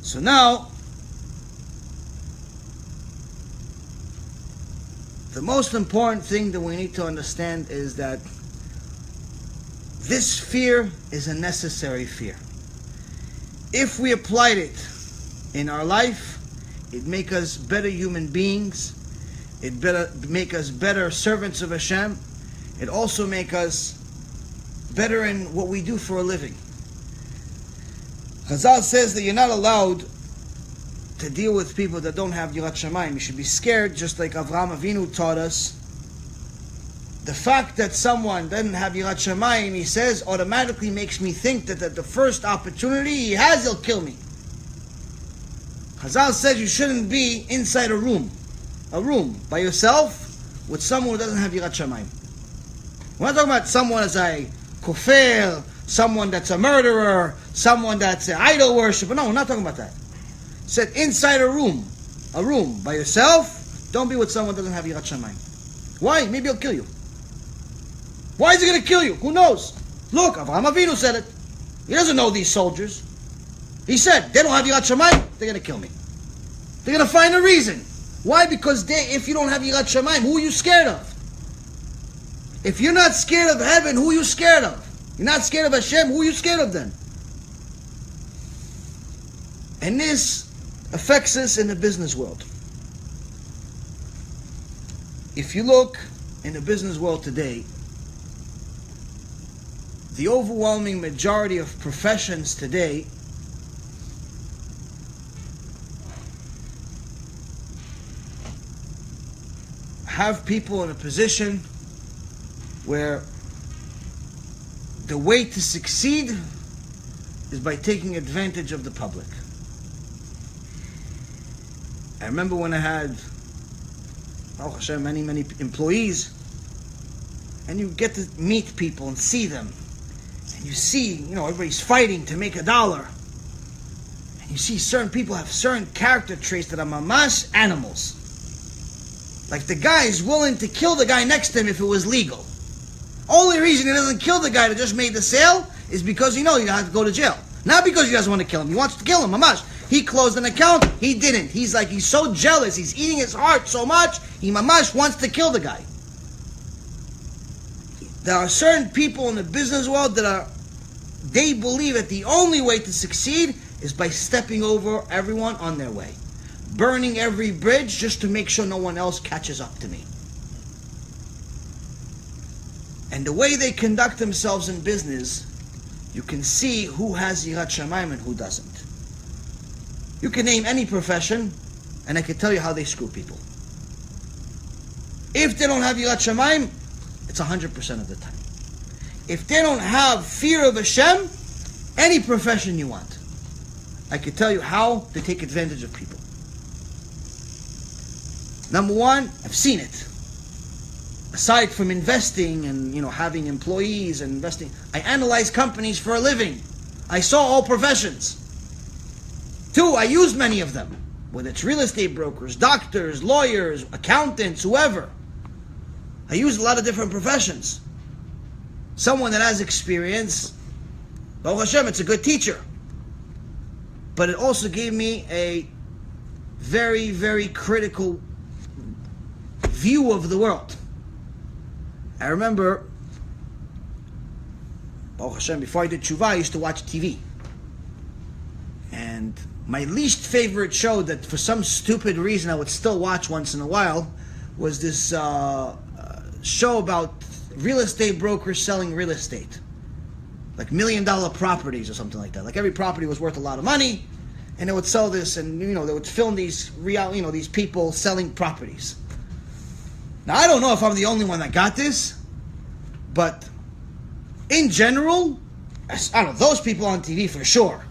So now, the most important thing that we need to understand is that this fear is a necessary fear. If we applied it in our life, it'd make us better human beings. It'd make us better servants of Hashem. It'd also make us better in what we do for a living. Chazal says that you're not allowed to deal with people that don't have Yirat Shamayim. You should be scared, just like Avraham Avinu taught us. The fact that someone doesn't have Yirat Shamayim, he says, automatically makes me think that at the first opportunity he has, he'll kill me. Chazal says you shouldn't be inside a room by yourself with someone who doesn't have Yirat Shamayim. We're not talking about someone as a kofir, someone that's a murderer, someone that's an idol worshiper. No, we're not talking about that. It said inside a room by yourself. Don't be with someone who doesn't have Yirat Shamayim. Why? Maybe he'll kill you. Why is he going to kill you? Who knows? Look, Avraham Avinu said it. He doesn't know these soldiers. He said, they don't have Yirat Shamayim, they're going to kill me. They're going to find a reason. Why? Because if you don't have Yirat Shamayim, who are you scared of? If you're not scared of heaven, who are you scared of? You're not scared of Hashem, who are you scared of then? And this affects us in the business world. If you look in the business world today, the overwhelming majority of professions today have people in a position where the way to succeed is by taking advantage of the public. I remember when I had, Baruch Hashem, many employees, and you get to meet people and see them, and you see, everybody's fighting to make $1, and you see certain people have certain character traits that are mamash animals. Like the guy is willing to kill the guy next to him if it was legal. Only reason he doesn't kill the guy that just made the sale is because he knows he has to go to jail. Not because he doesn't want to kill him. He wants to kill him, mamash. He closed an account, he didn't. He's so jealous, he's eating his heart so much, he mamash wants to kill the guy. There are certain people in the business world they believe that the only way to succeed is by stepping over everyone on their way. Burning every bridge just to make sure no one else catches up to me. And the way they conduct themselves in business, you can see who has Yirat Shamayim and who doesn't. You can name any profession, and I can tell you how they screw people. If they don't have Yirat Shamayim, it's 100% of the time. If they don't have fear of Hashem, any profession you want, I can tell you how they take advantage of people. Number one, I've seen it. Aside from investing and having employees and investing, I analyze companies for a living. I saw all professions. Two, I used many of them, whether it's real estate brokers, doctors, lawyers, accountants, whoever. I used a lot of different professions. Someone that has experience, Baruch Hashem, it's a good teacher. But it also gave me a very, very critical view of the world. I remember, Baruch Hashem, before I did tshuva, I used to watch TV. And my least favorite show that for some stupid reason I would still watch once in a while was this show about real estate brokers selling real estate. Like $1 million properties or something like that. Like every property was worth a lot of money, and they would sell this, and they would film these these people selling properties. Now I don't know if I'm the only one that got this, but in general, I don't know, those people on TV for sure.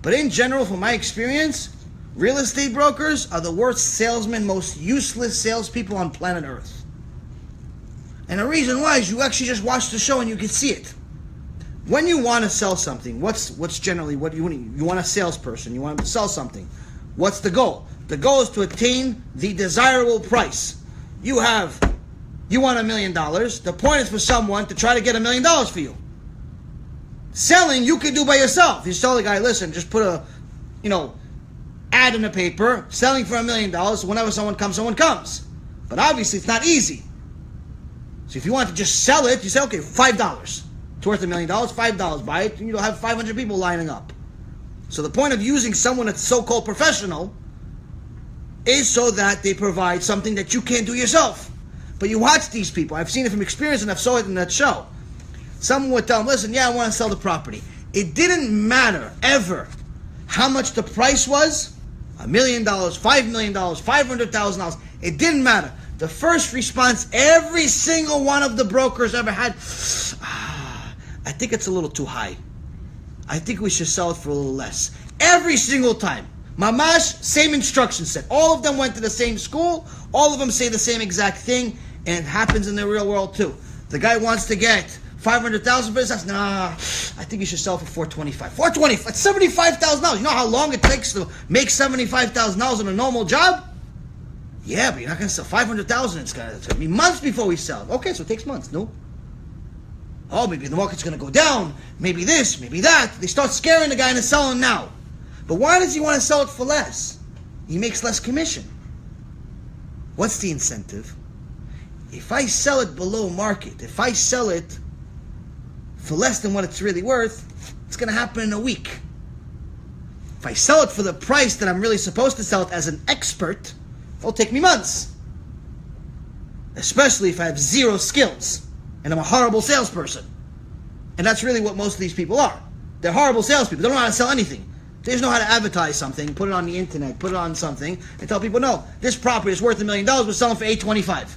But in general, from my experience, real estate brokers are the worst salesmen, most useless salespeople on planet Earth. And the reason why is you actually just watch the show and you can see it. When you want to sell something, what's generally what you want a salesperson, you want them to sell something. What's the goal? The goal is to attain the desirable price. You want $1 million. The point is for someone to try to get $1 million for you. Selling, you can do by yourself. You tell the guy, listen, just put a, ad in the paper, selling for $1 million. So whenever someone comes. But obviously, it's not easy. So if you want to just sell it, you say, okay, $5. It's worth $1 million, $5. Buy it, and you'll have 500 people lining up. So the point of using someone that's so-called professional is so that they provide something that you can't do yourself. But you watch these people. I've seen it from experience, and I've saw it in that show. Someone would tell them, listen, yeah, I want to sell the property. It didn't matter, ever, how much the price was. $1 million, $5 million, $500,000. It didn't matter. The first response every single one of the brokers ever had, I think it's a little too high. I think we should sell it for a little less. Every single time. Mamash, same instruction set. All of them went to the same school. All of them say the same exact thing. And it happens in the real world too. The guy wants to get $500,000 for this. Nah, I think you should sell for $425,000. $425,000. That's $75,000. You know how long it takes to make $75,000 in a normal job? Yeah, but you're not going to sell $500,000. It's going to be months before we sell. Okay, so it takes months. No. Oh, maybe the market's going to go down. Maybe this, maybe that. They start scaring the guy into selling now. But why does he want to sell it for less? He makes less commission. What's the incentive? If I sell it below market, if I sell it for less than what it's really worth, it's going to happen in a week. If I sell it for the price that I'm really supposed to sell it as an expert, it'll take me months. Especially if I have zero skills and I'm a horrible salesperson. And that's really what most of these people are. They're horrible salespeople. They don't know how to sell anything. They just know how to advertise something, put it on the internet, put it on something, and tell people, no, this property is worth $1 million, we're selling for $825.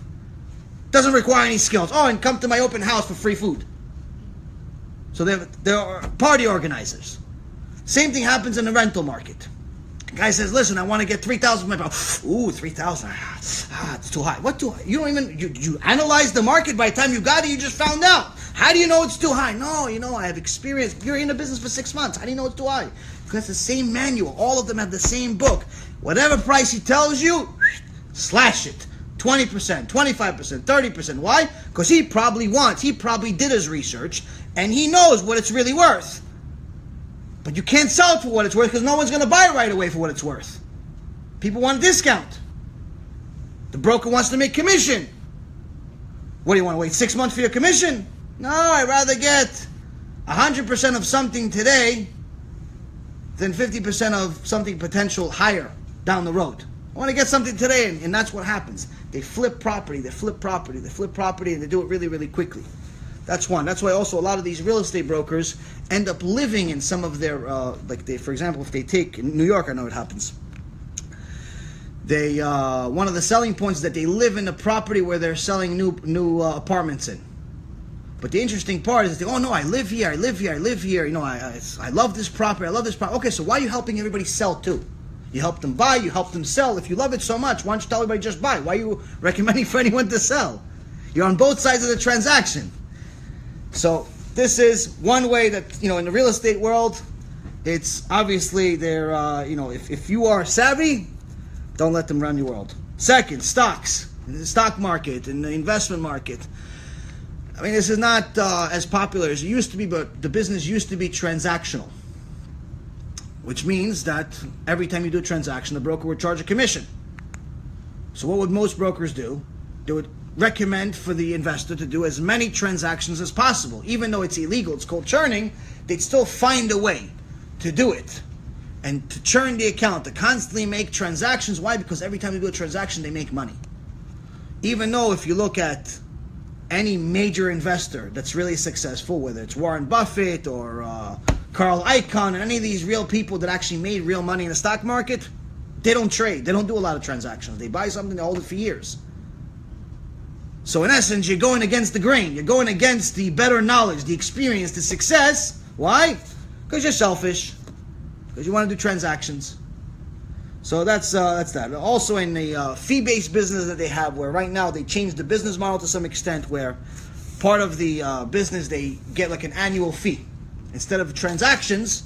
Doesn't require any skills. Oh, and come to my open house for free food. So they're party organizers. Same thing happens in the rental market. The guy says, listen, I want to get $3,000 for my property. Ooh, $3,000. It's too high. What too high? You don't even, you analyze the market by the time you got it, you just found out. How do you know it's too high? No, I have experience. You're in the business for 6 months. How do you know it's too high? Because it's the same manual. All of them have the same book. Whatever price he tells you, slash it. 20%, 25%, 30%. Why? Because he probably did his research, and he knows what it's really worth. But you can't sell it for what it's worth because no one's going to buy it right away for what it's worth. People want a discount. The broker wants to make commission. What do you want to wait 6 months for your commission? No, I'd rather get 100% of something today than 50% of something potential higher down the road. I want to get something today, and that's what happens. They flip property, and they do it really, really quickly. That's one. That's why also a lot of these real estate brokers end up living in some of their, for example, if they take, in New York, I know it happens. They, one of the selling points is that they live in the property where they're selling new apartments in. But the interesting part is that I live here. I love this property. Okay, so why are you helping everybody sell too? You help them buy, you help them sell. If you love it so much, why don't you tell everybody just buy? Why are you recommending for anyone to sell? You're on both sides of the transaction. So this is one way that, in the real estate world, it's obviously they're, if you are savvy, don't let them run your world. Second, stocks, the stock market and the investment market. I mean, this is not as popular as it used to be, but the business used to be transactional. Which means that every time you do a transaction, the broker would charge a commission. So what would most brokers do? They would recommend for the investor to do as many transactions as possible. Even though it's illegal, it's called churning, they'd still find a way to do it. and to churn the account, to constantly make transactions. Why? Because every time they do a transaction, they make money. Even though if you look at any major investor that's really successful, whether it's Warren Buffett or Carl Icahn, and any of these real people that actually made real money in the stock market, they don't trade. They don't do a lot of transactions. They buy something, they hold it for years. So in essence, you're going against the grain. You're going against the better knowledge, the experience, the success. Why? Because you're selfish. Because you want to do transactions. So that's that. Also in the fee-based business that they have, where right now they changed the business model to some extent, where part of the business they get like an annual fee. Instead of transactions,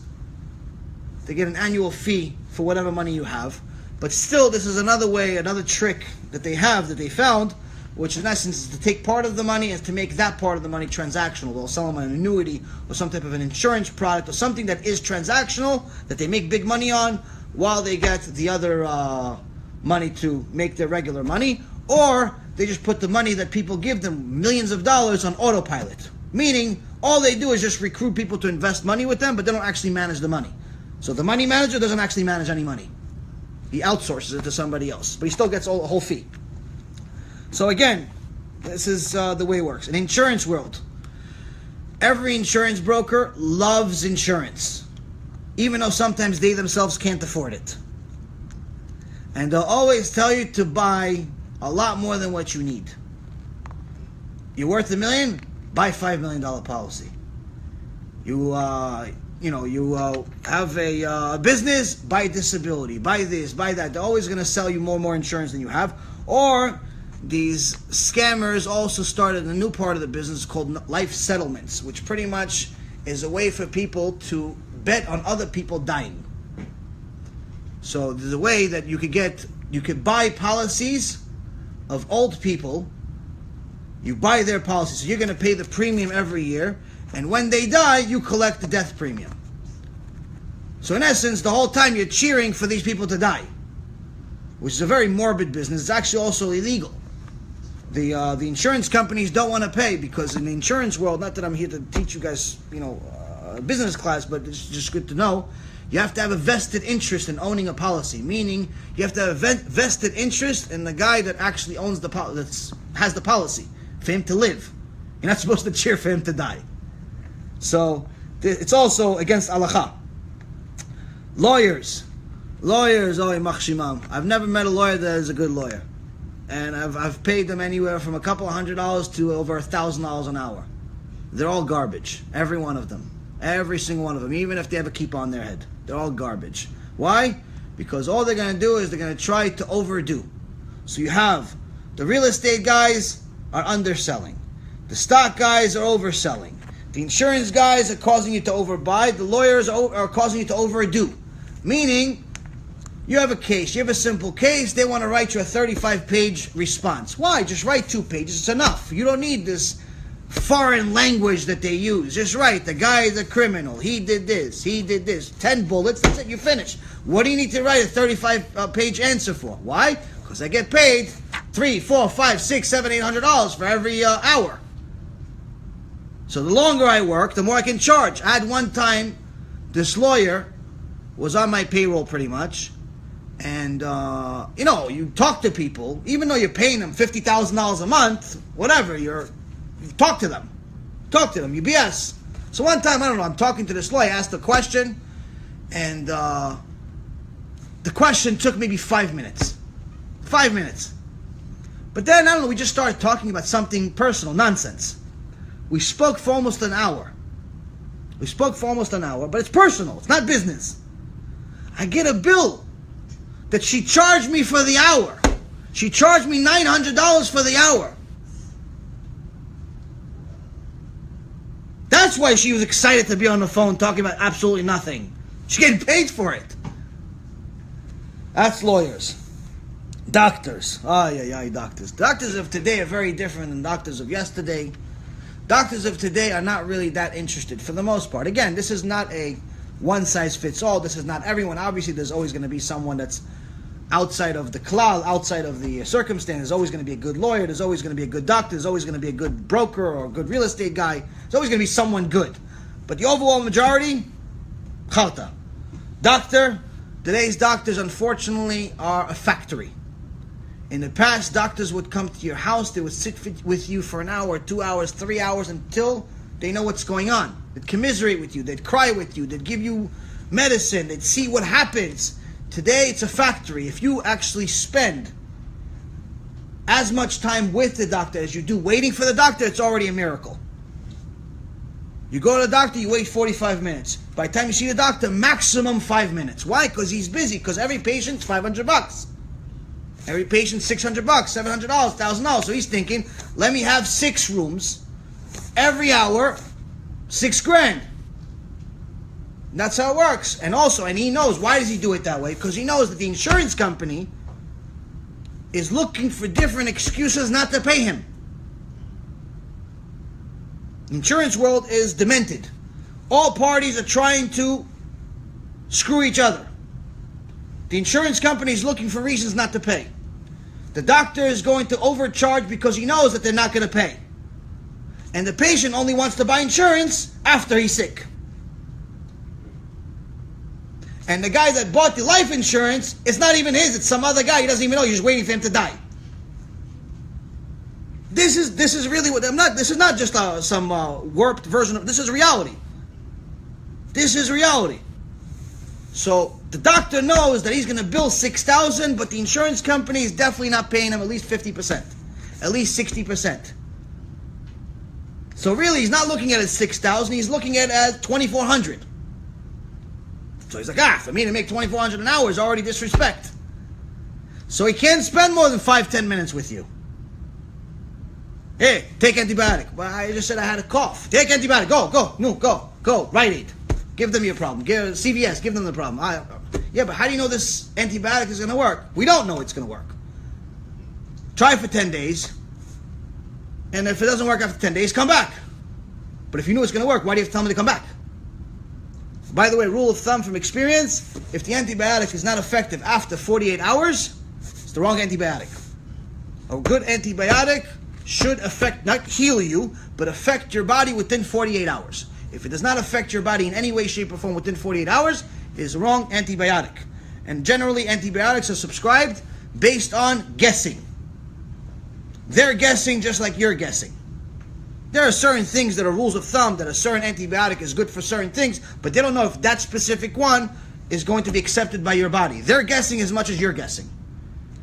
they get an annual fee for whatever money you have. But still, this is another way, another trick that they have, that they found, which in essence is to take part of the money and to make that part of the money transactional. They'll sell them an annuity or some type of an insurance product or something that is transactional, that they make big money on, while they get the other money to make their regular money. Or they just put the money that people give them, millions of dollars, on autopilot. Meaning, all they do is just recruit people to invest money with them, but they don't actually manage the money. So the money manager doesn't actually manage any money. He outsources it to somebody else, but he still gets a whole fee. So again, this is the way it works. In insurance world, every insurance broker loves insurance, even though sometimes they themselves can't afford it. And they'll always tell you to buy a lot more than what you need. You're worth $1 million? Buy $5 million policy. You have a business? Buy disability. Buy this, buy that. They're always going to sell you more and more insurance than you have. Or these scammers also started a new part of the business called life settlements, which pretty much is a way for people to bet on other people dying. So there's a way that you could buy policies of old people. You buy their policies, so you're going to pay the premium every year, and when they die, you collect the death premium. So in essence, the whole time you're cheering for these people to die, which is a very morbid business. It's actually also illegal. The insurance companies don't want to pay, because in the insurance world, not that I'm here to teach you guys, a business class, but it's just good to know, you have to have a vested interest in owning a policy, meaning you have to have a vested interest in the guy that actually owns the has the policy, for him to live. You're not supposed to cheer for him to die. So it's also against halakha. Lawyers, machshimam. I've never met a lawyer that is a good lawyer. And I've paid them anywhere from a couple of $100 to over $1,000 an hour. They're all garbage. Every one of them. Every single one of them. Even if they have a kippah on their head. They're all garbage. Why? Because all they're going to do is they're going to try to overdo. So you have the real estate guys are underselling. The stock guys are overselling. The insurance guys are causing you to overbuy. The lawyers are causing you to overdo. Meaning, you have a case, you have a simple case, they want to write you a 35-page response. Why? Just write 2 pages, it's enough. You don't need this foreign language that they use. Just write, the guy is a criminal, he did this, 10 bullets, that's it, you're finished. What do you need to write a 35-page answer for? Why? Because I get paid $300, $400, $500, $600, $700, $800 for every hour. So the longer I work, the more I can charge. I had one time, this lawyer was on my payroll pretty much, and you talk to people, even though you're paying them $50,000 a month, whatever, you talk to them, you BS. So one time, I don't know, I'm talking to this lawyer, I asked a question, and the question took maybe 5 minutes. 5 minutes. But then, I don't know, we just started talking about something personal, nonsense. We spoke for almost an hour. But it's personal, it's not business. I get a bill that she charged me for the hour. She charged me $900 for the hour. That's why she was excited to be on the phone talking about absolutely nothing. She's getting paid for it. That's lawyers. Doctors. Doctors. Doctors of today are very different than doctors of yesterday. Doctors of today are not really that interested, for the most part. Again, this is not a one-size-fits-all. This is not everyone. Obviously, there's always going to be someone that's outside of the klal, outside of the circumstance. There's always going to be a good lawyer. There's always going to be a good doctor. There's always going to be a good broker or a good real estate guy. There's always going to be someone good. But the overall majority, chalta. Today's doctors, unfortunately, are a factory. In the past, doctors would come to your house, they would sit with you for an hour, 2 hours, 3 hours, until they know what's going on. They'd commiserate with you, they'd cry with you, they'd give you medicine, they'd see what happens. Today, it's a factory. If you actually spend as much time with the doctor as you do waiting for the doctor, it's already a miracle. You go to the doctor, you wait 45 minutes. By the time you see the doctor, maximum 5 minutes. Why? Because he's busy. Because every patient's $500. Every patient's $600, $700, $1,000. So he's thinking, let me have 6 rooms. Every hour, $6,000. And that's how it works. And he knows, why does he do it that way? Because he knows that the insurance company is looking for different excuses not to pay him. The insurance world is demented. All parties are trying to screw each other. The insurance company is looking for reasons not to pay. The doctor is going to overcharge because he knows that they're not going to pay. And the patient only wants to buy insurance after he's sick. And the guy that bought the life insurance, it's not even his, it's some other guy. He doesn't even know, he's just waiting for him to die. This is really what this is not just some warped version of, this is reality. This is reality. So the doctor knows that he's going to bill $6,000, but the insurance company is definitely not paying him at least 50%, at least 60%. So really, he's not looking at it as $6,000, he's looking at it as $2,400. So he's like, for me to make $2,400 an hour is already disrespect. So he can't spend more than 5-10 minutes with you. Hey, take antibiotic. Well, I just said I had a cough. Take antibiotic. Go. Rite Aid. Give them your problem. CVS, give them the problem. Yeah, but how do you know this antibiotic is going to work? We don't know it's going to work. Try for 10 days. And if it doesn't work after 10 days, come back. But if you knew it's going to work, why do you have to tell me to come back? By the way, rule of thumb from experience, if the antibiotic is not effective after 48 hours, it's the wrong antibiotic. A good antibiotic should not heal you, but affect your body within 48 hours. If it does not affect your body in any way, shape, or form within 48 hours, it is the wrong antibiotic. And generally, antibiotics are prescribed based on guessing. They're guessing just like you're guessing. There are certain things that are rules of thumb, that a certain antibiotic is good for certain things, but they don't know if that specific one is going to be accepted by your body. They're guessing as much as you're guessing.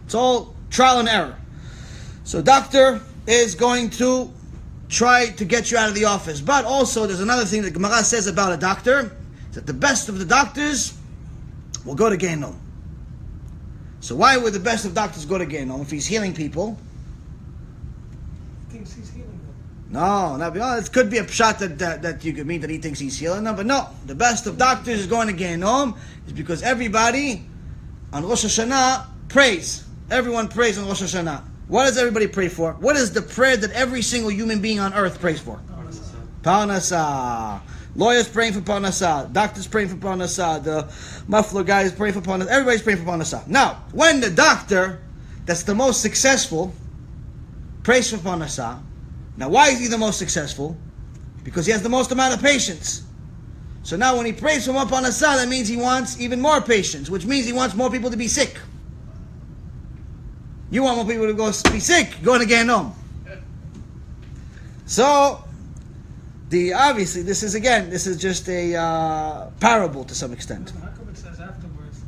It's all trial and error. So doctor is going to try to get you out of the office. But also, there's another thing that Gemara says about a doctor, that the best of the doctors will go to Gehenom. So why would the best of doctors go to Gehenom if he's healing people? Thinks he's healing them. No, it could be a pshat that you could mean that he thinks he's healing them, but no. The best of doctors is going to Gehenom is because everybody on Rosh Hashanah prays. Everyone prays on Rosh Hashanah. What does everybody pray for? What is the prayer that every single human being on earth prays for? Parnasah. Lawyers praying for Parnasah. Doctors praying for Parnasah. The muffler guys praying for Parnasah. Everybody's praying for Parnasah. Now, when the doctor that's the most successful prays for Parnasah, now why is he the most successful? Because he has the most amount of patients. So now when he prays for more Parnasah, that means he wants even more patients, which means he wants more people to be sick. You want more people to go be sick, go to Gehenom. So, obviously, this is just a parable to some extent. How come it says afterwards,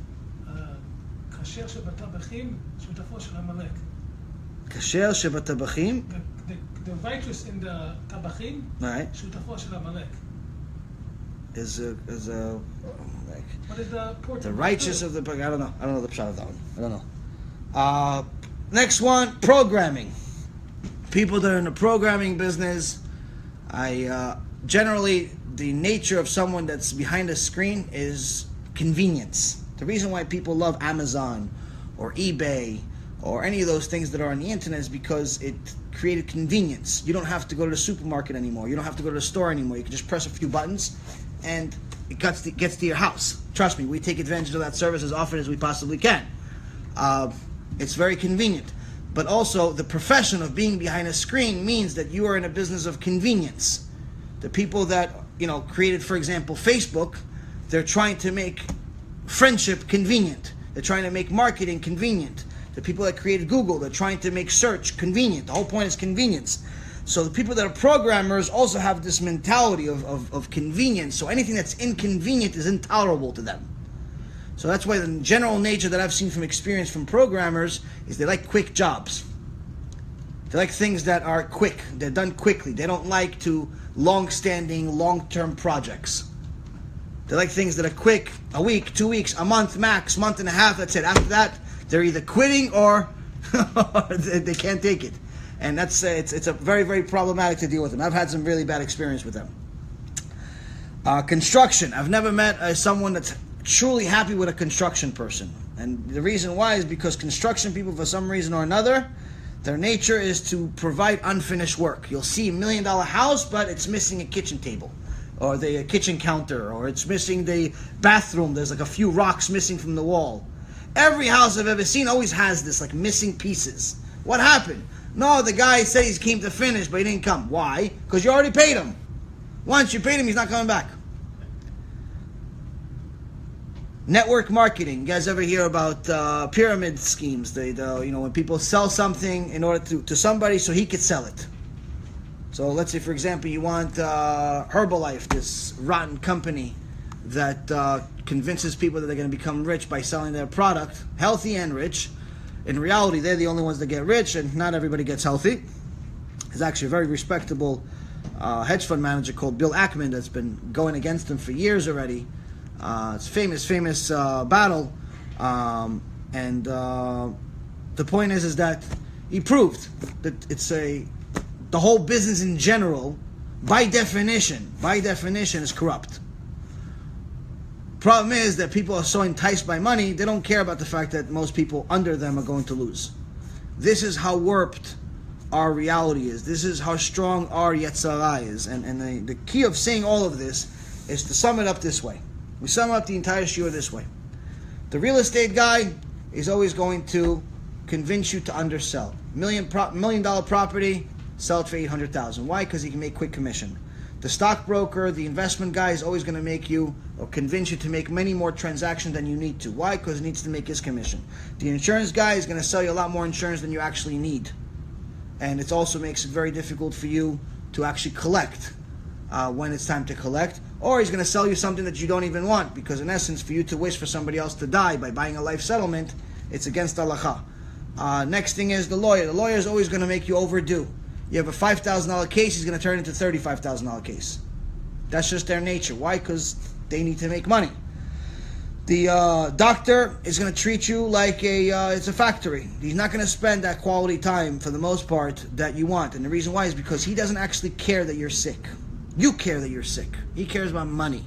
kasher shebatabachim, shutafo shel Amalek? Kasher shebatabachim? The righteous in the tabachim, right, shutafo shel Amalek. Is a What is the portrait? The righteous of the, I don't know the pshat of that one. I don't know. Next one, programming. People that are in the programming business, generally the nature of someone that's behind a screen is convenience. The reason why people love Amazon or eBay or any of those things that are on the internet is because it created convenience. You don't have to go to the supermarket anymore. You don't have to go to the store anymore. You can just press a few buttons and it gets to your house. Trust me, we take advantage of that service as often as we possibly can. It's very convenient. But also, the profession of being behind a screen means that you are in a business of convenience. The people that, created, for example, Facebook, they're trying to make friendship convenient. They're trying to make marketing convenient. The people that created Google, they're trying to make search convenient. The whole point is convenience. So the people that are programmers also have this mentality of convenience. So anything that's inconvenient is intolerable to them. So that's why the general nature that I've seen from experience from programmers is they like quick jobs. They like things that are quick. They're done quickly. They don't like long-standing, long-term projects. They like things that are quick, a week, 2 weeks, a month max, month and a half, that's it. After that, they're either quitting or they can't take it. And that's it's a very, very problematic to deal with them. I've had some really bad experience with them. Construction. I've never met someone that's truly happy with a construction person. And the reason why is because construction people, for some reason or another, their nature is to provide unfinished work. You'll see $1 million house, but it's missing a kitchen table, or the kitchen counter, or it's missing the bathroom. There's like a few rocks missing from the wall. Every house I've ever seen always has this, like missing pieces. What happened? No, the guy said he came to finish, but he didn't come. Why? Because you already paid him. Once you paid him, he's not coming back. Network marketing. You guys ever hear about pyramid schemes? When people sell something in order to somebody so he could sell it. So let's say, for example, you want Herbalife, this rotten company that convinces people that they're going to become rich by selling their product, healthy and rich. In reality, they're the only ones that get rich, and not everybody gets healthy. There's actually a very respectable hedge fund manager called Bill Ackman that's been going against them for years already. It's a famous battle, and the point is that he proved that the whole business in general, by definition, is corrupt. Problem is that people are so enticed by money, they don't care about the fact that most people under them are going to lose. This is how warped our reality is. This is how strong our Yetzirah is. And the key of saying all of this is to sum it up this way. We sum up the entire shiur this way. The real estate guy is always going to convince you to undersell. $1 million property, sell it for $800,000. Why? Because he can make quick commission. The stockbroker, the investment guy is always going to make you or convince you to make many more transactions than you need to. Why? Because he needs to make his commission. The insurance guy is going to sell you a lot more insurance than you actually need. And it also makes it very difficult for you to actually collect when it's time to collect. Or he's going to sell you something that you don't even want, because in essence, for you to wish for somebody else to die by buying a life settlement, it's against halakha. Next thing is the lawyer. The lawyer is always going to make you overdue. You have a $5,000 case, he's going to turn it into a $35,000 case. That's just their nature. Why? Because they need to make money. The doctor is going to treat you like it's a factory. He's not going to spend that quality time, for the most part, that you want. And the reason why is because he doesn't actually care that you're sick. You care that you're sick. He cares about money.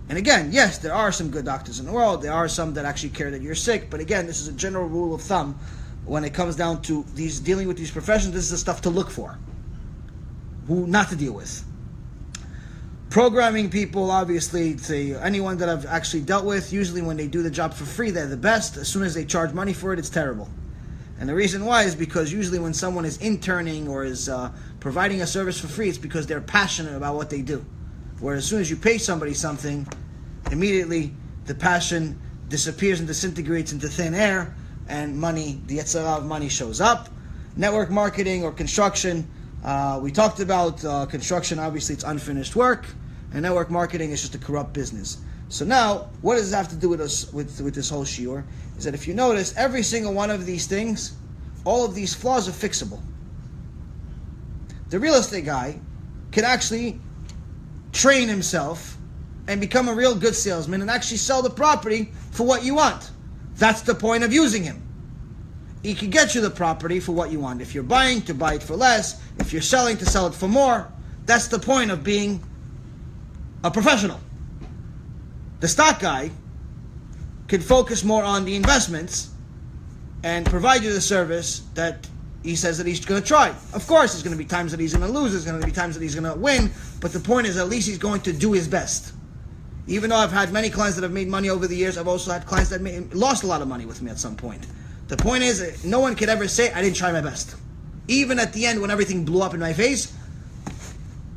And again, yes, there are some good doctors in the world. There are some that actually care that you're sick. But again, this is a general rule of thumb. When it comes down to dealing with these professions, this is the stuff to look for. Who not to deal with. Programming people, obviously, anyone that I've actually dealt with, usually when they do the job for free, they're the best. As soon as they charge money for it, it's terrible. And the reason why is because usually when someone is interning or is providing a service for free, it's because they're passionate about what they do. Whereas as soon as you pay somebody something, immediately the passion disappears and disintegrates into thin air, and money, the Yetzirah of money shows up. Network marketing or construction, we talked about construction, obviously it's unfinished work, and network marketing is just a corrupt business. So now, what does this have to do with us with this whole shiur? Is that if you notice, every single one of these things, all of these flaws are fixable. The real estate guy can actually train himself and become a real good salesman and actually sell the property for what you want. That's the point of using him. He can get you the property for what you want. If you're buying, to buy it for less. If you're selling, to sell it for more. That's the point of being a professional. The stock guy can focus more on the investments and provide you the service that he says that he's going to try. Of course, there's going to be times that he's going to lose. There's going to be times that he's going to win. But the point is, at least he's going to do his best. Even though I've had many clients that have made money over the years, I've also had clients that lost a lot of money with me at some point. The point is, no one could ever say, I didn't try my best. Even at the end, when everything blew up in my face,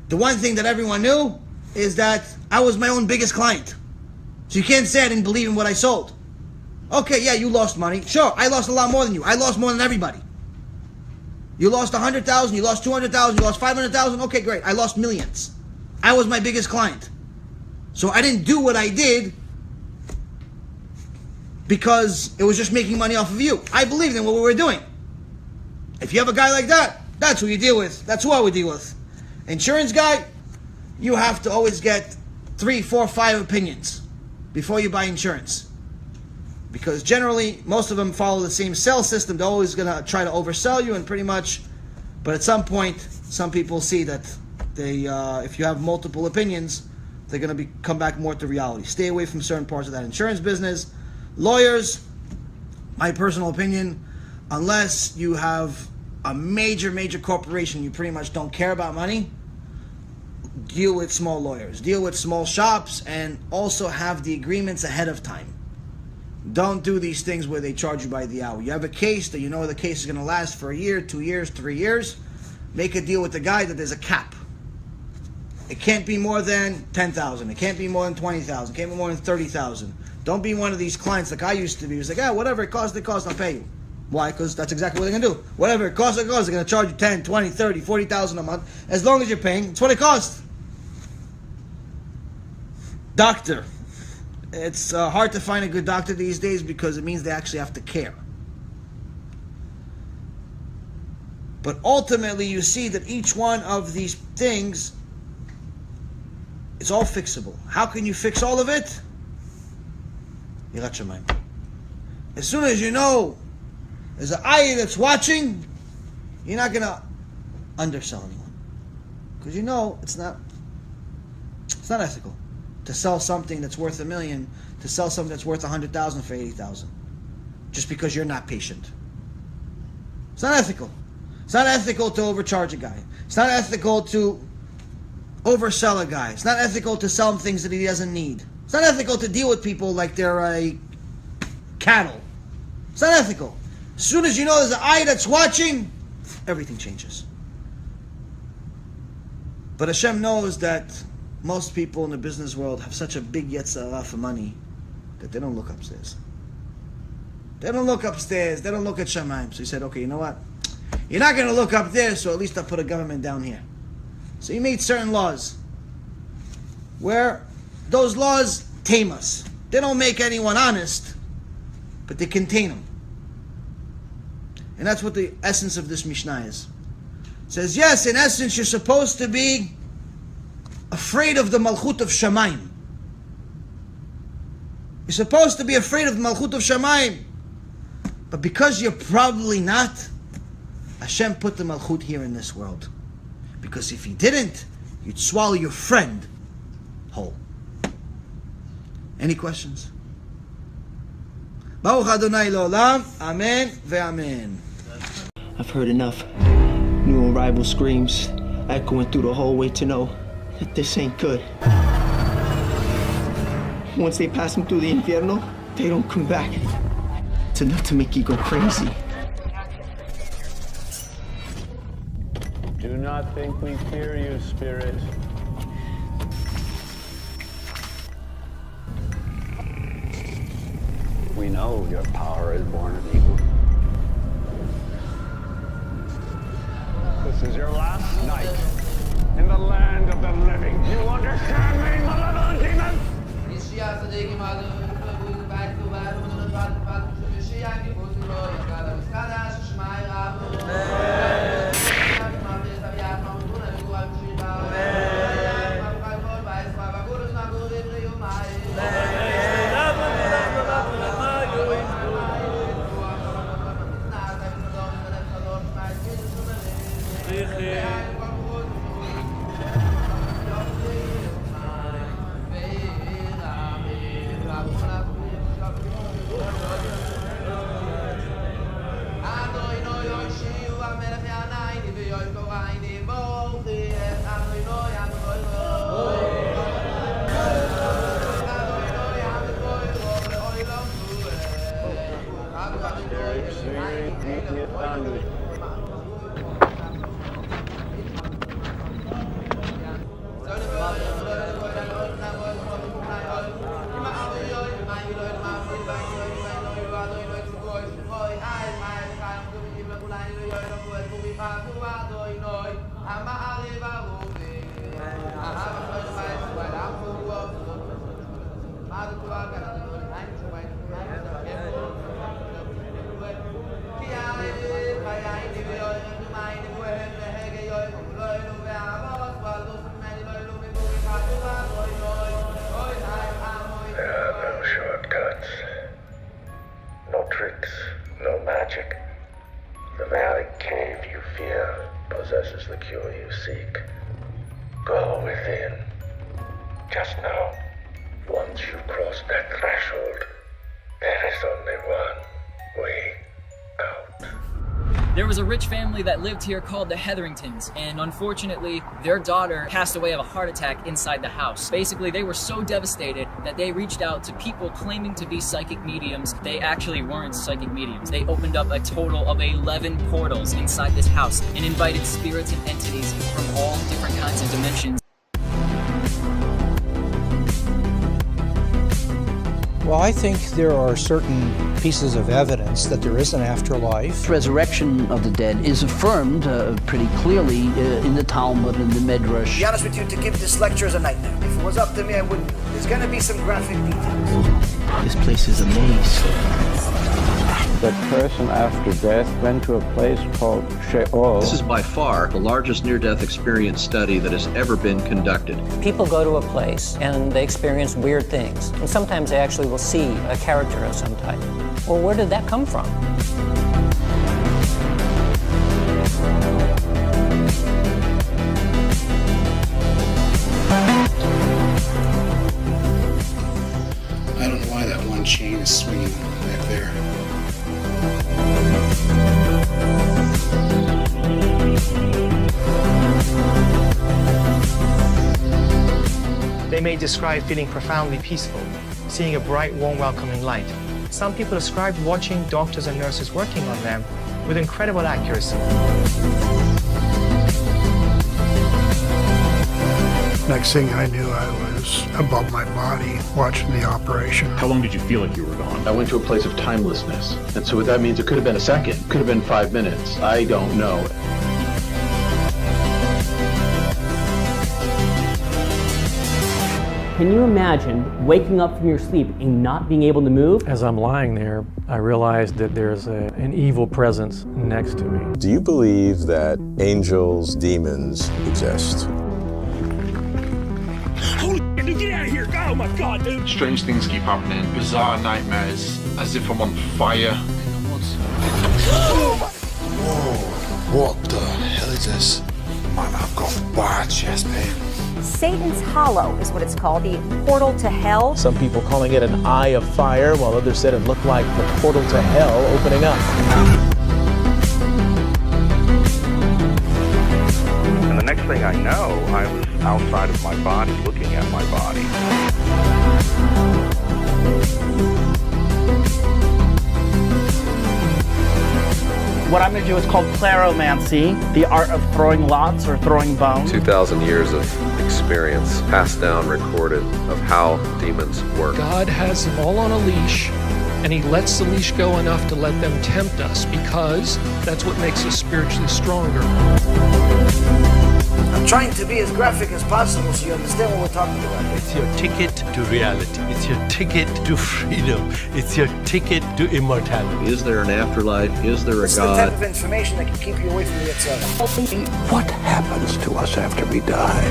the one thing that everyone knew is that I was my own biggest client. So you can't say I didn't believe in what I sold. Okay, yeah, you lost money. Sure, I lost a lot more than you. I lost more than everybody. You lost 100,000, you lost 200,000, you lost 500,000. Okay, great. I lost millions. I was my biggest client. So I didn't do what I did because it was just making money off of you. I believed in what we were doing. If you have a guy like that, that's who you deal with. That's who I would deal with. Insurance guy, you have to always get 3, 4, 5 opinions before you buy insurance. Because generally, most of them follow the same sell system. They're always going to try to oversell you and pretty much, but at some point, some people see that they, if you have multiple opinions, they're going to come back more to reality. Stay away from certain parts of that insurance business. Lawyers, my personal opinion, unless you have a major corporation, you pretty much don't care about money, deal with small lawyers, deal with small shops, and also have the agreements ahead of time. Don't do these things where they charge you by the hour. You have a case that you know the case is going to last for a year, 2 years, 3 years. Make a deal with the guy that there's a cap. It can't be more than 10,000. It can't be more than 20,000. It can't be more than 30,000. Don't be one of these clients like I used to be. Who's like, whatever it costs, I'll pay you. Why? Because that's exactly what they're going to do. Whatever it costs, they're going to charge you 10, 20, 30, 40,000 a month. As long as you're paying, it's what it costs. Doctor. It's hard to find a good doctor these days because it means they actually have to care. But ultimately, you see that each one of these things, it's all fixable. How can you fix all of it? Yirat Shamayim. As soon as you know there's an eye that's watching, you're not going to undersell anyone. Because you know it's not ethical to sell something that's worth $1 million, to sell something that's worth 100,000 for 80,000, just because you're not patient. It's not ethical. It's not ethical to overcharge a guy. It's not ethical to oversell a guy. It's not ethical to sell him things that he doesn't need. It's not ethical to deal with people like they're a cattle. It's not ethical. As soon as you know there's an eye that's watching, everything changes. But Hashem knows that most people in the business world have such a big yetzirah for money that they don't look upstairs. They don't look upstairs. They don't look at Shamayim. So he said, okay, you know what? You're not going to look up there, so at least I'll put a government down here. So he made certain laws where those laws tame us. They don't make anyone honest, but they contain them. And that's what the essence of this Mishnah is. It says, yes, in essence, you're supposed to be afraid of the Malchut of Shamayim. You're supposed to be afraid of the Malchut of Shamayim. But because you're probably not, Hashem put the Malchut here in this world. Because if He didn't, you'd swallow your friend whole. Any questions? Baruch Adonai L'olam, Amen ve'amen. I've heard enough. New arrival screams echoing through the hallway to know that this ain't good. Once they pass them through the infierno, they don't come back. It's enough to make you go crazy. Do not think we fear you, Spirit. We know your power is born of evil. This is your last night in the land of the living. You understand me, malevolent demon? Shortcuts. No tricks, no magic. The very cave you fear possesses the cure you seek. Go within. Just know, once you cross that threshold, there is only one way out. There was a rich family that lived here called the Hetheringtons, and unfortunately, their daughter passed away of a heart attack inside the house. Basically, they were so devastated that they reached out to people claiming to be psychic mediums. They actually weren't psychic mediums. They opened up a total of 11 portals inside this house and invited spirits and entities from all different kinds of dimensions. Well, I think there are certain pieces of evidence that there is an afterlife. Resurrection of the dead is affirmed pretty clearly in the Talmud and the Midrash. To be honest with you, to give this lecture is a nightmare. If it was up to me, I wouldn't. There's going to be some graphic details. This place is a maze. That person after death went to a place called Sheol. This is by far the largest near-death experience study that has ever been conducted. People go to a place and they experience weird things. And sometimes they actually will see a character of some type. Well, where did that come from? I don't know why that one chain is swinging back there. They may describe feeling profoundly peaceful, seeing a bright, warm, welcoming light. Some people describe watching doctors and nurses working on them with incredible accuracy. Next thing I knew, I was above my body watching the operation. How long did you feel like you were gone? I went to a place of timelessness. And so what that means, it could have been a second, could have been 5 minutes. I don't know. Can you imagine waking up from your sleep and not being able to move? As I'm lying there, I realized that there's an evil presence next to me. Do you believe that angels, demons exist? Holy shit, dude, get out of here! Oh my god, dude! Strange things keep happening. Bizarre nightmares. As if I'm on fire. Whoa, what the hell is this? Man, I've got bad chest pain. Satan's Hollow is what it's called, the portal to hell. Some people calling it an eye of fire, while others said it looked like the portal to hell opening up. And the next thing I know, I was outside of my body, looking at my body. What I'm going to do is called claromancy, the art of throwing lots or throwing bones. 2,000 years of experience, passed down, recorded, of how demons work. God has them all on a leash, and he lets the leash go enough to let them tempt us, because that's what makes us spiritually stronger. I'm trying to be as graphic as possible so you understand what we're talking about. It's your ticket to reality. It's your ticket to freedom. It's your ticket to immortality. Is there an afterlife? Is there a It's God? the type of information that can keep you away from the Yetzirah. What happens to us after we die?